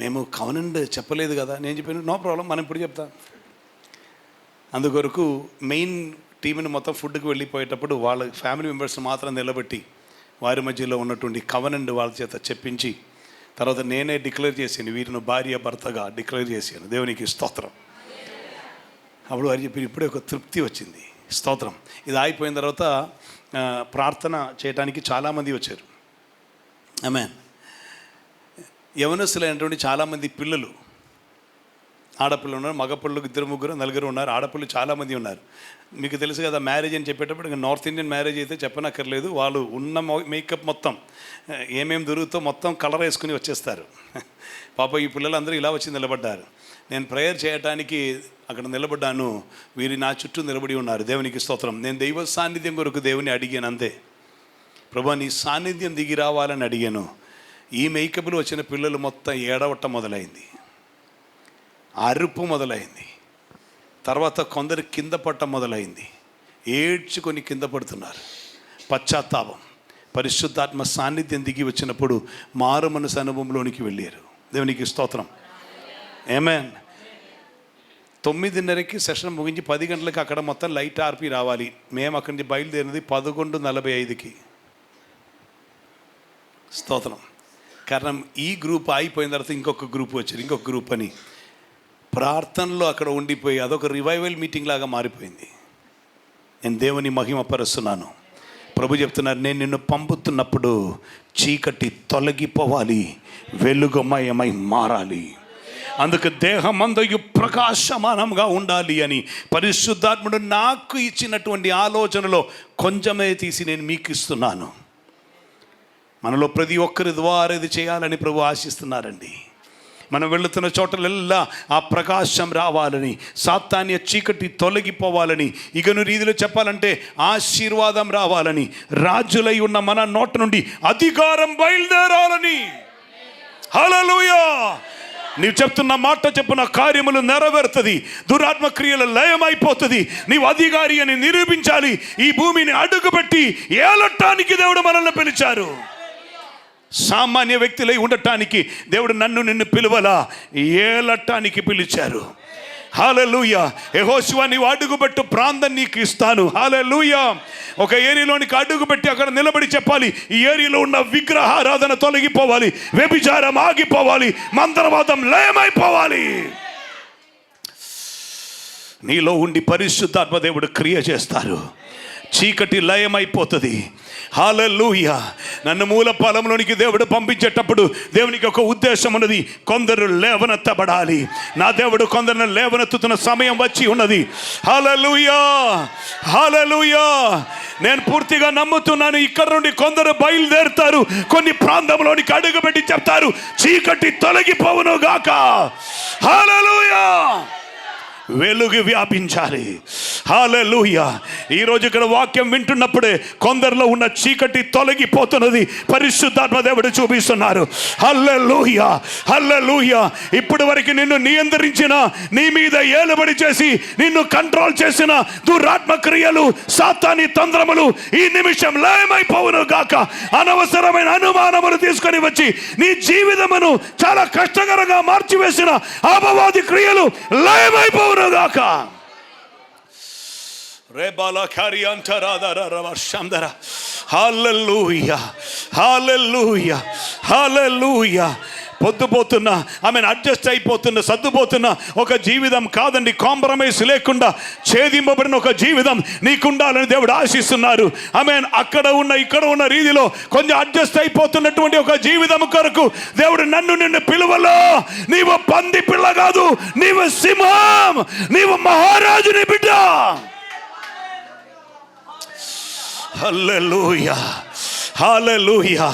మేము కవనెంట్ చెప్పలేదు కదా. నేను చెప్పాను, నో ప్రాబ్లం, మనం ఇప్పుడు చెప్తాం. అందుకొరకు మెయిన్ టీంని మొత్తం ఫుడ్కి వెళ్ళిపోయేటప్పుడు వాళ్ళ ఫ్యామిలీ మెంబర్స్ మాత్రం నిలబెట్టి వారి మధ్యలో ఉన్నటువంటి కవనెంట్ వాళ్ళ చేత చెప్పించి తర్వాత నేనే డిక్లేర్ చేశాను, వీరిని భార్య భర్తగా డిక్లేర్ చేశాను. దేవునికి స్తోత్రం. అప్పుడు వారు చెప్పి ఇప్పుడే ఒక తృప్తి వచ్చింది. స్తోత్రం. ఇది అయిపోయిన తర్వాత ప్రార్థన చేయడానికి చాలామంది వచ్చారు. ఆమేన్. యవనస్తులైనటువంటి చాలామంది పిల్లలు, ఆడపిల్లలు ఉన్నారు, మగపిల్లలు 2-3 4 ఉన్నారు, ఆడపిల్లలు చాలామంది ఉన్నారు. మీకు తెలుసు కదా, మ్యారేజ్ అని చెప్పేటప్పుడు ఇంకా నార్త్ ఇండియన్ మ్యారేజ్ అయితే చెప్పనక్కర్లేదు. వాళ్ళు ఉన్న మేకప్ మొత్తం ఏమేమి దొరుకుతో మొత్తం కలర్ వేసుకుని వచ్చేస్తారు. పాప ఈ పిల్లలందరూ ఇలా వచ్చి నిలబడ్డారు. నేను ప్రేయర్ చేయడానికి అక్కడ నిలబడ్డాను, వీరి నా చుట్టూ నిలబడి ఉన్నారు. దేవునికి స్తోత్రం. నేను దైవ సాన్నిధ్యం కొరకు దేవుని అడిగాను అంతే. ప్రభా నీ సాన్నిధ్యం దిగి రావాలని అడిగాను. ఈ మేకప్లు వచ్చిన పిల్లలు మొత్తం ఏడవట్ట మొదలైంది, అరుపు మొదలైంది, తర్వాత కొందరు కింద పట్ట మొదలైంది, ఏడ్చుకొని కింద పడుతున్నారు. పశ్చాత్తాపం, పరిశుద్ధాత్మ సాన్నిధ్యం దిగి వచ్చినప్పుడు మారు మనసు అనుభవంలోనికి వెళ్ళారు. దేవునికి స్తోత్రం. ఆమేన్. 9:30కి సెషన్ ముగించి 10 గంటలకి అక్కడ మొత్తం లైట్ ఆర్పి రావాలి. మేము అక్కడి నుంచి బయలుదేరినది 11:45కి. స్తోత్రం. కారణం ఈ గ్రూప్ అయిపోయిన తర్వాత ఇంకొక గ్రూప్ వచ్చారు, ఇంకొక గ్రూప్ అని ప్రార్థనలో అక్కడ ఉండిపోయి అదొక రివైవల్ మీటింగ్ లాగా మారిపోయింది. నేను దేవుని మహిమపరుస్తున్నాను. ప్రభు చెప్తున్నారు, నేను నిన్ను పంపుతున్నప్పుడు చీకటి తొలగిపోవాలి, వెలుగుమయమై మారాలి. అందుకు దేహమందయు ప్రకాశమానంగా ఉండాలి అని పరిశుద్ధాత్ముడు నాకు ఇచ్చినటువంటి ఆలోచనలో కొంచెమే తీసి నేను మీకు ఇస్తున్నాను. మనలో ప్రతి ఒక్కరి ద్వారా ఇది చేయాలని ప్రభు ఆశిస్తున్నారండి. మనం వెళుతున్న చోటలెల్లా ఆ ప్రకాశం రావాలని, సాతాన్య చీకటి తొలగిపోవాలని, ఇగను రీతిలో చెప్పాలంటే ఆశీర్వాదం రావాలని, రాజులై ఉన్న మన నోట నుండి అధికారం బయలుదేరాలని. హల్లెలూయా. నీవు చెప్తున్న మాట చెప్పున కార్యములు నెరవేరుతుంది, దురాత్మ క్రియలు లయమైపోతుంది. నీవు అధికారి అని నిరూపించాలి. ఈ భూమిని అడుగుపెట్టి ఏలటానికి దేవుడు మనల్ని పిలిచారు. సామాన్య వ్యక్తులై ఉండటానికి దేవుడు నన్ను నిన్ను పిలువలా, ఏలటానికి పిలిచారు. హల్లెలూయా. యెహోషువ నీవు అడుగుపెట్టు ప్రాంతం నీకు ఇస్తాను. హల్లెలూయా. ఒక ఏరియాలోనికి అడుగుపెట్టి అక్కడ నిలబడి చెప్పాలి, ఈ ఏరియాలో ఉన్న విగ్రహారాధన తొలగిపోవాలి, వ్యభిచారం ఆగిపోవాలి, మంత్రవాదం లయమైపోవాలి. నీలో ఉండి పరిశుద్ధాత్మ దేవుడు క్రియ చేస్తారు, చీకటి లయమైపోతుంది. హల్లెలూయా. నన్ను మూల పొలంలోనికి దేవుడు పంపించేటప్పుడు దేవునికి ఒక ఉద్దేశం ఉన్నది. కొందరు లేవనెత్తబడాలి. నా దేవుడు కొందరిని లేవనెత్తుతున్న సమయం వచ్చి ఉన్నది. హల్లెలూయా, హల్లెలూయా. నేను పూర్తిగా నమ్ముతున్నాను, ఇక్కడ నుండి కొందరు బయలుదేరుతారు, కొన్ని ప్రాంతంలోనికి అడుగుపెట్టి చెప్తారు, చీకటి తొలగిపోవును గాక. హల్లెలూయా. వెలుగు వ్యాపించాలి. హల్లెలూయా. ఈరోజు ఇక్కడ వాక్యం వింటున్నప్పుడే కొందరిలో ఉన్న చీకటి తొలగిపోతున్నది. పరిశుద్ధాత్మ దేవుడు చూపిస్తున్నారు. హల్లెలూయా, హల్లెలూయా. ఇప్పటి వరకు నిన్ను నియంత్రించిన, నీ మీద ఏలుబడి చేసి నిన్ను కంట్రోల్ చేసిన దురాత్మ క్రియలు, సాతాని తంత్రములు ఈ నిమిషం లయమైపోవును గాక. అనవసరమైన అనుమానములు తీసుకొని వచ్చి నీ జీవితమును చాలా కష్టకరంగా మార్చివేసిన అపవాది క్రియలు లయమైపోవును గాక. రేబాల కార్యాంతరాదరవ శందర. హల్లెలూయా, హల్లెలూయా, హల్లెలూయా. పొద్దుపోతున్నా అడ్జస్ట్ అయిపోతున్న, సర్దుపోతున్న ఒక జీవితం కాదండి. కాంప్రమైజ్ లేకుండా ఛేదింపబడిన ఒక జీవితం నీకుండాలని దేవుడు ఆశిస్తున్నారు. అక్కడ ఉన్న ఇక్కడ ఉన్న రీతిలో కొంచెం అడ్జస్ట్ అయిపోతున్నటువంటి ఒక జీవితం కొరకు దేవుడు నన్ను నిన్ను పిలువలో. నీవు పంది పిల్ల కాదు, నీవు సింహం, నీవు మహారాజుని బిడ్డ. హల్లెలూయా, హల్లెలూయా.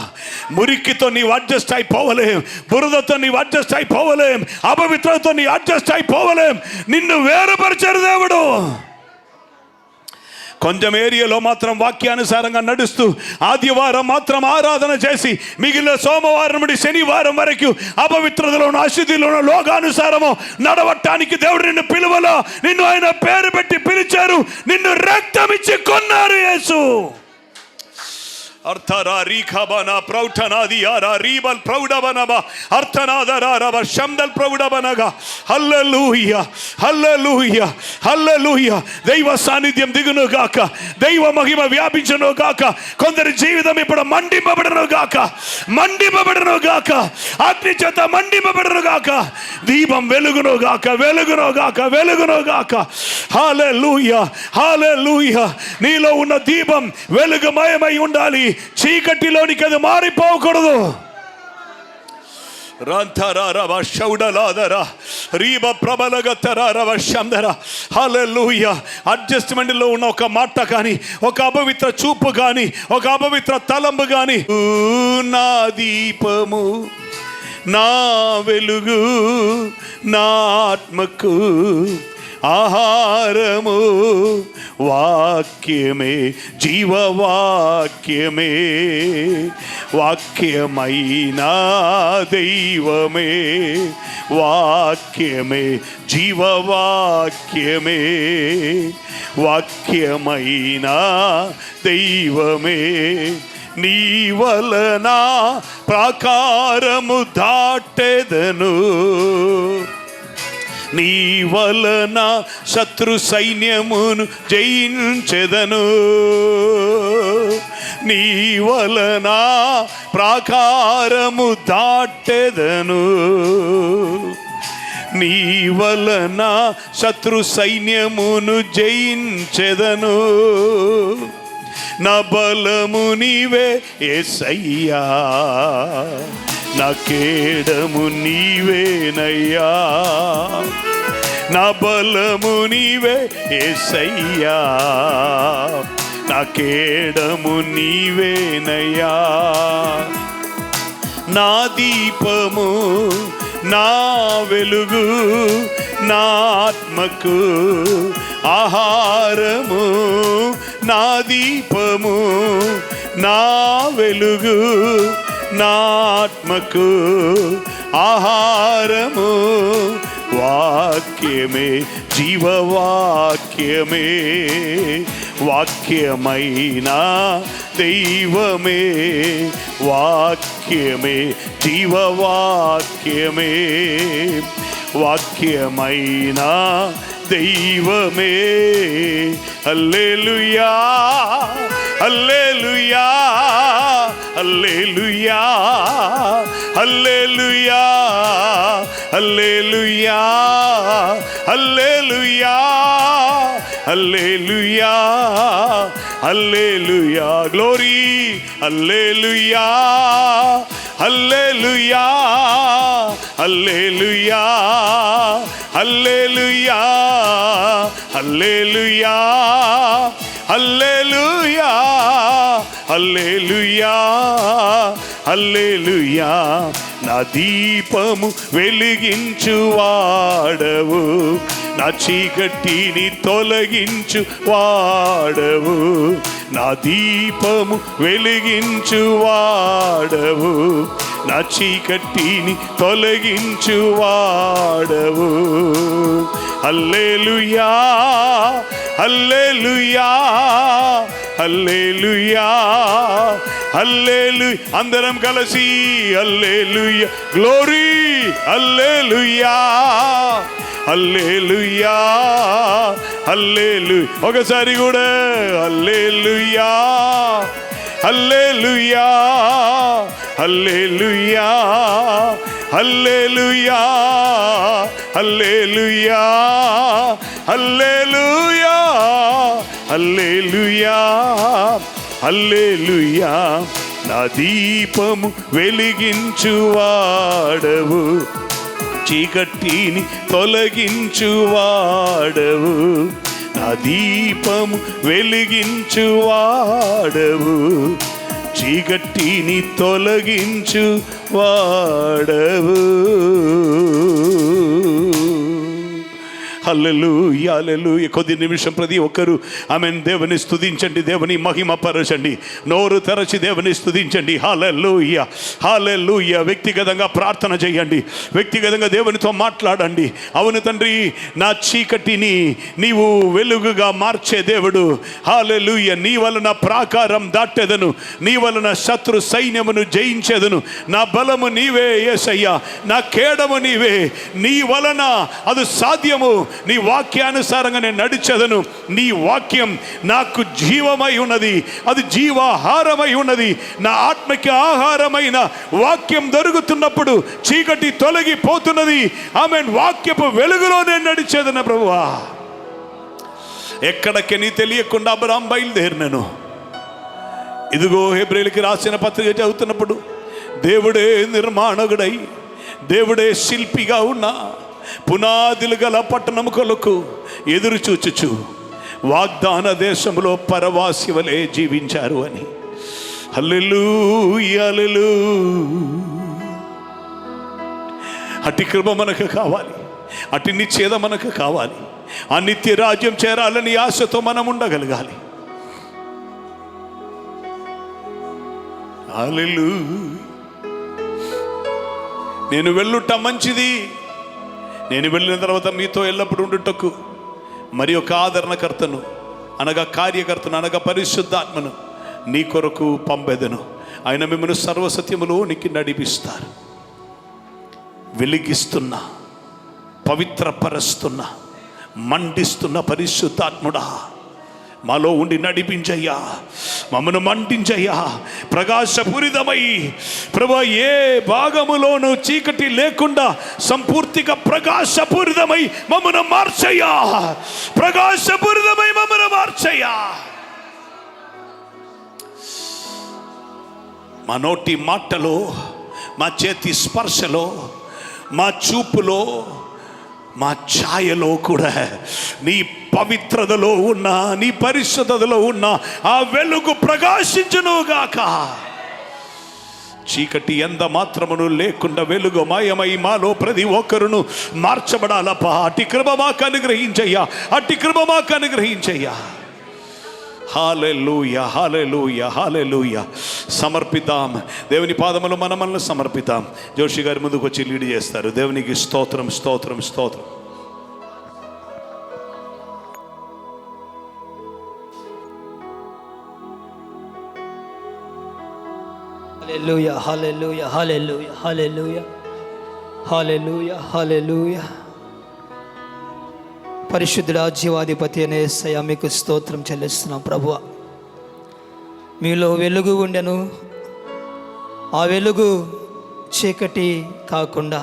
మురికితో నీవు అడ్జస్ట్ అయిపోవలేం, బురదతో నీవు అడ్జస్ట్ అయిపోవలేం, అపవిత్రతో నీవు అడ్జస్ట్ అయిపోవలేం. నిన్ను వేరుపరిచారు దేవుడు. కొంచెం ఏరియాలో మాత్రం వాక్యానుసారంగా నడుస్తూ ఆదివారం మాత్రం ఆరాధన చేసి మిగిలిన సోమవారం నుండి శనివారం వరకు అపవిత్రతలోను అశుద్ధిలోను లోకానుసారము నడవటానికి దేవుడు నిన్ను పిలువలో, నిన్ను ఆయన పేరు పెట్టి పిలిచారు, నిన్ను రక్తం ఇచ్చి కొన్నారు యేసు. అర్థరా రీఖబన ప్రౌఠనాది యారా రీబల్ ప్రౌఢబనబ అర్థనాదరారబ శందల్ ప్రౌఢబనగా. హల్లెలూయా హల్లెలూయా హల్లెలూయా. దైవ సాన్నిధ్యం దిగును గాక, దైవ మహిమ వ్యాపించును గాక. కొందరి జీవితం ఇప్పుడు మండింపబడను గాక, మండింపబడను గాక, అగ్ని చేత మండింపబడను గాక. దీపం వెలుగును గాక, వెలుగును గాక, వెలుగును గాక. హల్లెలూయా హల్లెలూయా. నీలో ఉన్న దీపం వెలుగుమయమై ఉండాలి, చీకటిలోనికి అది మారిపోకూడదు. అడ్జస్ట్మెంట్లో ఉన్న ఒక మాట కానీ, ఒక అపవిత్ర చూపు కానీ, ఒక అపవిత్ర తలంపు కానీ, నా దీపము నా వెలుగు నా ఆత్మకు ఆహారము వాక్యమే జీవవాక్యమే, వాక్యమైన దైవమే, వాక్యమే జీవవాక్యమే, వాక్యమైన దైవమే. నీ వలన ప్రాకారము దాటెదను, నీ వలన శత్రు సైన్యమును జయించెదను, నీ వలన ప్రాకారము దాటెదను, నీ వలన శత్రు సైన్యమును జయించెదను. నా బలము నీవే యేసయ్యా, నా కేడము నీవేనయ్యా, నా బలము నీవే యేసయ్యా, నా కేడము నీవేనయ్యా. నా దీపము నా వెలుగు నా ఆత్మకు ఆహారము, నా దీపము నా వెలుగు నా ఆత్మకు ఆహారము, వాక్యమే జీవవాక్యమే, వాక్యమైన దైవమే, వాక్యమే జీవవాక్యమే, వాక్యమైన దైవమే. హల్లెలూయా హల్లెలూయా హల్లెలూయా హల్లెలూయా హల్లెలూయా హల్లెలూయా హల్లెలూయా హల్లెలూయా. గ్లోరీ హల్లెలూయా హల్లెలూయా హల్లెలూయా హల్లెలూయా హల్లెలూయా హల్లెలూయా హల్లెలూయా హల్లెలూయా. నా దీపము వెలిగించు వాడవు, నా చీకటిని తొలగించు వాడవు, నా దీపము వెలిగించు వాడవు, నా చీకటిని తొలగించు వాడవు. హల్లెలూయా హల్లెలూయా హల్లెలూయా హల్లెలూయా. అందరం కలిసి హల్లెలూయా. గ్లోరీ హల్లెలూయా హల్లెలూయా హల్లెలూయా. ఒకసారి కూడా హల్లెలూయా హల్లెలూయా హల్లెలూయా హల్లెలూయా హల్లెలూయా హల్లెలూయా హల్లెలూయా హల్లెలూయా. నా దీపము వెలిగించు వాడవు, చీకటిని తొలగించు వాడవు, నా దీపము వెలిగించు వాడవు, చీకటిని తొలగించు వాడవు. హల్లెలూయా హల్లెలూయా. కొద్ది నిమిషం ప్రతి ఒక్కరు ఆమేన్ దేవుని స్తుతించండి, దేవుని మహిమపరచండి, నోరు తెరచి దేవుని స్తుతించండి. హల్లెలూయా హల్లెలూయా. వ్యక్తిగతంగా ప్రార్థన చేయండి, వ్యక్తిగతంగా దేవునితో మాట్లాడండి. అవును తండ్రి, నా చీకటిని నీవు వెలుగుగా మార్చే దేవుడు. హల్లెలూయా. నీ వలన ప్రాకారం దాటెదను, నీ వలన శత్రు సైన్యమును జయించేదను. నా బలము నీవే యేసయ్యా, నా కేడము నీవే. నీ వలన అది సాధ్యము. నీ వాక్యానుసారంగా నేను నడిచెదను. నీ వాక్యం నాకు జీవమై ఉన్నది, అది జీవాహారమై ఉన్నది. నా ఆత్మకి ఆహారమైన వాక్యం దొరుకుతున్నప్పుడు చీకటి తొలగిపోతున్నది. ఆమేన్. వాక్యపు వెలుగులో నేను నడిచేదన ప్రభువా. ఎక్కడికి తెలియకుండా అబ్రాహాము బయలుదేరినను. ఇదిగో హెబ్రీయులకి రాసిన పత్రిక చదువుతున్నప్పుడు దేవుడే నిర్మాణకుడై, దేవుడే శిల్పిగా ఉన్న పునాదులు గల పట్టణము కొరకు ఎదురు చూచుచు వాగ్దాన దేశంలో పరవాసి వలె జీవించారు అని. హల్లెలూయా హల్లెలూయా. అట్టి కృప మనకు కావాలి, అట్టి నిశ్చేద మనకు కావాలి. ఆ నిత్య రాజ్యం చేరాలని ఆశతో మనం ఉండగలగాలి. హల్లెలూయా. నేను వెళ్ళుట మంచిది, నేను వెళ్ళిన తర్వాత మీతో ఎల్లప్పుడూ ఉండుటకు మరి ఒక ఆదరణకర్తను అనగా కార్యకర్తను అనగా పరిశుద్ధాత్మను నీ కొరకు పంపెదను. ఆయన మిమ్మల్ని సర్వసత్యములోనికి నడిపిస్తారు. వెలిగిస్తున్న, పవిత్రపరుస్తున్న, మండిస్తున్న పరిశుద్ధాత్ముడా మాలో ఉండి నడిపించయ్యా, మమ్మను మండించయ్యా. ప్రకాశపూరితమై ప్రభు ఏ భాగములోనూ చీకటి లేకుండా సంపూర్తిగా ప్రకాశపూరితమై మమ్మను మార్చయ్యా, ప్రకాశపూరితమై మమ్మను మార్చయ్యా. మా నోటి మాటలో, మా చేతి స్పర్శలో, మా చూపులో, మా ఛాయలో కూడా నీ పవిత్రతలో ఉన్న, నీ పరిశుద్ధతలో ఉన్న ఆ వెలుగు ప్రకాశించునుగాక. చీకటి ఎంత మాత్రమును లేకుండా వెలుగు మాయమై మాలో ప్రతి ఒక్కరును మార్చబడాలప్పా. అట్టి కృప మాకు అనుగ్రహించయ్యా, అట్టి కృప మాకు అనుగ్రహించయ్యా. హల్లెలూయా హల్లెలూయా హల్లెలూయా. సమర్పిద్దాం, దేవుని పాదములో మనల్ని సమర్పిద్దాం. జోషి గారి ముందుకు వచ్చి లీడ్ చేస్తారు. దేవునికి స్తోత్రం స్తోత్రం స్తోత్రం. హల్లెలూయా హల్లెలూయా హల్లెలూయా హల్లెలూయా హల్లెలూయా హల్లెలూయా. పరిశుద్ధుడా, జీవాధిపతి అనే యేసయ్యా మీకు స్తోత్రం చెల్లిస్తున్నాం ప్రభువా. మీలో వెలుగు ఉండెను, ఆ వెలుగు చీకటి కాకుండా